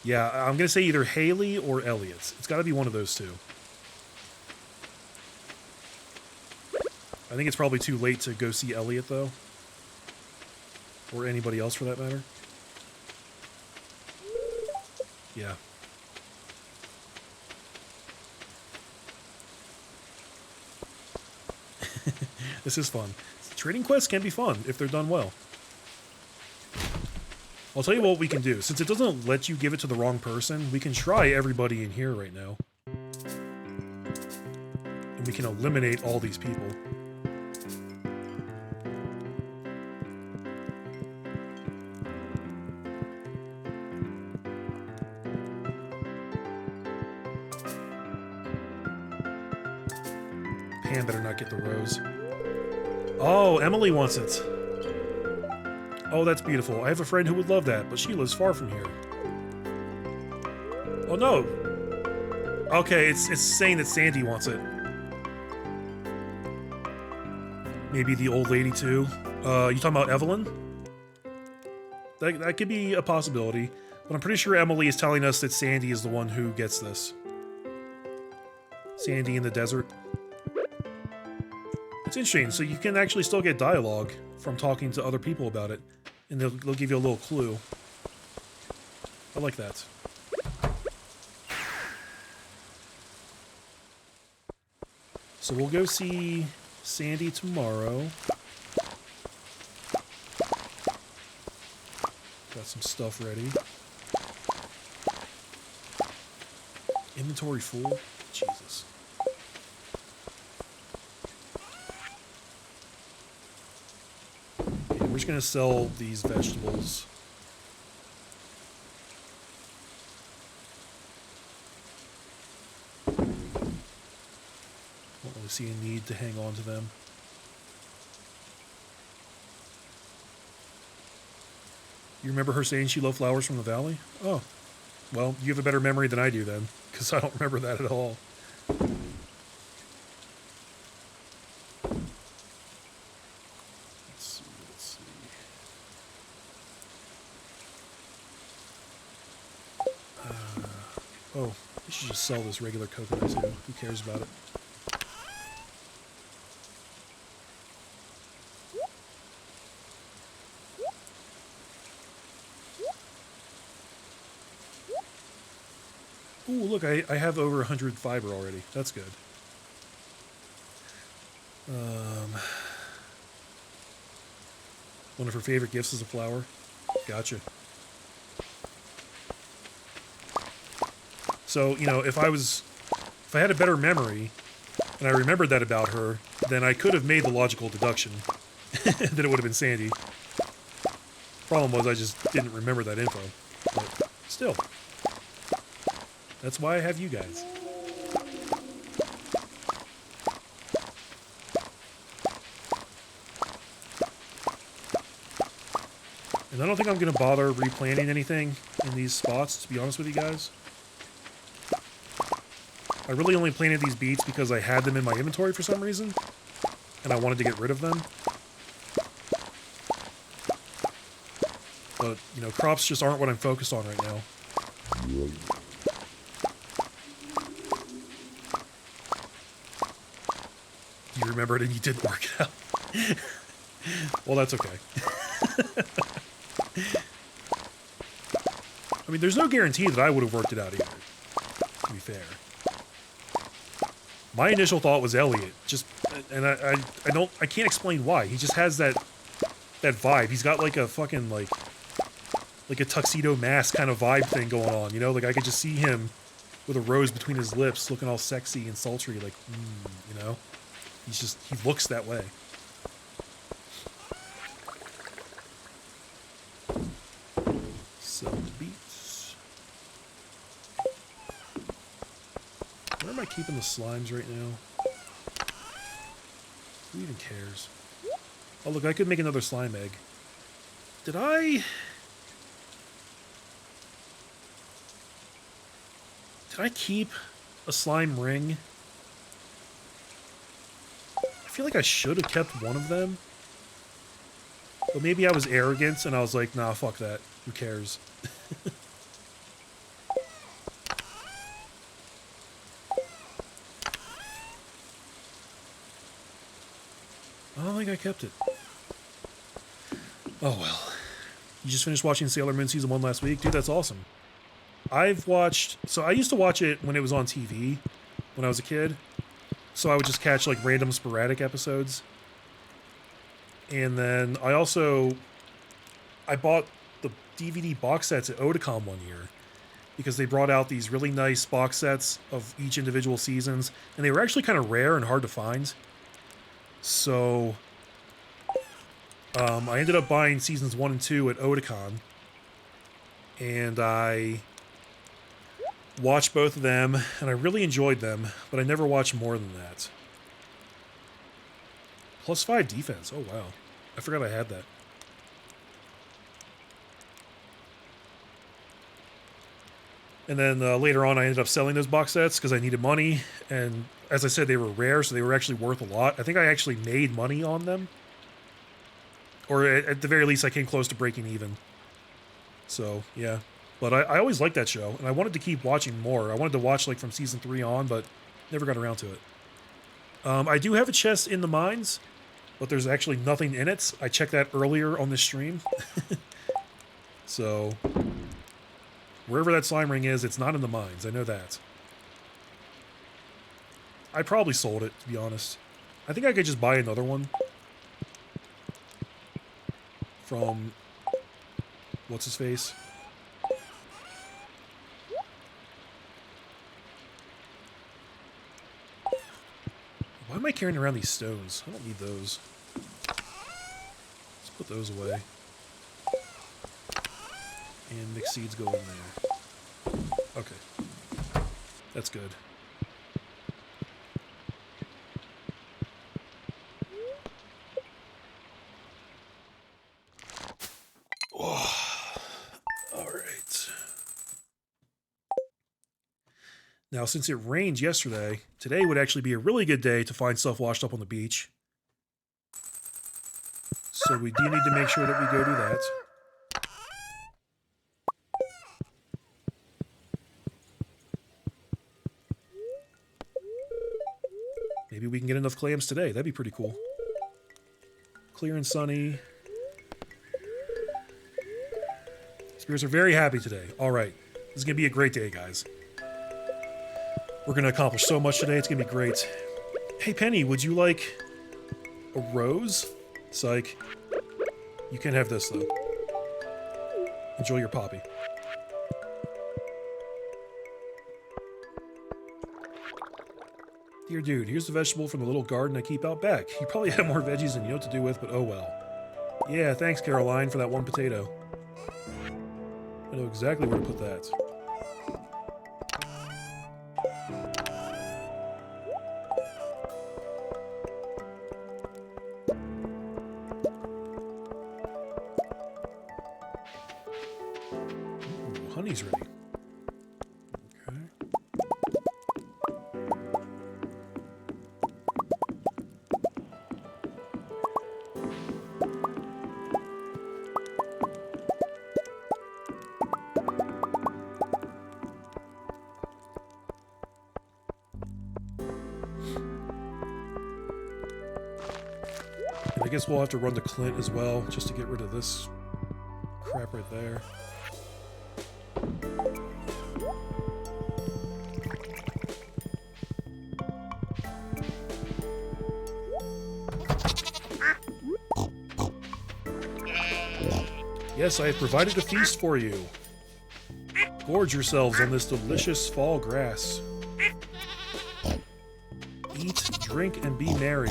Yeah, I'm going to say either Haley or Elliot. It's got to be one of those two. I think it's probably too late to go see Elliot, though. Or anybody else, for that matter. Yeah. This is fun. Trading quests can be fun if they're done well. I'll tell you what we can do. Since it doesn't let you give it to the wrong person, we can try everybody in here right now. And we can eliminate all these people. Pan better not get the rose. Oh, Emily wants it. Oh, that's beautiful. I have a friend who would love that, but she lives far from here. Oh, no. Okay, it's saying that Sandy wants it. Maybe the old lady, too. You talking about Evelyn? That could be a possibility. But I'm pretty sure Emily is telling us that Sandy is the one who gets this. Sandy in the desert. It's interesting, so you can actually still get dialogue from talking to other people about it, and they'll give you a little clue. I like that. So we'll go see Sandy tomorrow. Got some stuff ready. Inventory full? Jesus. We're just going to sell these vegetables. Don't really see a need to hang on to them. You remember her saying she loved flowers from the valley? Oh. Well, you have a better memory than I do then, because I don't remember that at all. Oh, we should just sell this regular coconut too. Who cares about it? Ooh, look, I have over 100 fiber already. That's good. One of her favorite gifts is a flower. Gotcha. So, you know, if I had a better memory, and I remembered that about her, then I could have made the logical deduction that it would have been Sandy. Problem was, I just didn't remember that info. But still, that's why I have you guys. And I don't think I'm going to bother replanting anything in these spots, to be honest with you guys. I really only planted these beets because I had them in my inventory for some reason, and I wanted to get rid of them. But, you know, crops just aren't what I'm focused on right now. You remembered and you didn't work it out. Well, that's okay. I mean, there's no guarantee that I would have worked it out either, to be fair. My initial thought was Elliot, just, and I can't explain why. He just has that vibe. He's got like a fucking like a tuxedo mask kind of vibe thing going on, you know? Like I could just see him with a rose between his lips, looking all sexy and sultry, like, you know? He looks that way. Sell the beets. Where am I keeping the slimes right now? Who even cares? Oh, look, I could make another slime egg. Did I keep a slime ring? I feel like I should have kept one of them. But maybe I was arrogant and I was like, nah, fuck that. Who cares? I don't think I kept it. Oh well. You just finished watching Sailor Moon Season 1 last week? Dude, that's awesome. I've watched... So I used to watch it when it was on TV when I was a kid. So I would just catch like random sporadic episodes. And then I bought the DVD box sets at Otakon one year because they brought out these really nice box sets of each individual seasons, and they were actually kind of rare and hard to find. So I ended up buying seasons 1 and 2 at Otakon, and I watched both of them, and I really enjoyed them, but I never watched more than that. +5 defense. Oh, wow. I forgot I had that. And then later on, I ended up selling those box sets because I needed money. And as I said, they were rare, so they were actually worth a lot. I think I actually made money on them. Or at the very least, I came close to breaking even. So, yeah. But I always liked that show, and I wanted to keep watching more. I wanted to watch like from season 3 on, but never got around to it. I do have a chest in the mines, but there's actually nothing in it. I checked that earlier on this stream. So, wherever that slime ring is, it's not in the mines. I know that. I probably sold it, to be honest. I think I could just buy another one. From... what's his face? Why am I carrying around these stones? I don't need those. Let's put those away. And mixed seeds go in there. Okay. That's good. Alright. Now, since it rained yesterday, today would actually be a really good day to find stuff washed up on the beach. So we do need to make sure that we go do that. Maybe we can get enough clams today. That'd be pretty cool. Clear and sunny. Spirits are very happy today. All right. This is going to be a great day, guys. We're going to accomplish so much today. It's going to be great. Hey, Penny, would you like a rose? Psych. You can have this, though. Enjoy your poppy. Dear dude, here's the vegetable from the little garden I keep out back. You probably have more veggies than you know what to do with, but oh well. Yeah, thanks, Caroline, for that one potato. I know exactly where to put that. Ooh, honey's ready. Okay. And I guess we'll have to run to Clint as well, just to get rid of this crap right there. Yes, I have provided a feast for you. Gorge yourselves on this delicious fall grass. Eat, drink, and be merry,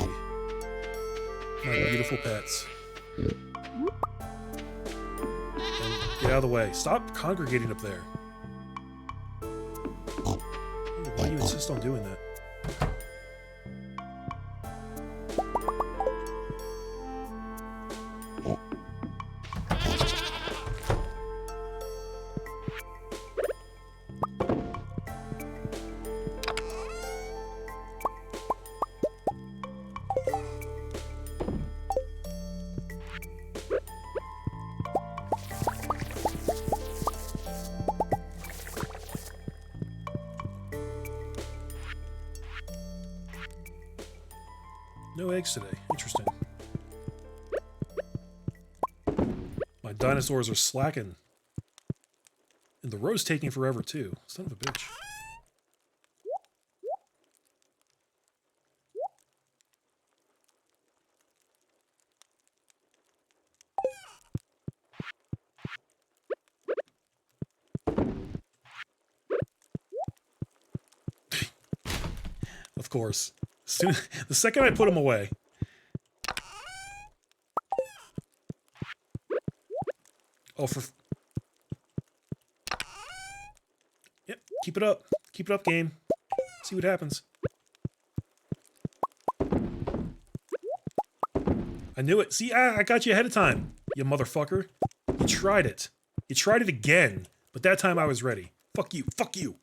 my beautiful pets. And get out of the way. Stop congregating up there. Why do you insist on doing that? No eggs today. Interesting. My dinosaurs are slacking. And the row's taking forever, too. Son of a bitch. Of course. The second I put them away. Oh, for... Yep, keep it up. Keep it up, game. See what happens. I knew it. See, I got you ahead of time, you motherfucker. You tried it. You tried it again, but that time I was ready. Fuck you. Fuck you.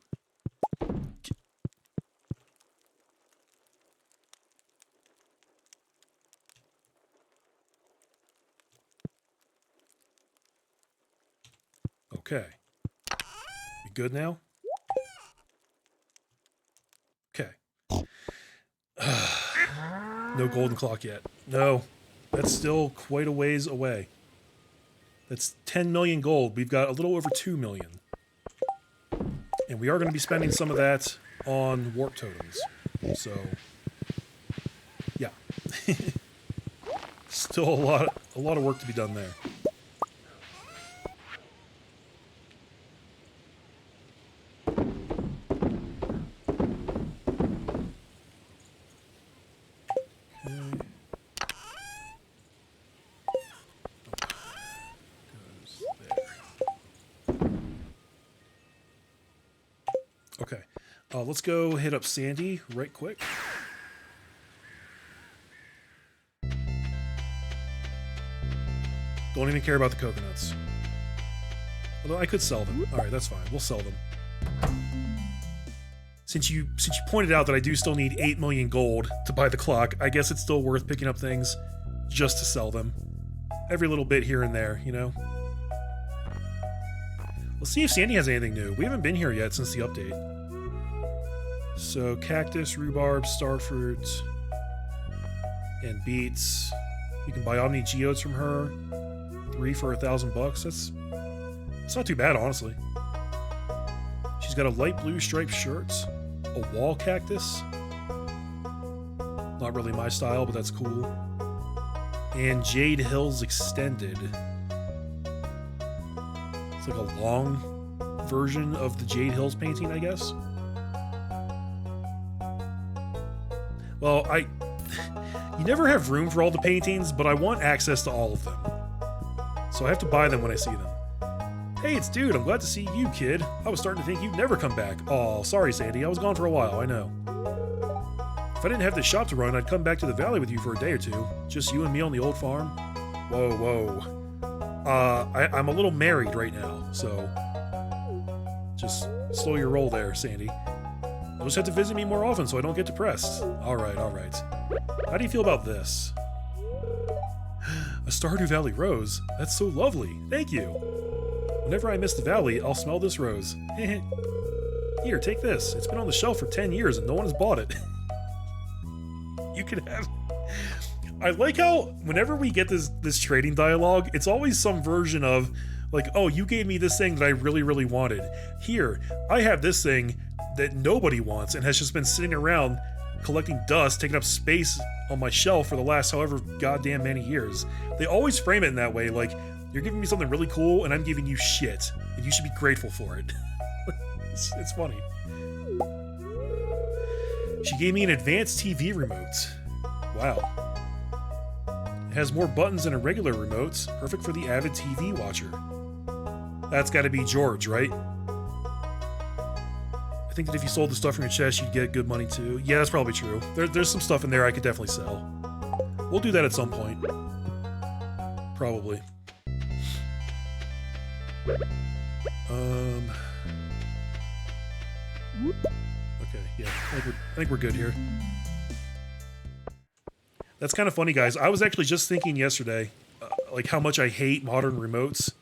Okay. You good now? Okay. No golden clock yet. No. That's still quite a ways away. That's 10 million gold. We've got a little over 2 million. And we are going to be spending some of that on warp totems. So, yeah. Still a lot of work to be done there. Okay, let's go hit up Sandy right quick. Don't even care about the coconuts. Although I could sell them. Alright, that's fine. We'll sell them. Since you pointed out that I do still need 8 million gold to buy the clock, I guess it's still worth picking up things just to sell them. Every little bit here and there, you know? Let's see if Sandy has anything new. We haven't been here yet since the update. So, cactus, rhubarb, starfruit, and beets. You can buy Omni Geodes from her. 3 for $1,000. That's not too bad, honestly. She's got a light blue striped shirt, a wall cactus. Not really my style, but that's cool. And Jade Hills Extended. It's like a long version of the Jade Hills painting, I guess. Well, you never have room for all the paintings, but I want access to all of them. So I have to buy them when I see them. Hey, it's Dude. I'm glad to see you, kid. I was starting to think you'd never come back. Aw, sorry, Sandy. I was gone for a while, I know. If I didn't have this shop to run, I'd come back to the valley with you for a day or two. Just you and me on the old farm. Whoa, whoa. I'm a little married right now, so just slow your roll there, Sandy. You'll just have to visit me more often so I don't get depressed. Alright, alright. How do you feel about this? A Stardew Valley rose? That's so lovely. Thank you. Whenever I miss the valley, I'll smell this rose. Here, take this. It's been on the shelf for 10 years and no one has bought it. You can have... I like how whenever we get this trading dialogue, it's always some version of, like, oh, you gave me this thing that I really, really wanted. Here, I have this thing that nobody wants and has just been sitting around collecting dust, taking up space on my shelf for the last however goddamn many years. They always frame it in that way, like, You're giving me something really cool, and I'm giving you shit, and you should be grateful for it. It's funny. She gave me an advanced TV remote. Wow. It has more buttons than a regular remote, perfect for the avid TV watcher. That's gotta be George, right? I think that if you sold the stuff from your chest, you'd get good money too. Yeah, that's probably true. There's some stuff in there I could definitely sell. We'll do that at some point. Probably. Okay, yeah, I think we're good here. That's kind of funny, guys. I was actually just thinking yesterday, like how much I hate modern remotes,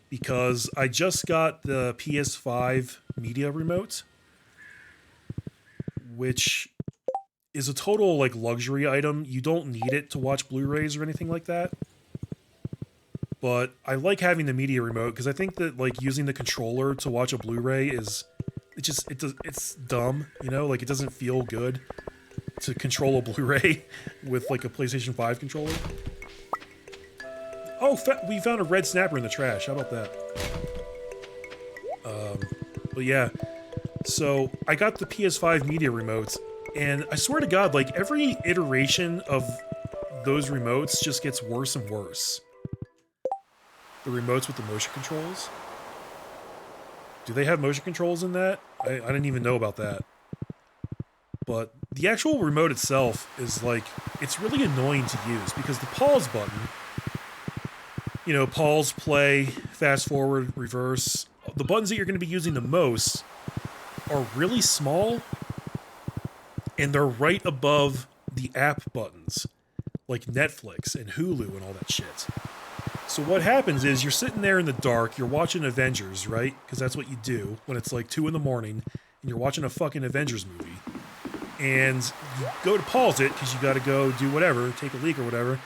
because I just got the PS5 media remote, which is a total like luxury item. You don't need it to watch Blu-rays or anything like that. But I like having the media remote because I think that like using the controller to watch a Blu-ray is it's dumb, you know, like it doesn't feel good to control a Blu-ray with like a PlayStation 5 controller. Oh, we found a red snapper in the trash. How about that? But yeah, so I got the PS5 media remotes, and I swear to God, like every iteration of those remotes just gets worse and worse. The remotes with the motion controls? Do they have motion controls in that? I didn't even know about that. But the actual remote itself is like, it's really annoying to use because the pause button, you know, pause, play, fast forward, reverse, the buttons that you're going to be using the most are really small, and they're right above the app buttons, like Netflix and Hulu and all that shit. So what happens is you're sitting there in the dark, you're watching Avengers, right? Because that's what you do when it's like 2 in the morning and you're watching a fucking Avengers movie. And you go to pause it because you got to go do whatever, take a leak or whatever.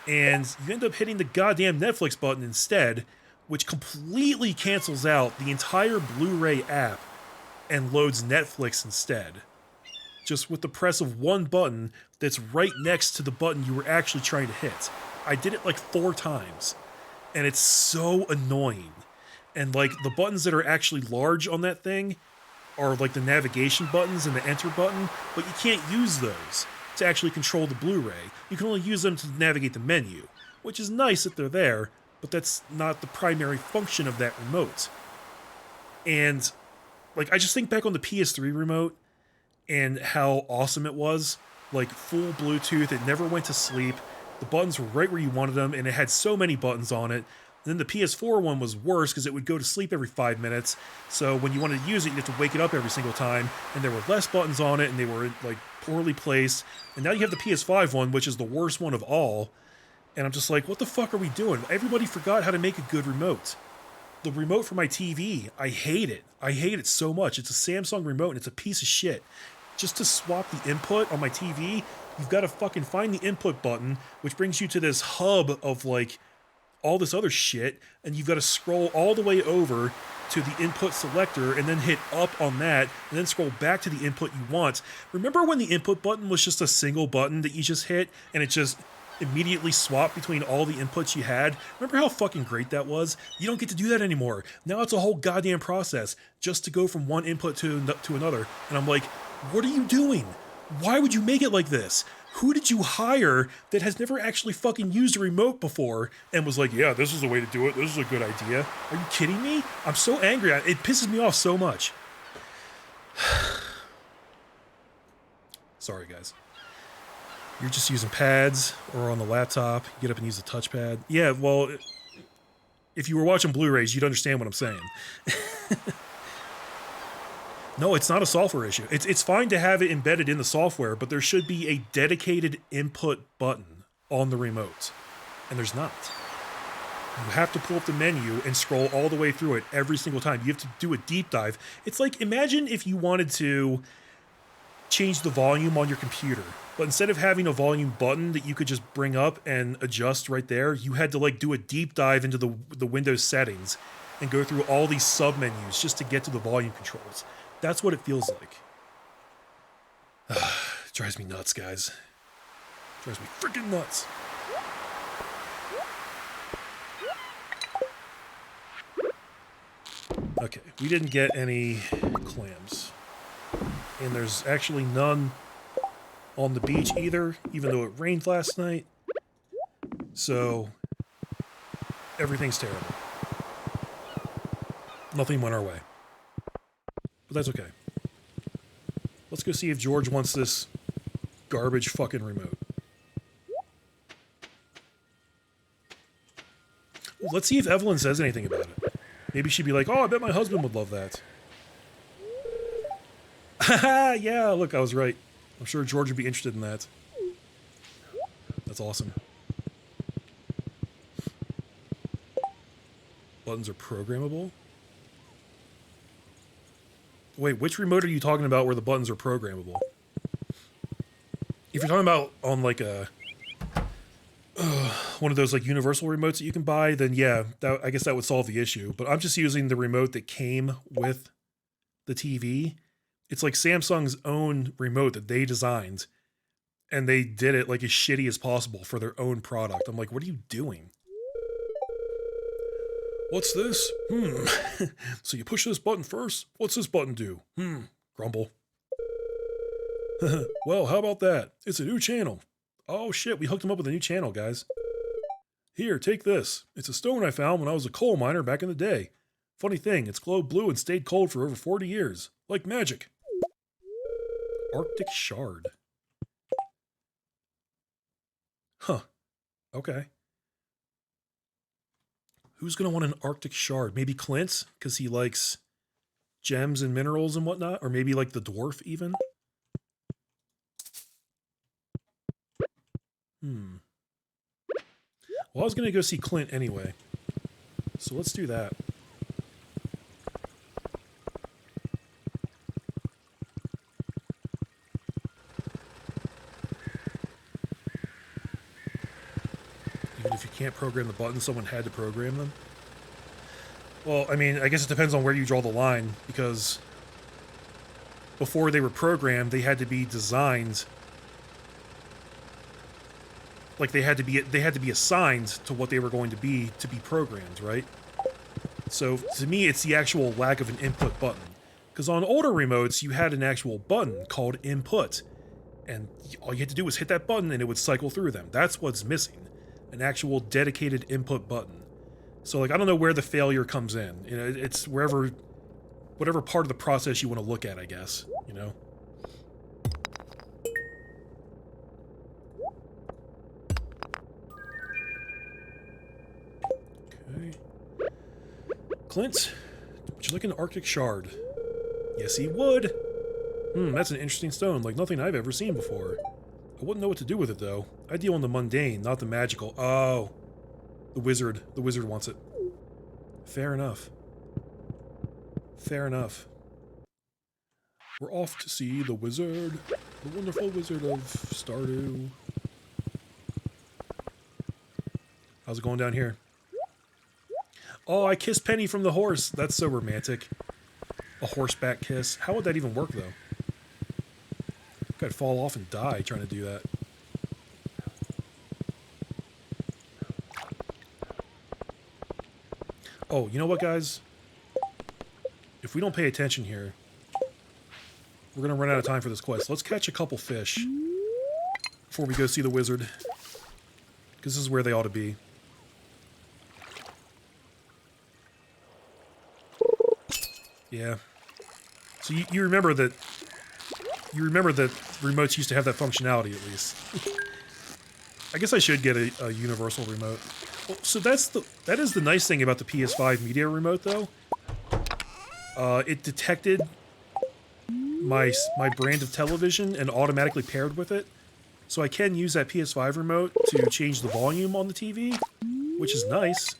And you end up hitting the goddamn Netflix button instead, which completely cancels out the entire Blu-ray app and loads Netflix instead. Just with the press of one button that's right next to the button you were actually trying to hit. I did it like 4 times, and it's so annoying. And like the buttons that are actually large on that thing are like the navigation buttons and the enter button, but you can't use those to actually control the Blu-ray. You can only use them to navigate the menu, which is nice that they're there, but that's not the primary function of that remote. And like I just think back on the PS3 remote and how awesome it was, like full Bluetooth, it never went to sleep. The buttons were right where you wanted them, and it had so many buttons on it. Then the PS4 one was worse because it would go to sleep every 5 minutes. So when you wanted to use it, you had to wake it up every single time. And there were less buttons on it, and they were like poorly placed. And now you have the PS5 one, which is the worst one of all. And I'm just like, what the fuck are we doing? Everybody forgot how to make a good remote. The remote for my TV, I hate it. I hate it so much. It's a Samsung remote, and it's a piece of shit. Just to swap the input on my TV, you've got to fucking find the input button, which brings you to this hub of like all this other shit, and you've got to scroll all the way over to the input selector and then hit up on that and then scroll back to the input you want. Remember when the input button was just a single button that you just hit and it just immediately swapped between all the inputs you had? Remember how fucking great that was? You don't get to do that anymore. Now it's a whole goddamn process just to go from one input to another. And I'm like, what are you doing? Why would you make it like this? Who did you hire that has never actually fucking used a remote before and was like, yeah, this is the way to do it. This is a good idea. Are you kidding me? I'm so angry. It pisses me off so much. Sorry, guys. You're just using pads or on the laptop. You get up and use the touchpad. Yeah, well, if you were watching Blu-rays, you'd understand what I'm saying. No, it's not a software issue. It's fine to have it embedded in the software, but there should be a dedicated input button on the remote. And there's not. You have to pull up the menu and scroll all the way through it every single time. You have to do a deep dive. It's like, imagine if you wanted to change the volume on your computer, but instead of having a volume button that you could just bring up and adjust right there, you had to like do a deep dive into the Windows settings and go through all these sub-menus just to get to the volume controls. That's what it feels like. It drives me nuts, guys. It drives me freaking nuts. Okay, we didn't get any clams. And there's actually none on the beach either, even though it rained last night. So, everything's terrible. Nothing went our way. But that's okay. Let's go see if George wants this garbage fucking remote. Let's see if Evelyn says anything about it. Maybe she'd be like, oh, I bet my husband would love that. Haha, yeah, look, I was right. I'm sure George would be interested in that. That's awesome. Buttons are programmable? Wait, which remote are you talking about where the buttons are programmable? If you're talking about on like a one of those like universal remotes that you can buy, then yeah, I guess that would solve the issue. But I'm just using the remote that came with the TV. It's like Samsung's own remote that they designed, and they did it like as shitty as possible for their own product. I'm like, what are you doing? What's this? So you push this button first? What's this button do? Grumble. Well, how about that? It's a new channel. Oh shit, we hooked him up with a new channel, guys. Here, take this. It's a stone I found when I was a coal miner back in the day. Funny thing, it's glowed blue and stayed cold for over 40 years. Like magic. Arctic shard. Huh. Okay. Who's going to want an Arctic shard? Maybe Clint, because he likes gems and minerals and whatnot? Or maybe like the dwarf even? Well, I was going to go see Clint anyway. So let's do that. Even if you can't program the buttons, someone had to program them. Well, I mean, I guess it depends on where you draw the line, because before they were programmed, they had to be designed. Like they had to be assigned to what they were going to be programmed, right? So to me, it's the actual lack of an input button. Because on older remotes, you had an actual button called input, and all you had to do was hit that button and it would cycle through them. That's what's missing, an actual dedicated input button. So like, I don't know where the failure comes in. You know, it's whatever part of the process you want to look at, I guess, you know? Okay. Clint, would you like an Arctic shard? Yes, he would. That's an interesting stone, like nothing I've ever seen before. I wouldn't know what to do with it, though. I deal in the mundane, not the magical. Oh. The wizard wants it. Fair enough. Fair enough. We're off to see the wizard. The wonderful wizard of Stardew. How's it going down here? Oh, I kissed Penny from the horse. That's so romantic. A horseback kiss. How would that even work, though? I'd fall off and die trying to do that. Oh, you know what, guys? If we don't pay attention here, we're going to run out of time for this quest. Let's catch a couple fish before we go see the wizard. Because this is where they ought to be. Yeah. So you remember that... You remember that remotes used to have that functionality, at least. I guess I should get a universal remote. Well, so that is the nice thing about the PS5 media remote, though. It detected my brand of television and automatically paired with it. So I can use that PS5 remote to change the volume on the TV, which is nice.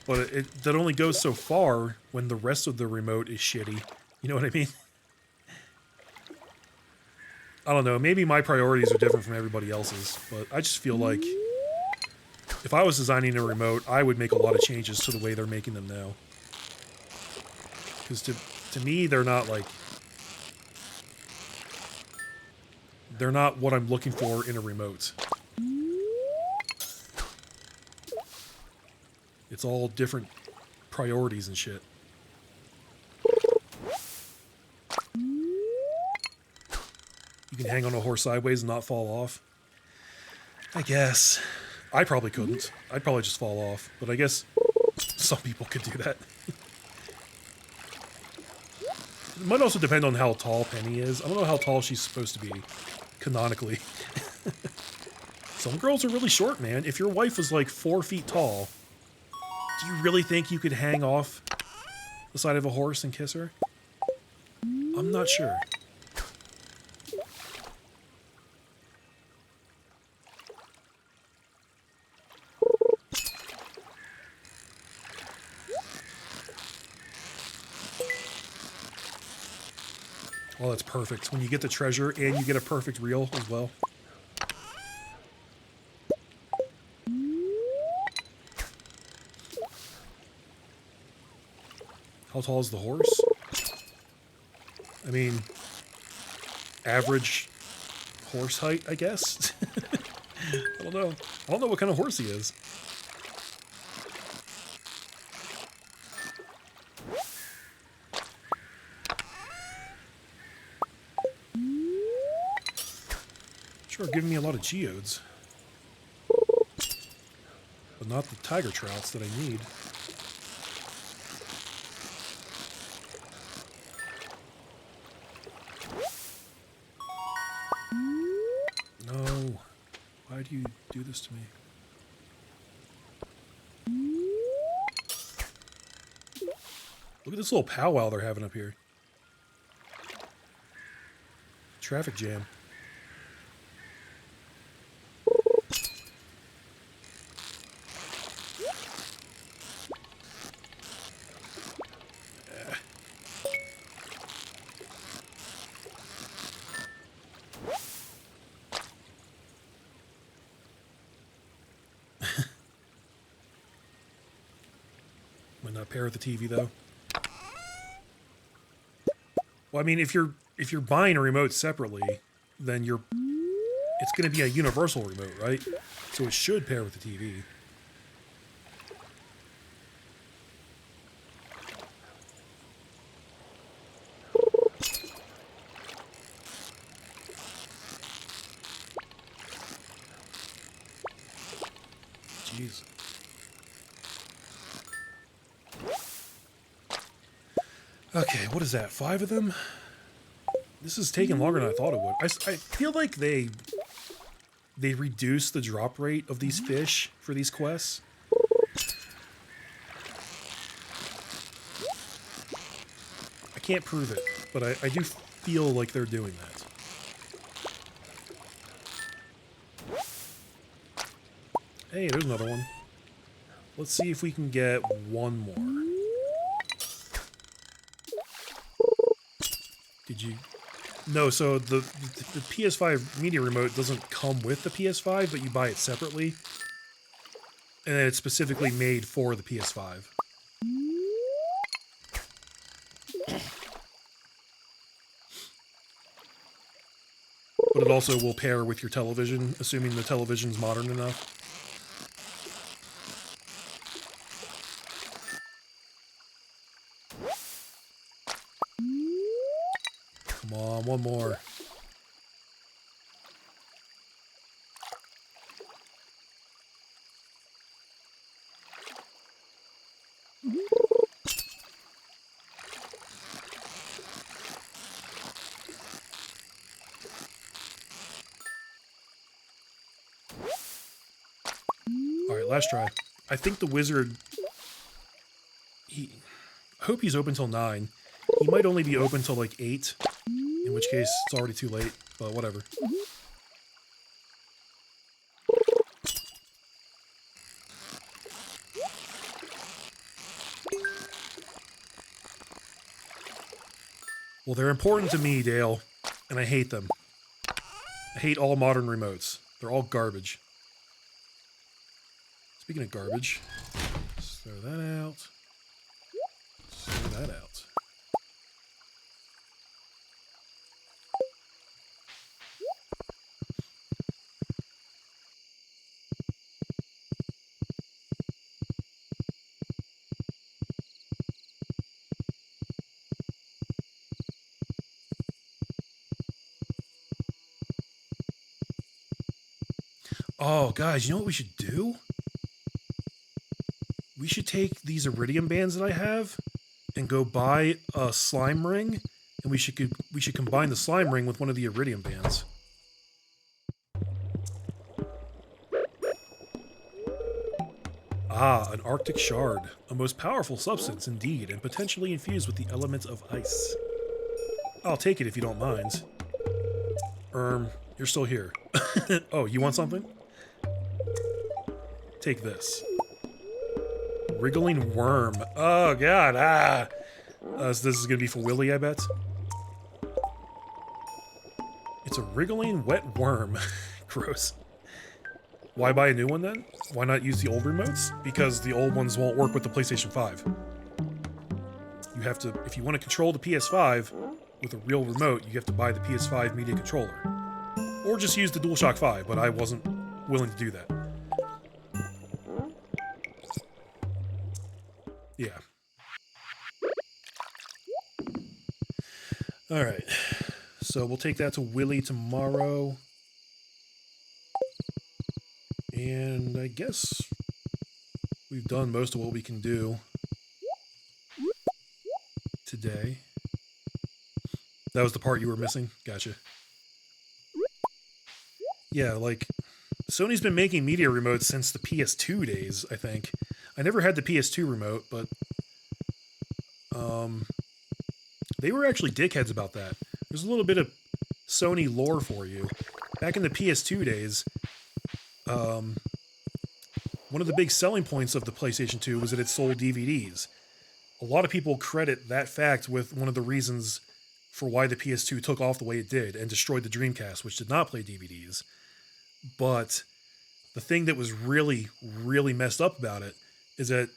But that only goes so far when the rest of the remote is shitty. You know what I mean? I don't know, maybe my priorities are different from everybody else's, but I just feel like if I was designing a remote, I would make a lot of changes to the way they're making them now. Because to me, they're not like... They're not what I'm looking for in a remote. It's all different priorities and shit. You can hang on a horse sideways and not fall off. I guess. I probably couldn't. I'd probably just fall off. But I guess some people could do that. It might also depend on how tall Penny is. I don't know how tall she's supposed to be, canonically. Some girls are really short, man. If your wife was like 4 feet tall, do you really think you could hang off the side of a horse and kiss her? I'm not sure. Oh, that's perfect. When you get the treasure and you get a perfect reel as well. How tall is the horse? I mean, average horse height, I guess? I don't know. I don't know what kind of horse he is. Sure, giving me a lot of geodes. But not the tiger trouts that I need. No. Why do you do this to me? Look at this little powwow they're having up here. Traffic jam. Might not pair with the TV though. Well, I mean, if you're buying a remote separately, then it's going to be a universal remote, right? So it should pair with the TV. Jeez. Okay, what is that? 5 of them? This is taking longer than I thought it would. I feel like they reduce the drop rate of these fish for these quests. I can't prove it, but I do feel like they're doing that. Hey, there's another one. Let's see if we can get one more. Did you... No, so the PS5 media remote doesn't come with the PS5, but you buy it separately. And it's specifically made for the PS5. But it also will pair with your television, assuming the television's modern enough. Come on, one more. Alright, last try. I think the wizard... I hope he's open till 9. He might only be open till like 8. In which case, it's already too late, but whatever. Well, they're important to me, Dale, and I hate them. I hate all modern remotes. They're all garbage. Speaking of garbage, let's throw that out. Let's throw that out. Oh, guys, you know what we should do? We should take these iridium bands that I have and go buy a slime ring, and we should combine the slime ring with one of the iridium bands. Ah, an Arctic shard. A most powerful substance indeed, and potentially infused with the element of ice. I'll take it if you don't mind. You're still here. Oh, you want something? Take this. Wriggling worm. Oh, God. So this is going to be for Willy, I bet. It's a wriggling wet worm. Gross. Why buy a new one then? Why not use the old remotes? Because the old ones won't work with the PlayStation 5. You have to, if you want to control the PS5 with a real remote, you have to buy the PS5 media controller. Or just use the DualShock 5, but I wasn't willing to do that. Yeah. Alright. So we'll take that to Willy tomorrow. And I guess we've done most of what we can do today. That was the part you were missing? Gotcha. Yeah, like, Sony's been making media remotes since the PS2 days, I think. I never had the PS2 remote, but they were actually dickheads about that. There's a little bit of Sony lore for you. Back in the PS2 days, one of the big selling points of the PlayStation 2 was that it sold DVDs. A lot of people credit that fact with one of the reasons for why the PS2 took off the way it did and destroyed the Dreamcast, which did not play DVDs. But the thing that was really, really messed up about it is that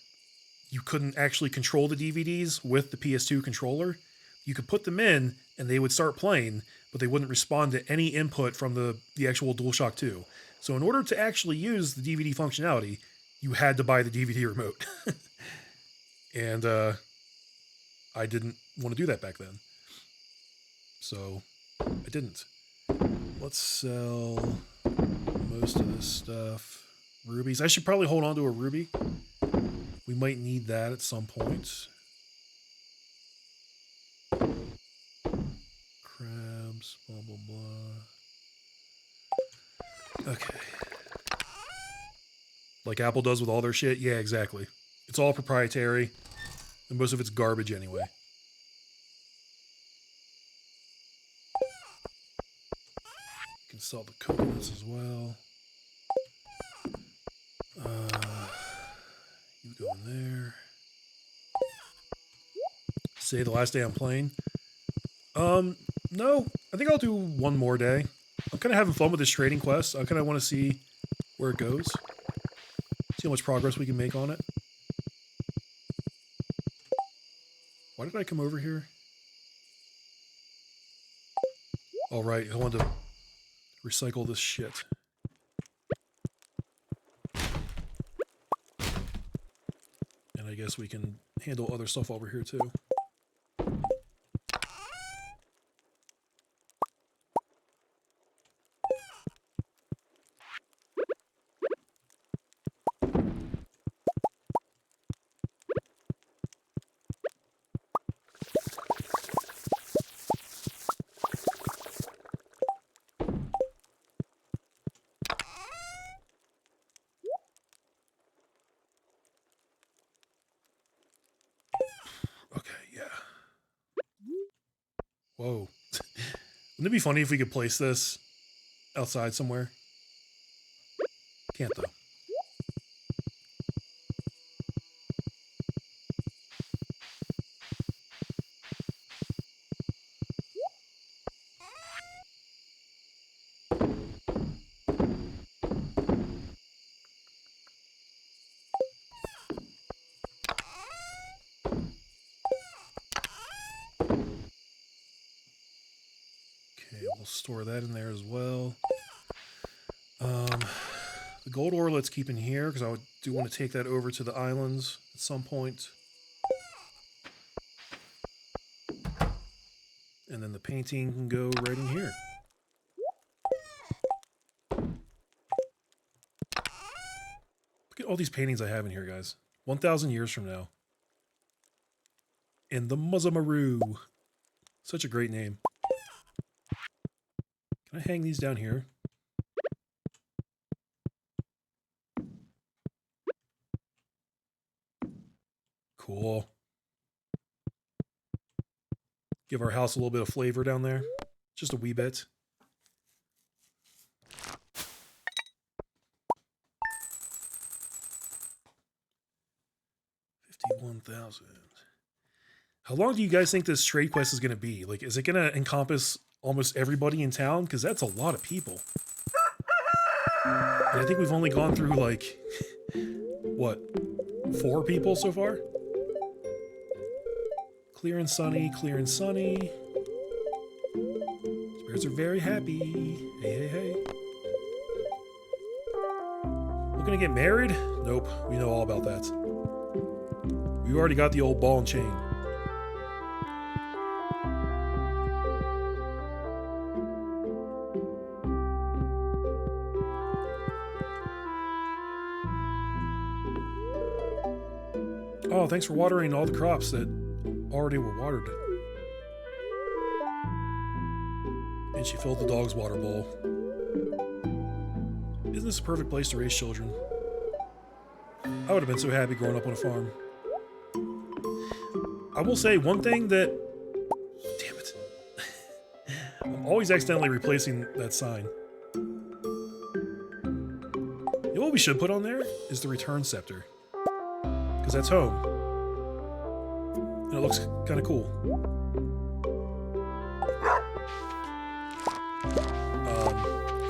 you couldn't actually control the DVDs with the PS2 controller. You could put them in and they would start playing, but they wouldn't respond to any input from the actual DualShock 2. So in order to actually use the DVD functionality, you had to buy the DVD remote. And I didn't want to do that back then. So I didn't. Let's sell most of this stuff. Rubies. I should probably hold on to a ruby. We might need that at some point. Crabs, blah, blah, blah. Okay. Like Apple does with all their shit? Yeah, exactly. It's all proprietary, and most of it's garbage anyway. You can sell the coconuts as well. You go in there. Say the last day I'm playing. No. I think I'll do one more day. I'm kind of having fun with this trading quest. I kind of want to see where it goes. See how much progress we can make on it. Why did I come over here? All right, I wanted to recycle this shit. And I guess we can handle other stuff over here too. Whoa. Wouldn't it be funny if we could place this outside somewhere? Can't though. Okay, we'll store that in there as well. The gold ore let's keep in here because I do want to take that over to the islands at some point. And then the painting can go right in here. Look at all these paintings I have in here, guys. 1,000 years from now. In the Muzzamaru. Such a great name. Can I hang these down here? Cool. Give our house a little bit of flavor down there. Just a wee bit. $51,000. How long do you guys think this trade quest is going to be? Like, is it going to encompass almost everybody in town? Because that's a lot of people. And I think we've only gone through, like, what, 4 people so far? Clear and sunny, clear and sunny. Spirits are very happy. Hey, hey, hey. We're gonna get married? Nope, we know all about that. We already got the old ball and chain. Oh, thanks for watering all the crops that already were watered. And she filled the dog's water bowl. Isn't this a perfect place to raise children? I would have been so happy growing up on a farm. I will say one thing that... Damn it. I'm always accidentally replacing that sign. You know what we should put on there? Is the return scepter. Because that's home. And it looks kind of cool.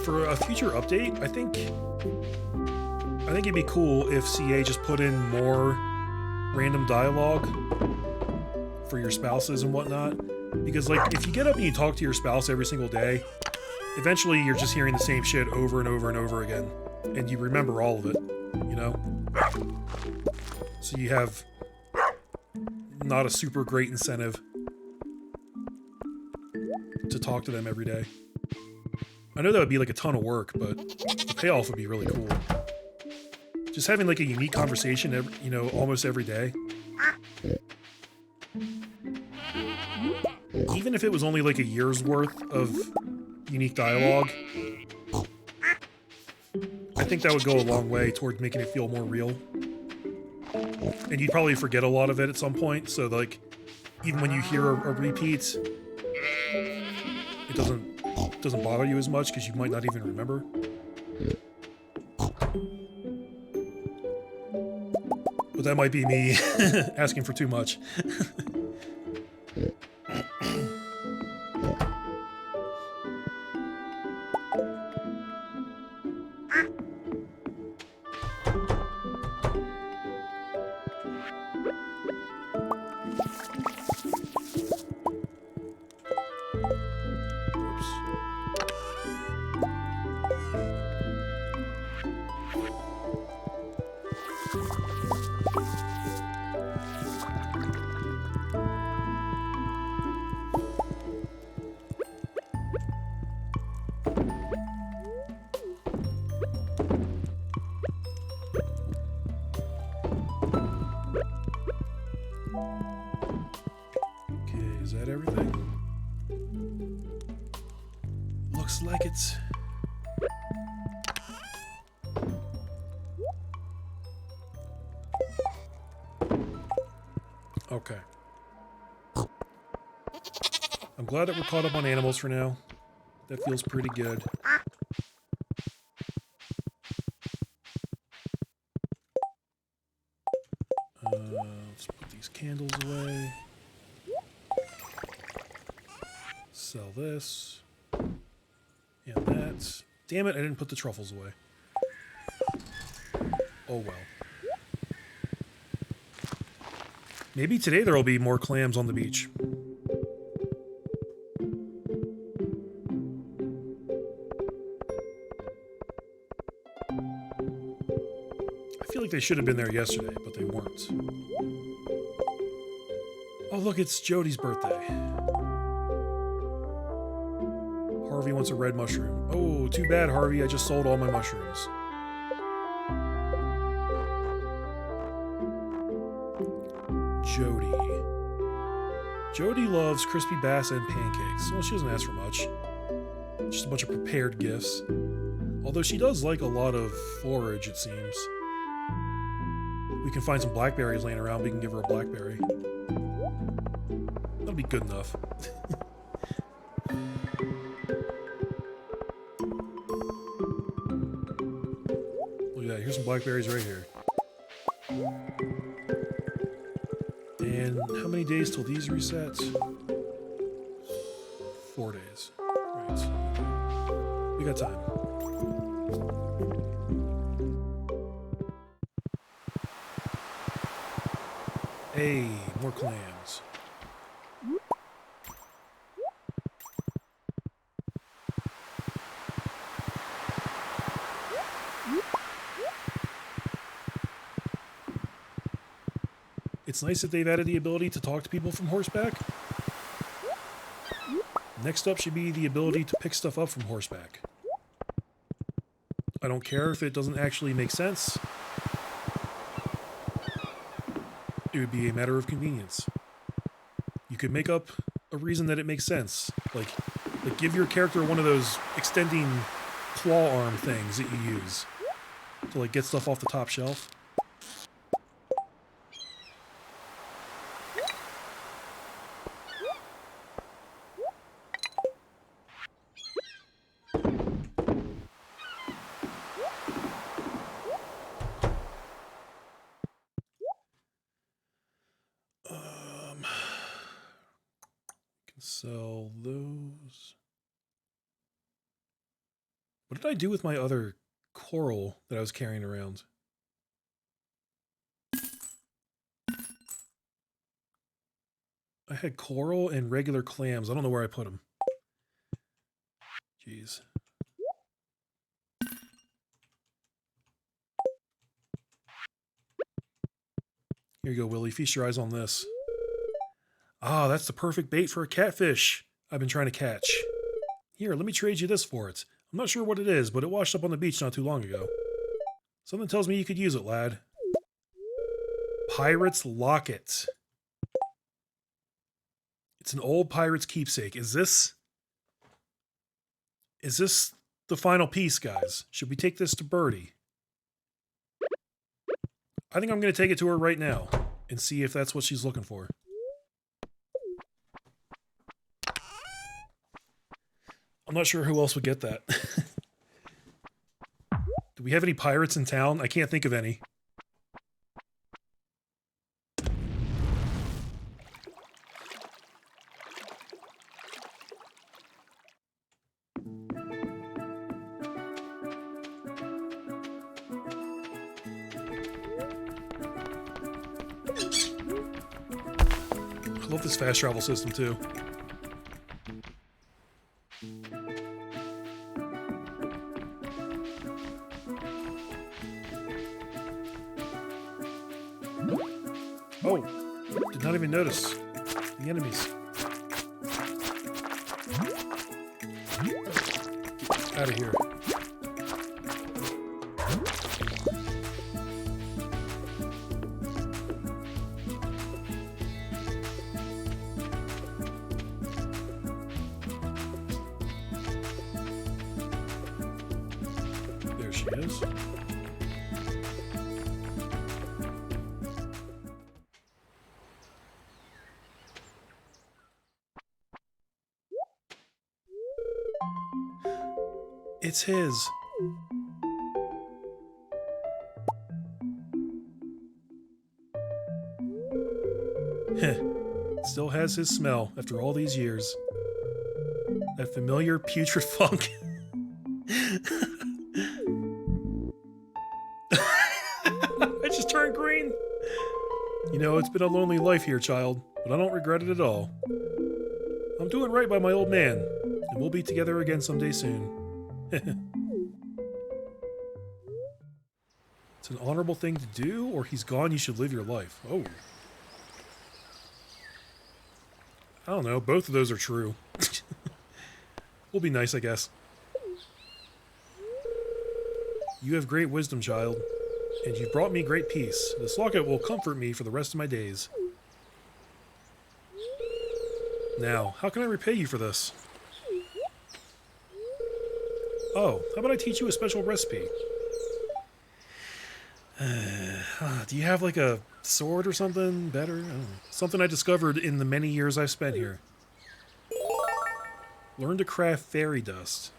For a future update, I think it'd be cool if CA just put in more random dialogue for your spouses and whatnot. Because, like, if you get up and you talk to your spouse every single day, eventually you're just hearing the same shit over and over and over again. And you remember all of it, you know? So you have not a super great incentive to talk to them every day. I know that would be like a ton of work, but the payoff would be really cool. Just having like a unique conversation, you know, almost every day. Even if it was only like a year's worth of unique dialogue, I think that would go a long way toward making it feel more real. And you'd probably forget a lot of it at some point, so like, even when you hear a repeat, it doesn't bother you as much because you might not even remember. But that might be me asking for too much. Is that everything? Looks like it's... Okay. I'm glad that we're caught up on animals for now. That feels pretty good. Let's put these candles away. Sell this. And that. Damn it, I didn't put the truffles away. Oh well. Maybe today there will be more clams on the beach. I feel like they should have been there yesterday, but they weren't. Oh look, it's Jody's birthday. Harvey wants a red mushroom. Oh, too bad, Harvey. I just sold all my mushrooms. Jody loves crispy bass and pancakes. Well, she doesn't ask for much. Just a bunch of prepared gifts. Although she does like a lot of forage, it seems. We can find some blackberries laying around. We can give her a blackberry. That'll be good enough. Look at that. Here's some blackberries right here. And how many days till these reset? 4 days. Right. We got time. Hey, more clams. It's nice that they've added the ability to talk to people from horseback. Next up should be the ability to pick stuff up from horseback. I don't care if it doesn't actually make sense. It would be a matter of convenience. You could make up a reason that it makes sense. Like give your character one of those extending claw arm things that you use to like get stuff off the top shelf. Sell those. What did I do with my other coral that I was carrying around? I had coral and regular clams. I don't know where I put them. Jeez. Here you go, Willie. Feast your eyes on this. Ah, that's the perfect bait for a catfish I've been trying to catch. Here, let me trade you this for it. I'm not sure what it is, but it washed up on the beach not too long ago. Something tells me you could use it, lad. Pirate's Locket. It's an old pirate's keepsake. Is this the final piece, guys? Should we take this to Birdie? I think I'm going to take it to her right now and see if that's what she's looking for. I'm not sure who else would get that. Do we have any pirates in town? I can't think of any. I love this fast travel system too. Oh, did not even notice the enemies. Get out of here. There she is. It's his. Heh. Still has his smell after all these years. That familiar putrid funk. I just turned green. You know, it's been a lonely life here, child, but I don't regret it at all. I'm doing right by my old man, and we'll be together again someday soon. It's an honorable thing to do, or he's gone, you should live your life. Oh. I don't know, both of those are true. We'll be nice, I guess. You have great wisdom, child, and you've brought me great peace. This locket will comfort me for the rest of my days. Now, how can I repay you for this? Oh, how about I teach you a special recipe? Do you have like a sword or something better? I don't know. Something I discovered in the many years I've spent here. Learn to craft fairy dust.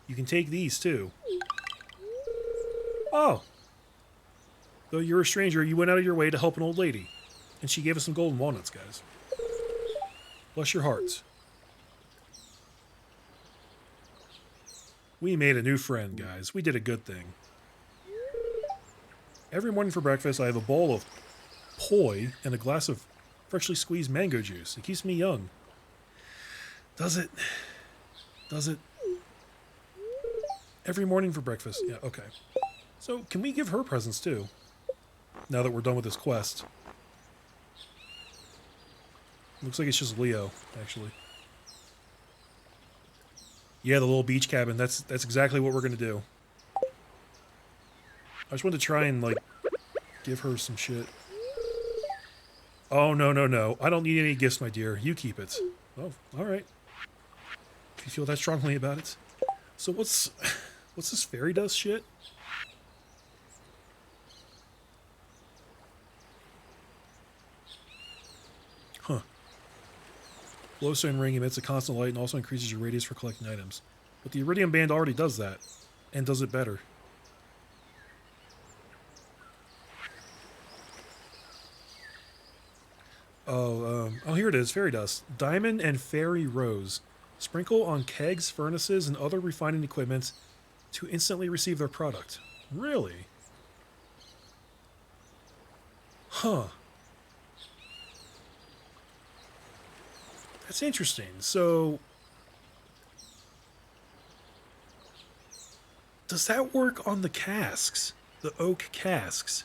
You can take these too. Oh! Though you're a stranger, you went out of your way to help an old lady. And she gave us some golden walnuts, guys. Bless your hearts. We made a new friend, guys. We did a good thing. Every morning for breakfast, I have a bowl of poi and a glass of freshly squeezed mango juice. It keeps me young. Does it? Does it? Every morning for breakfast. Yeah, okay. So, can we give her presents, too? Now that we're done with this quest. Looks like it's just Leo, actually. Yeah, the little beach cabin. That's exactly what we're going to do. I just wanted to try and, like, give her some shit. Oh, no, no, no. I don't need any gifts, my dear. You keep it. Oh, alright. If you feel that strongly about it. So what's this fairy dust shit? Huh. Glowstone ring emits a constant light and also increases your radius for collecting items. But the iridium band already does that. And does it better. Oh, here it is. Fairy dust. Diamond and fairy rose. Sprinkle on kegs, furnaces, and other refining equipment to instantly receive their product. Really? Huh. That's interesting. So, does that work on the casks? The oak casks?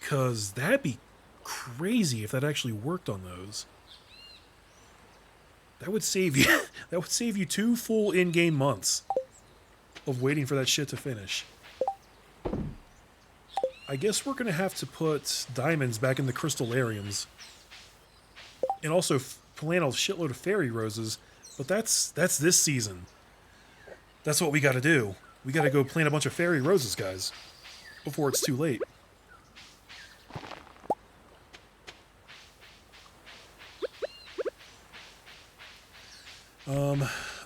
Because that'd be crazy if that actually worked on those. That would save you. That would save you 2 full in-game months of waiting for that shit to finish. I guess we're gonna have to put diamonds back in the crystallariums, and also plant a shitload of fairy roses. But that's this season. That's what we got to do. We got to go plant a bunch of fairy roses, guys, before it's too late.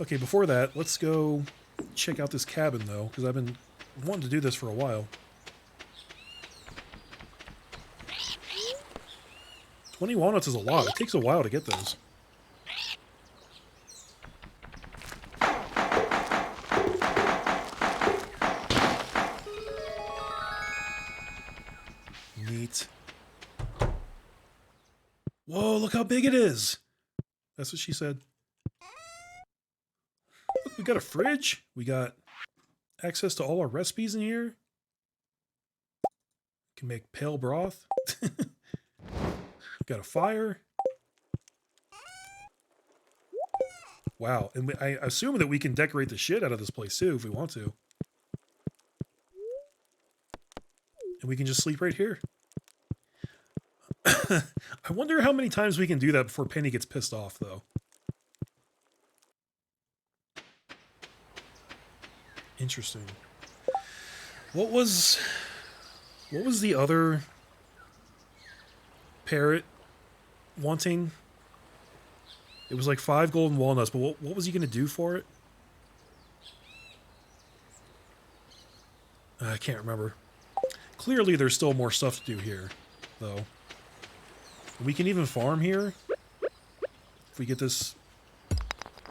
Okay, before that, let's go check out this cabin, though, because I've been wanting to do this for a while. 20 walnuts is a lot. It takes a while to get those. Neat. Whoa, look how big it is! That's what she said. Look, we got a fridge. We got access to all our recipes in here. Can make pale broth. Got a fire. Wow, and I assume that we can decorate the shit out of this place too if we want to. And we can just sleep right here. I wonder how many times we can do that before Penny gets pissed off, though. Interesting. What was the other parrot wanting? It was like 5 golden walnuts, but what was he going to do for it? I can't remember. Clearly there's still more stuff to do here, though. We can even farm here. If we get this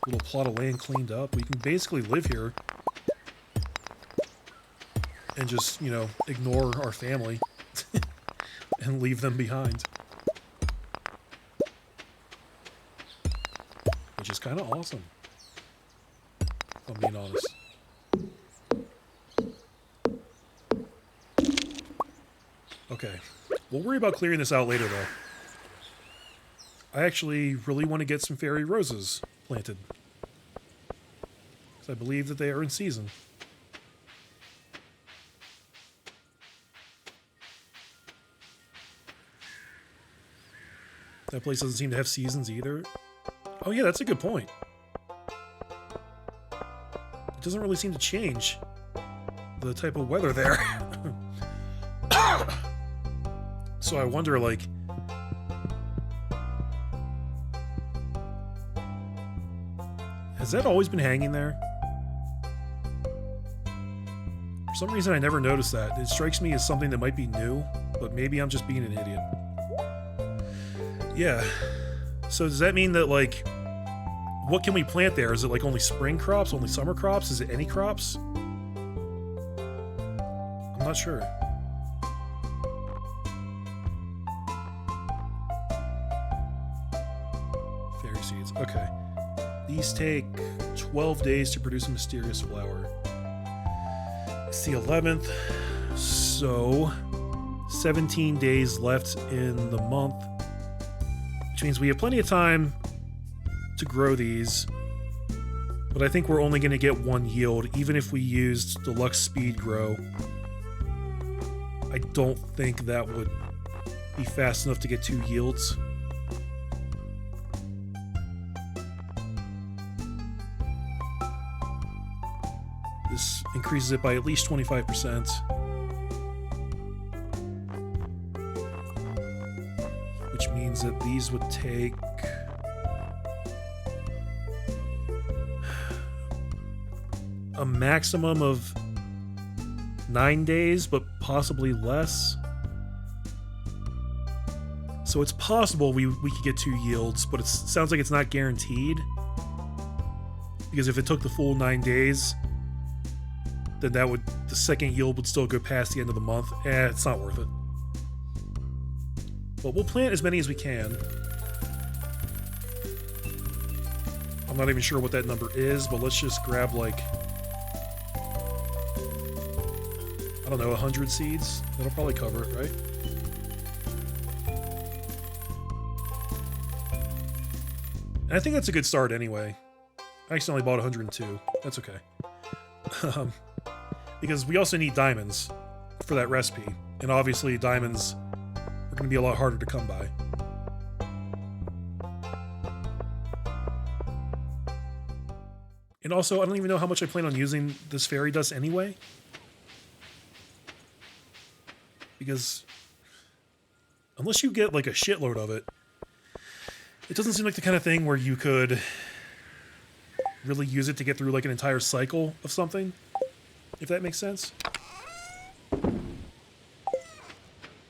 little plot of land cleaned up, we can basically live here. And just, you know, ignore our family. And leave them behind. Which is kind of awesome. If I'm being honest. Okay. We'll worry about clearing this out later, though. I actually really want to get some fairy roses planted. Because I believe that they are in season. That place doesn't seem to have seasons either. Oh yeah, that's a good point. It doesn't really seem to change the type of weather there. So I wonder, like... Has that always been hanging there? For some reason I never noticed that. It strikes me as something that might be new, but maybe I'm just being an idiot. Yeah. So does that mean that, like, what can we plant there? Is it like only spring crops, only summer crops? Is it any crops? I'm not sure. Fairy seeds. Okay. These take 12 days to produce a mysterious flower. It's the 11th, so 17 days left in the month, which means we have plenty of time to grow these, but I think we're only going to get one yield, even if we used Deluxe Speed Grow. I don't think that would be fast enough to get 2 yields. This increases it by at least 25%. Which means that these would take... a maximum of 9 days, but possibly less. So it's possible we could get 2 yields, but it sounds like it's not guaranteed. Because if it took the full 9 days... then the second yield would still go past the end of the month. It's not worth it. But we'll plant as many as we can. I'm not even sure what that number is, but let's just grab, like, I don't know, 100 seeds? That'll probably cover it, right? And I think that's a good start anyway. I accidentally bought 102. That's okay. Because we also need diamonds for that recipe. And obviously diamonds are going to be a lot harder to come by. And also, I don't even know how much I plan on using this fairy dust anyway. Because unless you get like a shitload of it, it doesn't seem like the kind of thing where you could really use it to get through like an entire cycle of something. If that makes sense.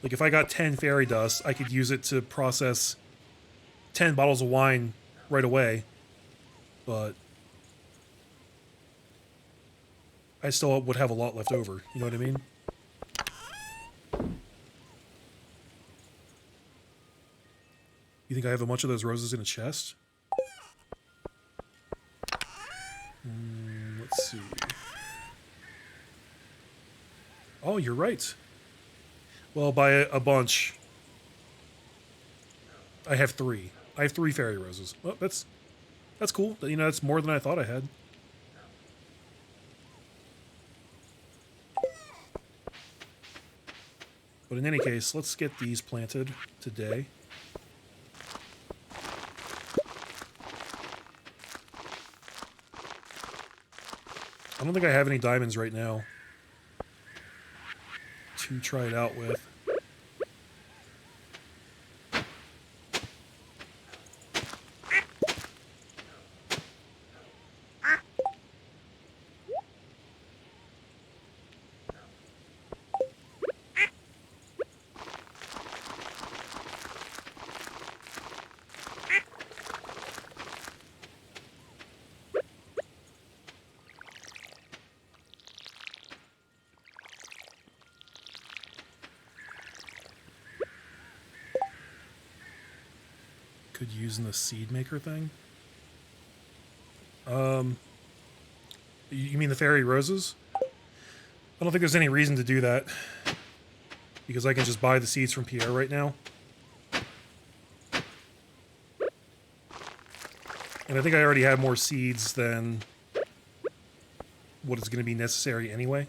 Like if I got 10 fairy dust, I could use it to process 10 bottles of wine right away. But I still would have a lot left over. You know what I mean? You think I have a bunch of those roses in a chest? Let's see. Oh, you're right. Well, by a bunch, I have 3. I have 3 fairy roses. Well, that's cool. You know, that's more than I thought I had. But in any case, let's get these planted today. I don't think I have any diamonds right now to try it out with. Could use in the seed maker thing. You mean the fairy roses? I don't think there's any reason to do that, because I can just buy the seeds from Pierre right now. And I think I already have more seeds than what is going to be necessary anyway.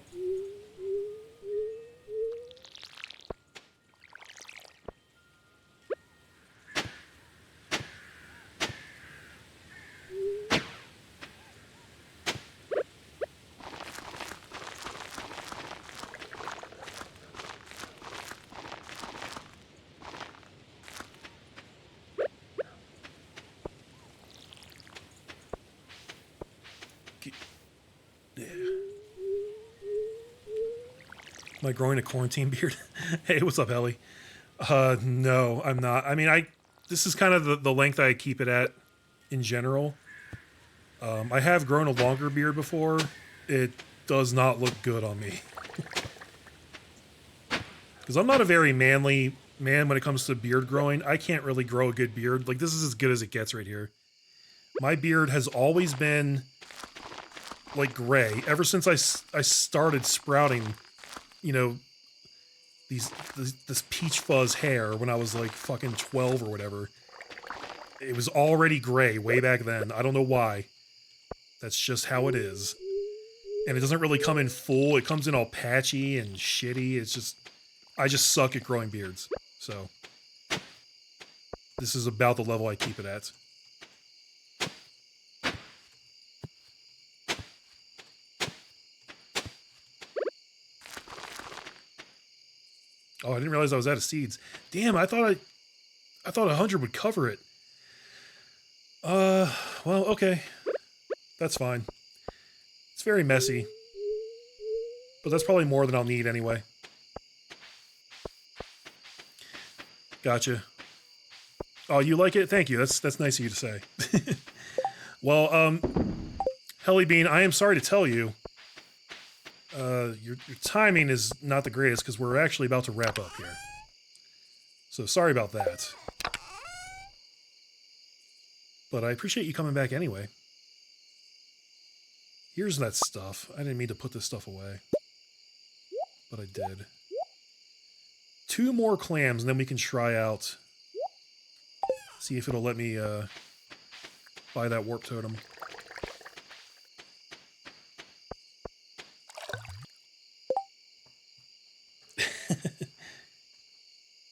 Am I growing a quarantine beard? Hey, what's up, Ellie? No, I'm not. I mean, this is kind of the length I keep it at in general. I have grown a longer beard before. It does not look good on me. Because I'm not a very manly man when it comes to beard growing. I can't really grow a good beard. Like, this is as good as it gets right here. My beard has always been, like, gray. Ever since I started sprouting, you know, this peach fuzz hair when I was, like, fucking 12 or whatever. It was already gray way back then. I don't know why. That's just how it is. And it doesn't really come in full. It comes in all patchy and shitty. It's just... I just suck at growing beards. So... this is about the level I keep it at. Oh, I didn't realize I was out of seeds. Damn, I thought 100 would cover it. Well, okay. That's fine. It's very messy. But that's probably more than I'll need anyway. Gotcha. Oh, you like it? Thank you. That's nice of you to say. Well, Helly Bean, I am sorry to tell you. Your timing is not the greatest because we're actually about to wrap up here. So sorry about that. But I appreciate you coming back anyway. Here's that stuff. I didn't mean to put this stuff away. But I did. 2 more clams and then we can try out. See if it'll let me buy that warp totem.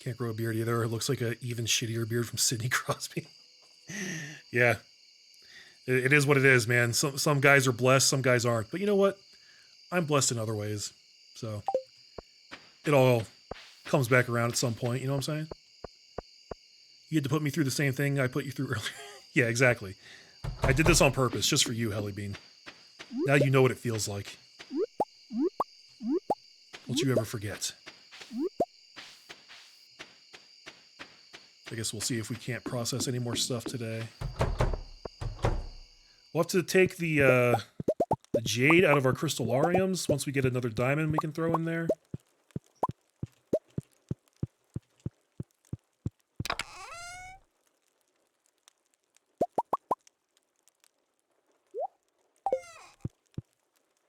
Can't grow a beard either. It looks like an even shittier beard from Sidney Crosby. Yeah. It is what it is, man. Some guys are blessed, some guys aren't. But you know what? I'm blessed in other ways. So it all comes back around at some point, you know what I'm saying? You had to put me through the same thing I put you through earlier. Yeah, exactly. I did this on purpose, just for you, Helly Bean. Now you know what it feels like. Don't you ever forget. I guess we'll see if we can't process any more stuff today. We'll have to take the jade out of our crystallariums. Once we get another diamond we can throw in there.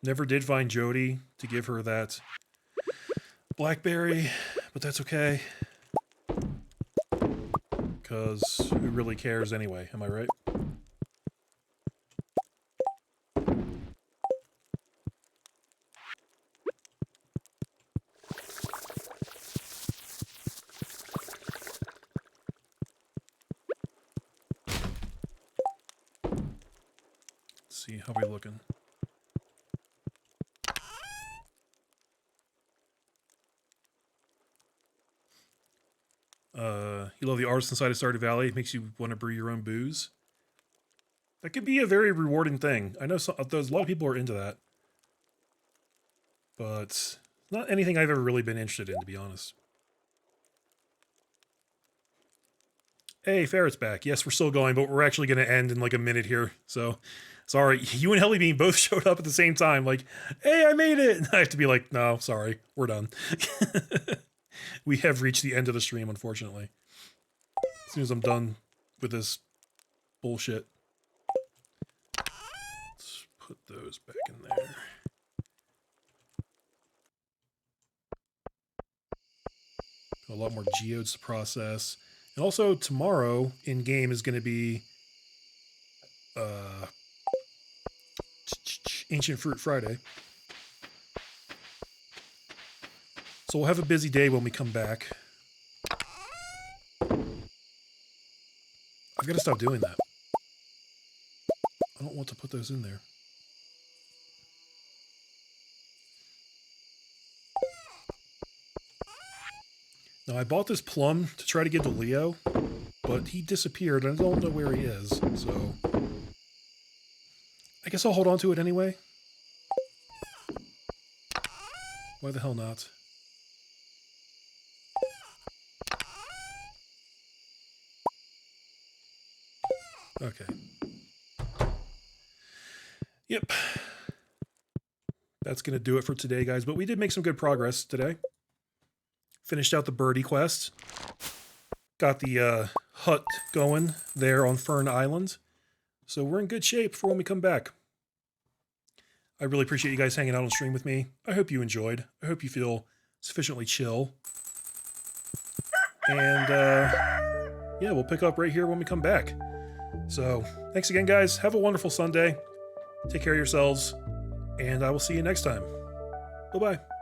Never did find Jody to give her that blackberry, but that's okay. Because who really cares anyway, am I right? Let's see, how are we looking? You love the artist inside of Stardew Valley. It makes you want to brew your own booze. That could be a very rewarding thing. I know there's a lot of people are into that. But not anything I've ever really been interested in, to be honest. Hey, Ferret's back. Yes, we're still going, but we're actually going to end in like a minute here. So, sorry. You and Helly Bean both showed up at the same time. Like, hey, I made it. And I have to be like, no, sorry. We're done. We have reached the end of the stream, unfortunately. As soon as I'm done with this bullshit. Let's put those back in there. A lot more geodes to process. And also, tomorrow, in-game, is going to be Ancient Fruit Friday. So we'll have a busy day when we come back. I've got to stop doing that. I don't want to put those in there. Now, I bought this plum to try to give to Leo, but he disappeared, and I don't know where he is, so... I guess I'll hold on to it anyway. Why the hell not? Okay. Yep. That's going to do it for today, guys. But we did make some good progress today. Finished out the birdie quest. Got the hut going there on Fern Island. So we're in good shape for when we come back. I really appreciate you guys hanging out on stream with me. I hope you enjoyed. I hope you feel sufficiently chill. And yeah, we'll pick up right here when we come back. So thanks again, guys. Have a wonderful Sunday. Take care of yourselves. And I will see you next time. Bye-bye.